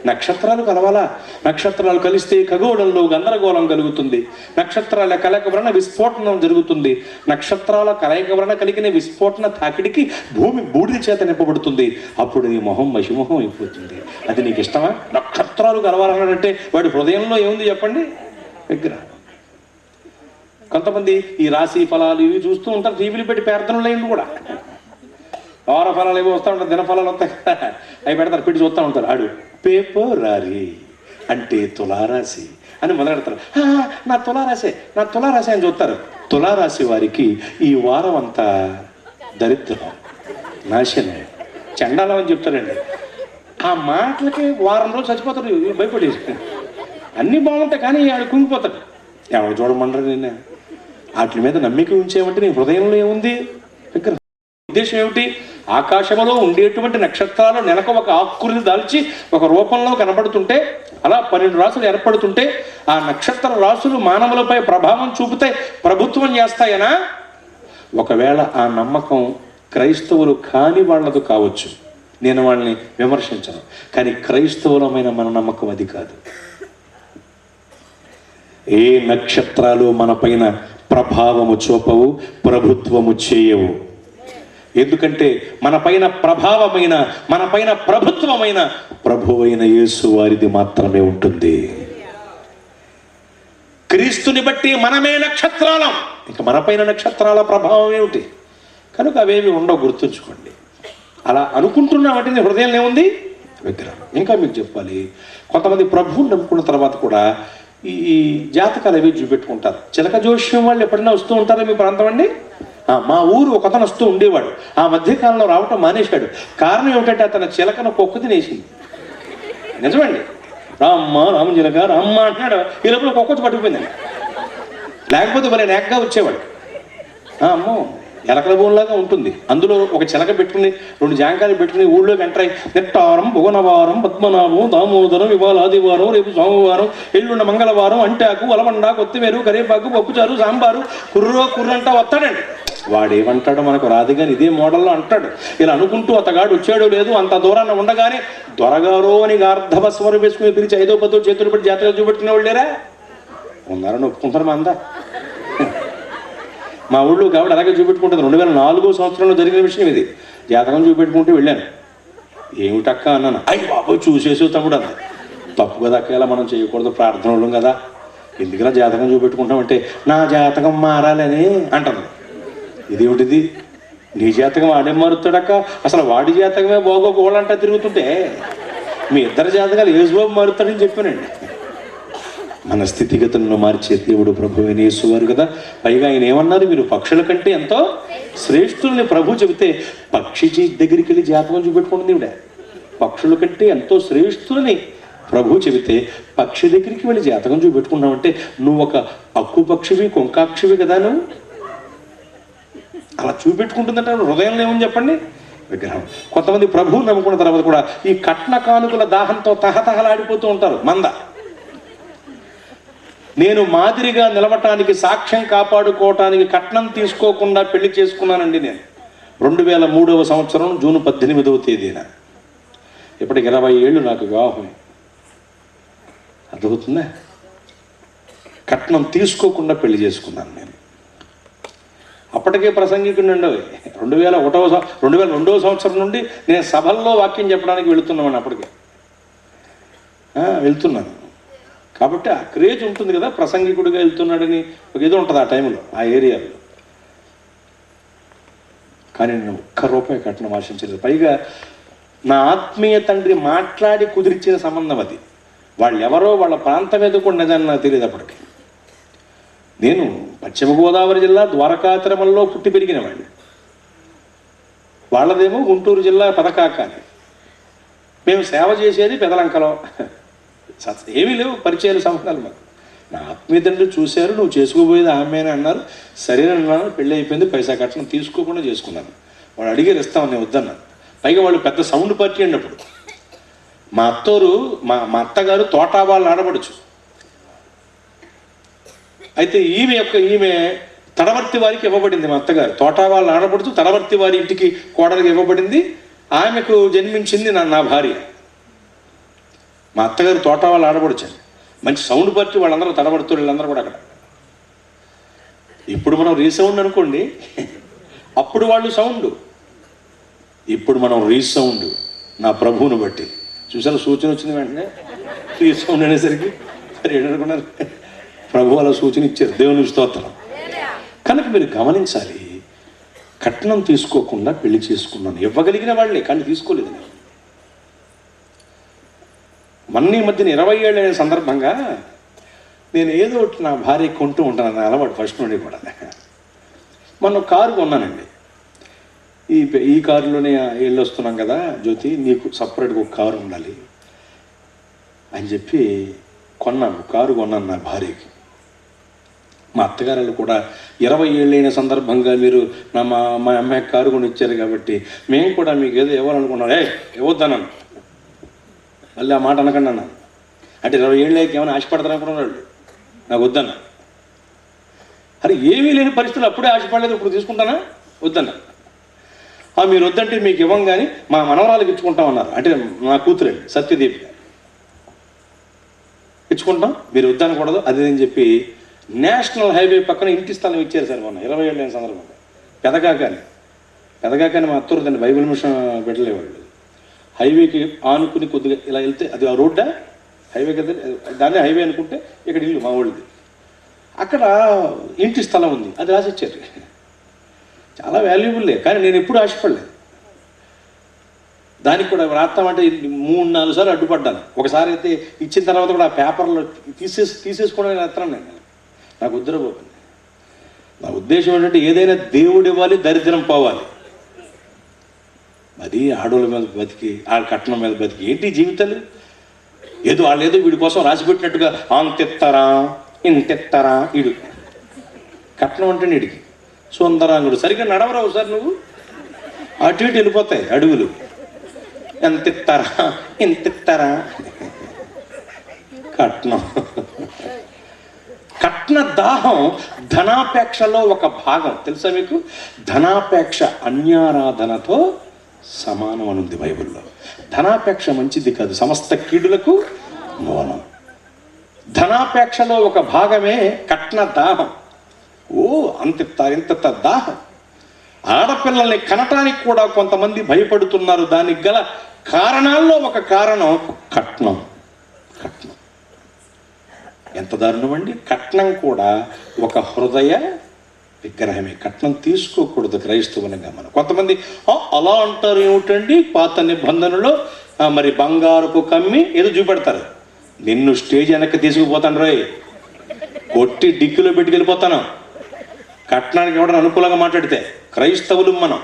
నక్షత్రాలు కలవాలా? నక్షత్రాలు కలిస్తే ఖగోళంలో గందరగోళం కలుగుతుంది, నక్షత్రాల కలయిక వలన విస్ఫోటనం జరుగుతుంది, నక్షత్రాల కలయిక వలన కలిగిన విస్ఫోటన తాకిడికి భూమి బూడిద చేత నింపబడుతుంది, అప్పుడు నీ మొహం మసిమొహం అయిపోతుంది. అది నీకు ఇష్టమా? నక్షత్రాలు కలవాలన్నాడంటే వాడి హృదయంలో ఏముంది చెప్పండి? విగ్రహం. కొంతమంది ఈ రాశి ఫలాలు ఇవి చూస్తూ ఉంటారు, టీవీలు పెట్టి ప్రార్థనలు అయింది కూడా. వార ఫలాలు ఏవో వస్తూ ఉంటారు, దిన ఫలాలు వస్తాయి కదా, అవి పెడతారు, పెట్టి చూస్తూ ఉంటారు. ఆడు పేపరారి అంటే తులారాశి అని మొదలెడతారు. నా తులారాశి అని చూస్తారు. తులారాశి వారికి ఈ వారం అంతా దరిద్రం, నాశనం, చండాలం అని చెప్తారండి. ఆ మాటలకి వారం రోజులు చచ్చిపోతారు భయపడేసి. అన్నీ బాగుంటాయి కానీ ఆడు కుంగిపోతాడు. ఎవరు చూడమంటారు నిన్న? వాటి మీద నమ్మిక ఉంచేమంటే నీ హృదయంలో ఏముంది? విగ్రహం. ఉద్దేశం ఏమిటి? ఆకాశంలో ఉండేటువంటి నక్షత్రాలు నెలకు ఒక ఆకృతిని దాల్చి ఒక రూపంలో కనబడుతుంటే, అలా 12 రాసులు ఏర్పడుతుంటే ఆ నక్షత్ర రాసులు మానవులపై ప్రభావం చూపుతాయి, ప్రభుత్వం చేస్తాయనా? ఒకవేళ ఆ నమ్మకం క్రైస్తవులు కాని వాళ్ళకు కావచ్చు, నేను వాళ్ళని విమర్శించను, కానీ క్రైస్తవులమైన మన నమ్మకం అది కాదు. ఏ నక్షత్రాలు మన పైన ప్రభావము చూపవు, ప్రభుత్వము చేయవు. ఎందుకంటే మన పైన ప్రభావమైన, మన పైన ప్రభుత్వమైన ప్రభువైన యేసు వారిది మాత్రమే ఉంటుంది. క్రీస్తుని బట్టి మనమే నక్షత్రాలం, ఇంకా మన పైన నక్షత్రాల ప్రభావం ఏమిటి? కనుక అవేవి ఉండవు, గుర్తుంచుకోండి. అలా అనుకుంటున్నామంటే నీ హృదయంలో ఏముంది? విగ్రహం. ఇంకా మీకు చెప్పాలి, కొంతమంది ప్రభువుని నమ్ముకున్న తర్వాత కూడా ఈ జాతకాలు అవి చూపెట్టుకుంటారు. చిలక జోష్యం వాళ్ళు ఎప్పుడైనా వస్తూ ఉంటారా మీ ప్రాంతం అండి? మా ఊరు ఒకతను వస్తూ ఉండేవాడు, ఆ మధ్యకాలంలో రావటం మానేశాడు. కారణం ఏమిటంటే అతను చిలకను కొక్కు తినేసింది. నిజమండి, రామ చిలక రామ్మ అంటున్నాడు, ఈ లోపల కొక్కొచ్చి పట్టుకుపోయిందండి. లేకపోతే మరి నేకగా వచ్చేవాడు. అమ్మో, ఎలకల భూమిలాగా ఉంటుంది. అందులో ఒక చిలక పెట్టుకుని 2 జాంకాయలు పెట్టుకుని ఊళ్ళోకి ఎంటర్ అయ్యి, నెట్టారం భువనవారం పద్మనాభం దామోదరం ఇవాళ ఆదివారం రేపు సోమవారం ఎల్లుండ మంగళవారం అంటాకు వలబండ కొత్తిమీర కరేపాకు పప్పుచారు సాంబారు కుర్రో అంటా వస్తాడండి. వాడేమంటాడో మనకు రాదు కానీ ఇదే మోడల్లో అంటాడు. ఇలా అనుకుంటూ అతగాడు వచ్చాడో లేదు, అంత దూరాన్ని ఉండగానే దొరగారో అని గార్ధభస్వరం వేసుకుని పిలిచి 5వ 10వ చేతులు పెట్టి జాతరలు చూపెట్టుకునే వాళ్ళు లేరా? ఉన్నారని ఒప్పుకుంటారు. మా అందా మా ఊళ్ళో కాబట్టి అలాగే చూపెట్టుకుంటుంది. 2004 సంవత్సరంలో జరిగిన విషయం ఇది. జాతకం చూపెట్టుకుంటూ వెళ్ళాను. ఏమిటక్క అన్నాను. అయ్యి బాబు చూసేసి తమ్ముడు అన్న. తప్పు కదా అక్క, ఇలా మనం చేయకూడదు, ప్రార్థన వాళ్ళం కదా, ఎందుకలా జాతకం చూపెట్టుకుంటామంటే నా జాతకం మారాలని అంటాను. ఇదేమిటిది? నీ జాతకం వాడే మారుతాడక్క, అసలు వాడి జాతకమే బాగోపోవాలంటా తిరుగుతుంటే మీ ఇద్దరు జాతకాలు యేసుబాబు మారుతాడని చెప్పానండి. మన స్థితిగతులను మార్చే దేవుడు ప్రభువైన యేసువారు కదా. పైగా ఆయన ఏమన్నారు, మీరు పక్షుల కంటే ఎంతో శ్రేష్ఠుల్ని ప్రభు చెబితే పక్షి దగ్గరికి వెళ్ళి జాతకం చూపెట్టుకోండి దేవుడే. పక్షుల కంటే ఎంతో శ్రేష్ఠులని ప్రభు చెబితే పక్షి దగ్గరికి వెళ్ళి జాతకం చూపెట్టుకున్నావంటే నువ్వు ఒక అక్కు పక్షివి, కొంకాక్షివి కదా. నువ్వు అలా చూపెట్టుకుంటుందంటే హృదయంలో ఏమని చెప్పండి, విగ్రహం. కొంతమంది ప్రభువు నమ్ముకున్న తర్వాత కూడా ఈ కట్న కానుకల దాహంతో తహతహలాడిపోతూ ఉంటారు. నేను మాదిరిగా నిలవటానికి, సాక్ష్యం కాపాడుకోవటానికి కట్నం తీసుకోకుండా పెళ్లి చేసుకున్నానండి. నేను 2003వ సంవత్సరం జూన్ 18వ తేదీన. ఇప్పటికి 20 ఏళ్ళు నాకు వివాహం. అర్థమవుతుందా? కట్నం తీసుకోకుండా పెళ్లి చేసుకున్నాను నేను. అప్పటికే ప్రసంగికుడిని 2002వ సంవత్సరం నుండి నేను సభల్లో వాక్యం చెప్పడానికి వెళుతున్నాను. అప్పటికే వెళ్తున్నాను కాబట్టి ఆ క్రేజ్ ఉంటుంది కదా, ప్రసంగికుడిగా వెళ్తున్నాడని ఒక ఏదో ఉంటుంది ఆ టైంలో, ఆ ఏరియాలో. కానీ నేను ఒక్క రూపాయి కట్నం ఆశించలేదు. పైగా నా ఆత్మీయ తండ్రి మాట్లాడి కుదిరిచిన సంబంధం అది. వాళ్ళు ఎవరో, వాళ్ళ ప్రాంతం ఏదో కూడా నిజాన్ని నాకు తెలియదు అప్పటికి. నేను పశ్చిమ గోదావరి జిల్లా ద్వారకాతిరమల్లో పుట్టి పెరిగిన వాడిని. వాళ్ళదేమో గుంటూరు జిల్లా పెదకాకాని. మేము సేవ చేసేది పెదలంకలో. ఏమీ లేవు పరిచయాలు, సంబంధాలు మాకు. నా ఆత్మీయ తండ్రి చూశారు, నువ్వు చేసుకోబోయేది ఆమెనే అన్నారు. సరేనన్నాను. పెళ్ళి అయిపోయింది. పైసా కట్నం తీసుకోకుండా చేసుకున్నాను. వాళ్ళు అడిగారు, ఇస్తామని నేను వద్దన్నాను. పైగా వాళ్ళు పెద్ద సౌండ్ పార్టీ అండి అప్పుడు. మా అత్తగారు తోటా వాళ్ళు ఆడపడచ్చు. అయితే ఈమె తడవర్తి వారికి ఇవ్వబడింది. మా అత్తగారు తోటా వాళ్ళు ఆడపడుచు తడవర్తి వారి ఇంటికి కోడలికి ఇవ్వబడింది. ఆమెకు జన్మించింది నా భార్య. మా అత్తగారు తోటా వాళ్ళు ఆడపడుచాను. మంచి సౌండ్ పార్టీ, వాళ్ళందరూ తడబడుతూ వీళ్ళందరూ కూడా అక్కడ. ఇప్పుడు మనం రీసౌండ్ అనుకోండి, అప్పుడు వాళ్ళు సౌండ్, ఇప్పుడు మనం రీసౌండ్. నా ప్రభువును బట్టి చూసాను, సూచన వచ్చింది వెంటనే రీసౌండ్ అనేసరికి మరి ఏంటనుకున్నారు, ప్రభు అలా సూచన ఇచ్చారు. దేవుని స్తోత్రం. కనుక మీరు గమనించాలి, కట్నం తీసుకోకుండా పెళ్లి చేసుకున్నాను. ఇవ్వగలిగిన వాళ్ళే కానీ తీసుకోలేదు నేను. మొన్న ఈ మధ్యన 20 ఏళ్ళ సందర్భంగా నేను ఏదో ఒకటి నా భార్య కొంటూ ఉంటాను. నా అలవాటు ఫస్ట్ నుండి కూడా. మొన్న కారు కొన్నానండి. ఈ కారులోనే వెళ్ళి వస్తున్నాం కదా జ్యోతి, నీకు సపరేట్గా ఒక కారు ఉండాలి అని చెప్పి కారు కొన్నాను నా భార్యకి. మా అత్తగారు కూడా 20 ఏళ్ళైన సందర్భంగా మీరు మా అమ్మాయి కారు కొని ఇచ్చారు కాబట్టి మేము కూడా మీకు ఏదో ఇవ్వాలనుకున్నాం. ఇవ్వద్దన్నాను. మళ్ళీ ఆ మాట అనకండి అన్నాను. అంటే 20 ఏళ్ళకి ఏమైనా ఆశపడతారనుకున్నాడు. నాకు వద్దన్నా. అరే ఏమీ లేని పరిస్థితులు అప్పుడే ఆశపడలేదు, ఇప్పుడు తీసుకుంటానా? వద్దన్నా. మీరు వద్దంటే మీకు ఇవ్వం కానీ మా మనవరాలకు ఇచ్చుకుంటామన్నారు. అంటే నా కూతురండి సత్యదీప్ ఇచ్చుకుంటాం, మీరు వద్దనకూడదు అది అని చెప్పి నేషనల్ హైవే పక్కన ఇంటి స్థలం ఇచ్చారు సార్ మొన్న 20 ఏళ్ళ సందర్భంగా. పెదగాకాని మా అత్తూరు దాన్ని బైబిల్ మిషన్ పెట్టలేవాళ్ళు. హైవేకి ఆనుకుని కొద్దిగా ఇలా వెళ్తే అది ఆ రోడ్డా హైవే కదా, దాన్ని హైవే అనుకుంటే ఇక్కడ ఇల్లు మా ఊళ్ళది. అక్కడ ఇంటి స్థలం ఉంది, అది రాసిచ్చారు. చాలా వాల్యుబుల్లే, కానీ నేను ఎప్పుడు ఆశపడలేదు. దానికి కూడా రాస్తామంటే 3-4 సార్లు అడ్డుపడ్డాను. ఒకసారి అయితే ఇచ్చిన తర్వాత కూడా ఆ పేపర్లో తీసేసుకోవడం రాస్తాను నేను. నాకు ఉద్రపోతుంది. నా ఉద్దేశం ఏంటంటే ఏదైనా దేవుడు ఇవ్వాలి, దరిద్రం పోవాలి. అది ఆడోళ్ళ మీద బతికి, ఆడ కట్నం మీద బతికి ఏంటి జీవితాలు? వాళ్ళు ఏదో వీడి కోసం రాసిపెట్టినట్టుగా అంతెత్తారా ఇంతెత్తారా. వీడు కట్నం అంటే వీడికి సుందరాంగుడు. సరిగ్గా నడవరావు సార్ నువ్వు, అటు ఇటు వెళ్ళిపోతాయి అడుగులు. ఎంతెత్తారా ఇంతెత్తారా. కట్న దాహం ధనాపేక్షలో ఒక భాగం. తెలుసా మీకు? ధనాపేక్ష అన్యారాధనతో సమానం అనుంది బైబిల్లో. ధనాపేక్ష మంచిది కాదు, సమస్త కీడులకు మూలం. ధనాపేక్షలో ఒక భాగమే కట్న దాహం. ఇంత దాహం. ఆడపిల్లల్ని కనటానికి కూడా కొంతమంది భయపడుతున్నారు. దానికి గల కారణాల్లో ఒక కారణం కట్నం. ఎంత దారుణం అండి. కట్నం కూడా ఒక హృదయ విగ్రహమే. కట్నం తీసుకోకూడదు క్రైస్తవునిగా మనం. కొంతమంది అలా అంటారు ఏమిటండి, పాత నిబంధనలో మరి బంగారపు కమ్మి ఏదో చూపెడతారు. నిన్ను స్టేజ్ వెనక్కి తీసుకుపోతాను రోయ్, కొట్టి డిక్కులో పెట్టుకెళ్ళిపోతాను. కట్నానికి ఎవడని అనుకూలంగా మాట్లాడితే క్రైస్తవులు మనం.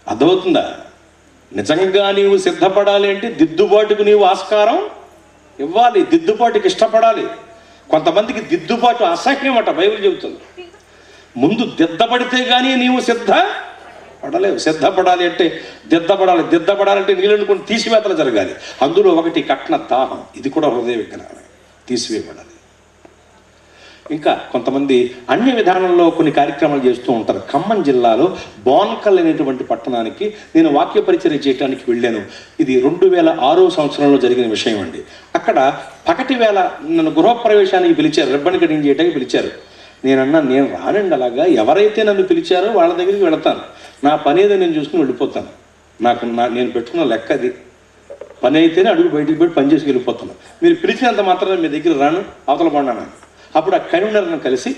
అర్థమవుతుందా? నిజంగా నీవు సిద్ధపడాలి అంటే దిద్దుబాటుకు నీవు ఆస్కారం ఇవ్వాలి, దిద్దుబాటుకి ఇష్టపడాలి. కొంతమందికి దిద్దుబాటు అసహ్యం అట బైబిల్ చెబుతుంది. ముందు దిద్దపడితే కానీ నీవు సిద్ధపడలేవు. సిద్ధపడాలి అంటే దిద్దపడాలంటే నీళ్ళను కొన్ని తీసివేతలు జరగాలి. అందులో ఒకటి కట్న దాహం, ఇది కూడా హృదయ విగ్రహమే, తీసివేయబడాలి. ఇంకా కొంతమంది అన్య విధానంలో కొన్ని కార్యక్రమాలు చేస్తూ ఉంటారు. ఖమ్మం జిల్లాలో బోన్కల్ అనేటువంటి పట్టణానికి నేను వాక్య పరిచర్య చేయడానికి వెళ్ళాను. ఇది 2006 సంవత్సరంలో జరిగిన విషయం అండి. అక్కడ పగటి వేళ నన్ను గృహప్రవేశానికి పిలిచారు, రిబ్బన్ కటింగ్ చేయడానికి పిలిచారు. నేనన్నా నేను రానండి, అలాగా ఎవరైతే నన్ను పిలిచారో వాళ్ళ దగ్గరికి వెళతాను, నా పని ఏదో నేను చూసుకుని వెళ్ళిపోతాను. నేను పెట్టుకున్న లెక్క అది. పని అయితేనే అడుగు బయటికి పెట్టి పని చేసి వెళ్ళిపోతాను. మీరు పిలిచినంత మాత్రం మీ దగ్గర రాను, అవతల పడినాను. అప్పుడు ఆ కన్వీనర్ను కలిసి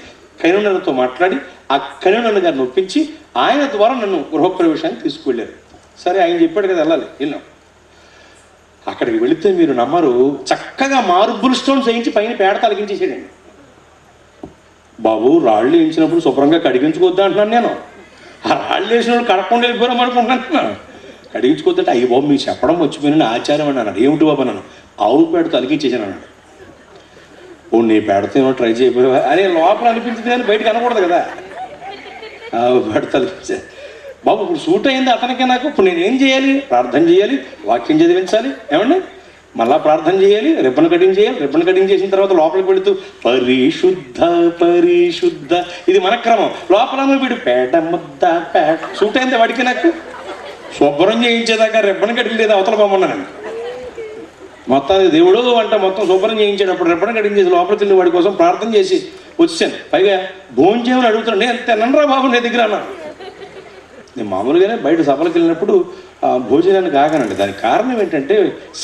కన్వీనర్తో మాట్లాడి ఆ కన్వీనర్ గారిని ఒప్పించి ఆయన ద్వారా నన్ను గృహప్రవేశానికి తీసుకువెళ్ళారు. సరే, ఆయన చెప్పాడు కదా వెళ్ళాలి, వెళ్ళాం. అక్కడికి వెళితే మీరు నమ్మరు, చక్కగా మార్బుల్ స్టోన్స్ వేయించి పైన పేడ తలిగించేసాడండి. బాబు, రాళ్ళు వేయించినప్పుడు శుభ్రంగా కడిగించుకోవద్దా అంటున్నాను నేను. ఆ రాళ్ళు వేసిన వాళ్ళు కడకుండా వెళ్ళిపోయాం అనుకుంటున్నాను. కడిగించుకోవద్దంటే అయ్యి బాబు మీకు చెప్పడం వచ్చిపోయిన ఆచారం అని అన్నాడు. ఏమిటి బాబు అన్నాను. ఆవు పేడ తలిగించేసాను అన్నాడు. ఓ నీ పేడతో ఏమో ట్రై చేయకపోయావా అని లోపల అనిపించింది కానీ బయటకు అనకూడదు కదా. ఆవు పేడ తలిగించా. బాబు ఇప్పుడు సూట్ అయింది అతనికే నాకు, ఇప్పుడు నేను ఏం చేయాలి? ప్రార్థన చేయాలి, వాక్యం చదివించాలి, ఏమండి మళ్ళా ప్రార్థన చేయాలి, రిబ్బన్ కటింగ్ చేయాలి. రిబ్బన్ కటింగ్ చేసిన తర్వాత లోపలికి పెడుతూ పరిశుద్ధ పరిశుద్ధ, ఇది మన క్రమం. లోపల వీడు పేడ ముద్ద పేడ సూట్ అయింది వాడికి నాకు. శుభ్రం చేయించేదాకా రిబ్బన్ కటింగ్ లేదా అవతల బొమ్మన్నాను. మొత్తానికి దేవుడు అంటే మొత్తం శుభ్రం చేయించేటప్పుడు రిబ్బన్ కటింగ్ చేసి లోపలికి వెళ్ళి వాడి కోసం ప్రార్థన చేసి వచ్చాను. పైగా భోజనం చేయమని అడుగుతున్నాను. నేను తినరా బాబు నీ దగ్గర అన్నాను. నేను మామూలుగానే బయట సభలకు వెళ్ళినప్పుడు భోజనానికి ఆగానండి. దానికి కారణం ఏంటంటే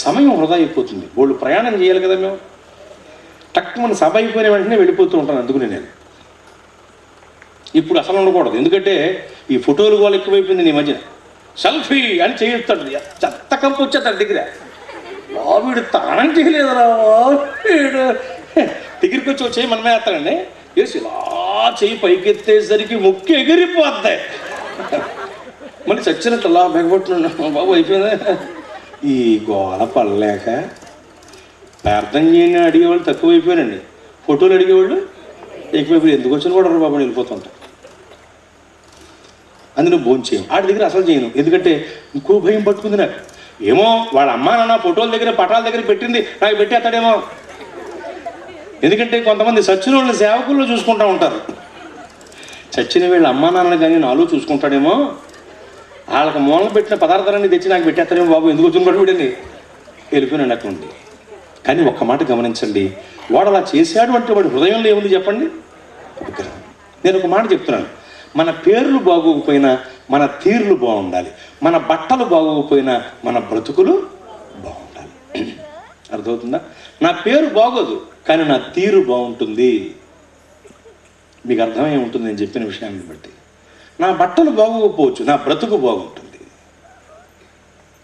సమయం వృధా అయిపోతుంది. వాళ్ళు ప్రయాణం చేయాలి కదా, మేము టక్కుమని సభ అయిపోయిన వెంటనే వెళ్ళిపోతూ ఉంటాను. అందుకుని నేను ఇప్పుడు అసలు ఉండకూడదు, ఎందుకంటే ఈ ఫోటోలు వాళ్ళు ఎక్కువైపోయింది నీ మధ్యన. సెల్ఫీ అని చేయిస్తాడు, చెత్త కంపు వచ్చేస్తాడు దగ్గర. వీడు తానం చేయలేదురా, వీడు దగ్గరికి వచ్చి వచ్చి మనమే వేస్తాడండి. వేసి ఇలా చెయ్యి పైకెత్తేసరికి ముక్కు ఎగిరిపోద్ది. మళ్ళీ చచ్చినట్టు అలా బెగబట్టున్నాను. బాబు అయిపోయిందా? ఈ గోళ పడలేక ప్రార్థన చేయని అడిగేవాళ్ళు తక్కువైపోయారండి, ఫోటోలు అడిగేవాళ్ళు ఎక్కువైపోయి. ఎందుకు వచ్చిన కూడా బాబు వెళ్ళిపోతుంటా. అందులో భోజనం చేయను, ఆడి దగ్గర అసలు చేయను. ఎందుకంటే ఇంకో భయం పట్టుకుంది నాకు. ఏమో వాళ్ళ అమ్మా నాన్న ఫోటోల దగ్గర పటాల దగ్గర పెట్టింది నాకు పెట్టేస్తాడేమో. ఎందుకంటే కొంతమంది చచ్చిన వాళ్ళని సేవకుల్లో చూసుకుంటూ ఉంటారు. చచ్చిన వీళ్ళ అమ్మా నాన్నని కానీ నాలో చూసుకుంటాడేమో, వాళ్ళకి మూలన పెట్టిన పదార్థాలన్నీ తెచ్చి నాకు పెట్టేస్తాడేమో. బాబు ఎందుకు వచ్చిన కూడా వీడని వెళ్ళిపోయినాడు అక్కడ నుండి. కానీ ఒక్క మాట గమనించండి, వాడు అలా చేశాడు అంటే వాడి హృదయంలో ఏముంది చెప్పండి? నేను ఒక మాట చెప్తున్నాను, మన పేర్లు బాగోకపోయినా మన తీర్లు బాగుండాలి, మన బట్టలు బాగోకపోయినా మన బ్రతుకులు బాగుండాలి. అర్థమవుతుందా? నా పేరు బాగోదు కానీ నా తీరు బాగుంటుంది. మీకు అర్థమై ఉంటుంది నేను చెప్పిన విషయాన్ని బట్టి. నా బట్టలు బాగోకపోవచ్చు, నా బ్రతుకు బాగుంటుంది.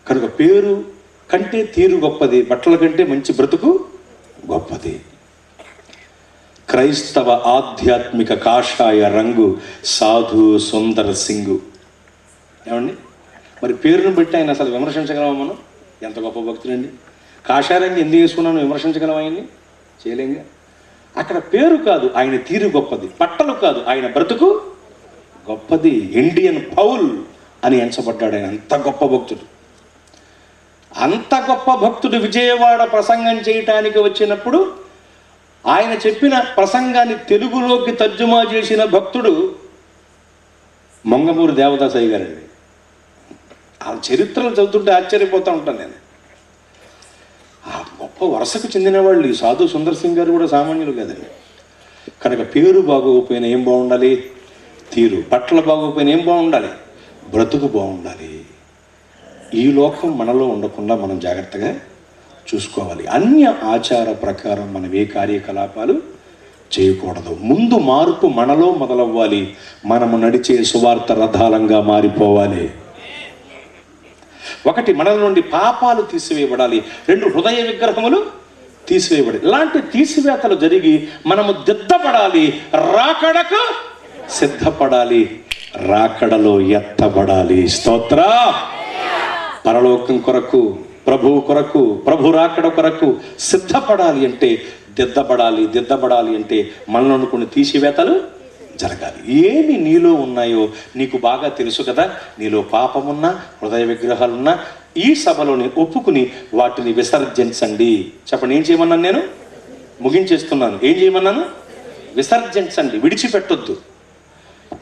కనుక పేరు కంటే తీరు గొప్పది, బట్టల కంటే మంచి బ్రతుకు గొప్పది. క్రైస్తవ ఆధ్యాత్మిక కాషాయ రంగు సాధు సుందర్ సింగు. ఏమండి మరి పేరును బట్టి ఆయన అసలు విమర్శించగలమా మనం? ఎంత గొప్ప భక్తులండి. కాషాయ రంగు ఎందుకు వేసుకున్నాను విమర్శించగలం ఆయన్ని? చేయలేంగా. అక్కడ పేరు కాదు, ఆయన తీరు గొప్పది. బట్టలు కాదు, ఆయన బ్రతుకు గొప్పది. ఇండియన్ పౌల్ అని ఎంచబడ్డాడు ఆయన. అంత గొప్ప భక్తుడు. అంత గొప్ప భక్తుడు విజయవాడ ప్రసంగం చేయటానికి వచ్చినప్పుడు ఆయన చెప్పిన ప్రసంగాన్ని తెలుగులోకి తర్జుమా చేసిన భక్తుడు మంగమూరి దేవదాసయ్య గారండి. ఆ చరిత్రలు చదువుతుంటే ఆశ్చర్యపోతూ ఉంటాను నేను. ఆ గొప్ప వరుసకు చెందిన వాళ్ళు ఈ సాధు సుందర్ సింగ్ గారు కూడా సామాన్యులు కదండి. కనుక పేరు బాగోకపోయినా ఏం బాగుండాలి? తీరు. బట్టలు బాగోకపోయినా ఏం బాగుండాలి? బ్రతుకు బాగుండాలి. ఈ లోకం మనలో ఉండకుండా మనం జాగ్రత్తగా చూసుకోవాలి. అన్య ఆచార ప్రకారం మనం ఏ కార్యకలాపాలు చేయకూడదు. ముందు మార్పు మనలో మొదలవ్వాలి. మనము నడిచే సువార్త రథాలంగా మారిపోవాలి. ఒకటి, మనల నుండి పాపాలు తీసివేయబడాలి. 2, హృదయ విగ్రహములు తీసివేయబడి. ఇలాంటి తీసివేతలు జరిగి మనము దిద్దపడాలి, రాకడకు సిద్ధపడాలి, రాకడలో ఎత్తబడాలి. స్తోత్ర. పరలోకం కొరకు, ప్రభువు కొరకు, ప్రభు రాకడ కొరకు సిద్ధపడాలి అంటే దిద్దబడాలి. దిద్దబడాలి అంటే మనలో కొన్ని తీసివేతలు జరగాలి. ఏమి నీలో ఉన్నాయో నీకు బాగా తెలుసు కదా. నీలో పాపమున్నా, హృదయ విగ్రహాలున్నా ఈ సభలోని ఒప్పుకుని వాటిని విసర్జించండి. చెప్పండి, ఏం చేయమన్నాను? నేను ముగించేస్తున్నాను. ఏం చేయమన్నాను? విసర్జించండి, విడిచిపెట్టొద్దు.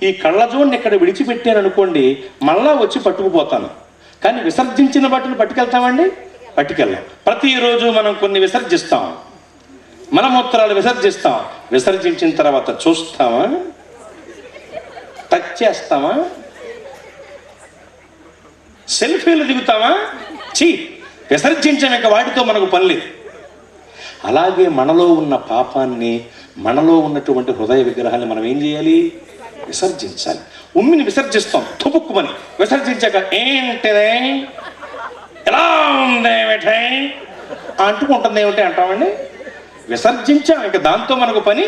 ఈ కళ్ళజోడిని ఎక్కడ విడిచిపెట్టాను అనుకోండి, మళ్ళా వచ్చి పట్టుకుపోతాను. కానీ విసర్జించిన వాటిని పట్టుకెళ్తామండి? పట్టుకెళ్ళాం. ప్రతిరోజు మనం కొన్ని విసర్జిస్తాం. మలమూత్రాలు విసర్జిస్తాం. విసర్జించిన తర్వాత చూస్తామా? టచ్ చేస్తామా? సెల్ఫీలు దిగుతామా? విసర్జించాం. ఇక వాటితో మనకు పని లేదు. అలాగే మనలో ఉన్న పాపాన్ని, మనలో ఉన్నటువంటి హృదయ విగ్రహాన్ని మనం ఏం చేయాలి? విసర్జించాలి. ఉమ్మిని విసర్జిస్తాం, తుపుక్కుమని. విసర్జించాక ఏంటిదే, ఎలా ఉందేమిటే అంటుకుంటుంది, ఏమిటి అంటామండి? విసర్జించాం, ఇక దాంతో మనకు పని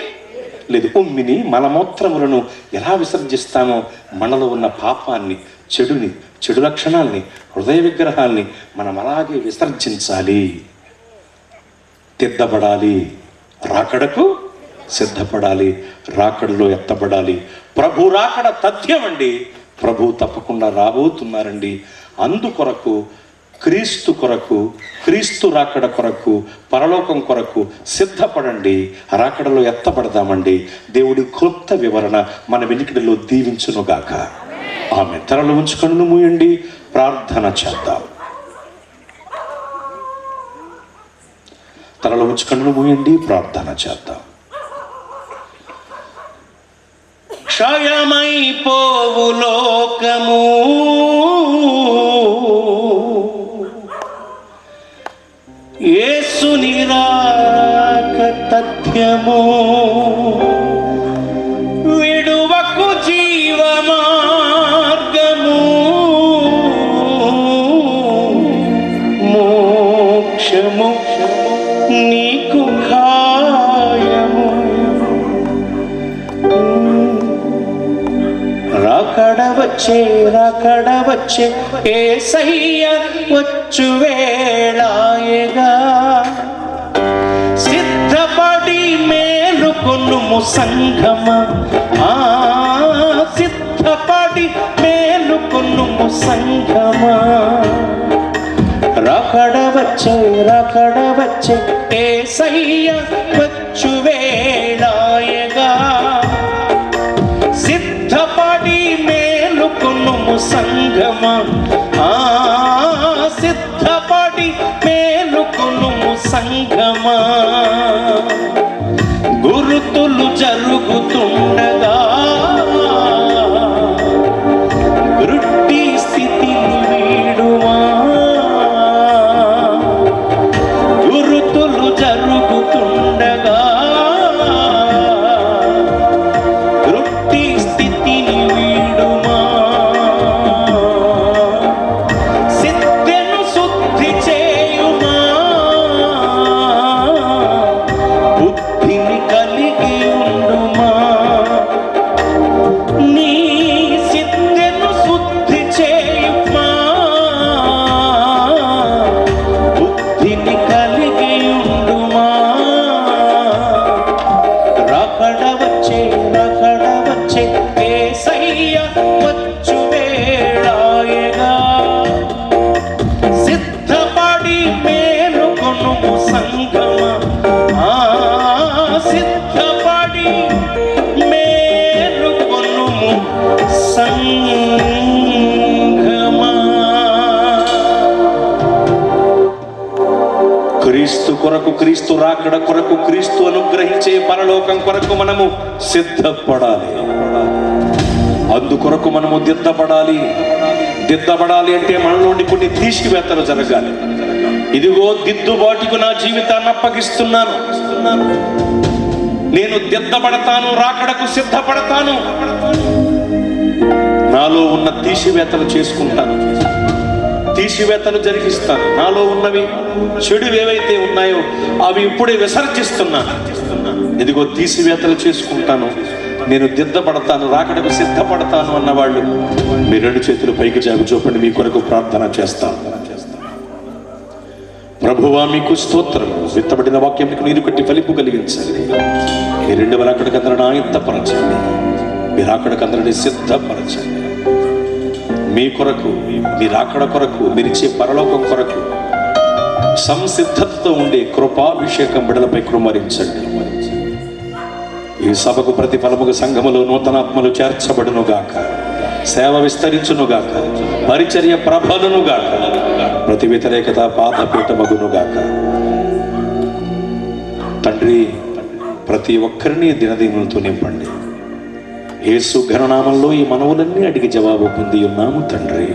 లేదు. ఉమ్మిని, మలమూత్రములను ఎలా విసర్జిస్తామో మనలో ఉన్న పాపాన్ని, చెడుని, చెడు లక్షణాల్ని, హృదయ విగ్రహాల్ని మనం అలాగే విసర్జించాలి. దిద్దబడాలి, రాకడకు సిద్ధపడాలి, రాకడలో ఎత్తబడాలి. ప్రభు రాకడ తథ్యమండి. ప్రభు తప్పకుండా రాబోతున్నారండి. అందుకొరకు, క్రీస్తు కొరకు, క్రీస్తు రాకడ కొరకు, పరలోకం కొరకు సిద్ధపడండి. రాకడలో ఎత్తబడదామండి. దేవుడి క్లుప్త వివరణ మన వెనుకడిలో దీవించునుగాక. ఆమె. తరలు ఉంచుకొని మూయండి, ప్రార్థన చేద్దాం. తరలు ఉంచుకొని మూయండి, ప్రార్థన చేద్దాం. క్షయమైపోవు లోకము, యేసుని రాక తథ్యము, విడువకు జీవ మార్గము, మోక్షము నీకు ఖాయము. రాకడ వచ్చే, రాకడ వచ్చే, యేసయ్య వచ్చు వేళాయగా. సిద్ధపడి మేలుకొనుము సంఘమా, సిద్ధపడి మేలుకొనుము సంఘమా. రాకడ వచ్చే, రాకడ వచ్చే, యేసయ్య వచ్చు వేళాయగా. సిద్ధపడి మేలుకొనుము సంఘమా, సిద్ధపడి మేలుకొనుము సంఘమా. గురుతులు జరుగుతుండగా వృత్తి స్థితిని వీడుమా. గురుతులు జరుగుతుండగా వృత్తి స్థితిని వీడుమా. సిద్ధను శుద్ధి చేయుమా, బుద్ధిని కలిగి ఉండుమా. నీ సిద్ధను శుద్ధి చేయుమా, బుద్ధిని కలిగి ఉండుమా. రాకడ వచ్చే, రాకడ వచ్చే, యేసయ్య వచ్చు వేళాయగా. సిద్ధపడి మేలుకొనుము సంఘమా, సిద్ధపడి మేలుకొనుము సంఘమా. క్రీస్తు కొరకు, క్రీస్తు రాకడ కొరకు, క్రీస్తు అనుగ్రహించే పరలోకం కొరకు మనము సిద్ధపడాలి. అందుకొరకు మనము దిద్దపడాలి. దిద్దపడాలి అంటే మనలోని కొన్ని తీసివేతలు జరగాలి. ఇదిగో దిద్దుబాటుకు నా జీవితాన్ని అప్పగిస్తున్నాను, నేను దిద్దపడతాను, రాకడకు సిద్ధపడతాను. నాలో ఉన్న తీసివేతలు చేసుకుంటాను. తీసివేతలు జరిగిస్తాను. నాలో ఉన్నవి చెడువి ఏవైతే ఉన్నాయో అవి ఇప్పుడే విసర్జిస్తున్నాను. ఇదిగో తీసివేతలు చేసుకుంటాను, నేను దిద్దపడతాను, రాకడకు సిద్ధపడతాను అన్నవాళ్ళు మీ 2 చేతులు పైకి జాగు చూపండి. మీ కొరకు ప్రార్థన చేస్తాను. ప్రభువా మీకు స్తోత్రం. విత్తబడిన వాక్యం మీకు నీరు కట్టి ఫలింపు కలిగించండి. మీ 2వ రాకడకు అందరిని ఆయత్తపరచండి. మీ రాకడకు అందరిని సిద్ధపరచండి. మీ కొరకు, మీ రాకడ కొరకు, మీరిచ్చే పరలోకం కొరకు సంసిద్ధతతో ఉండే కృపాభిషేకం బిడలపై కృమ్మరించండి. ఈ సభకు ప్రతిఫలముగా సంఘములో నూతనాత్మలు చేర్చబడునుగాక, సేవ విస్తరించునుగాక, పరిచర్య ప్రబలునుగాక, ప్రతి వ్యతిరేకత పాదపీఠమగునుగాక. తండ్రి, ప్రతి ఒక్కరిని దినదీములతో నింపండి. యేసు ఘననామంలో ఈ మనవులన్నీ అడిగి జవాబు పొంది ఉన్నాము తండ్రి.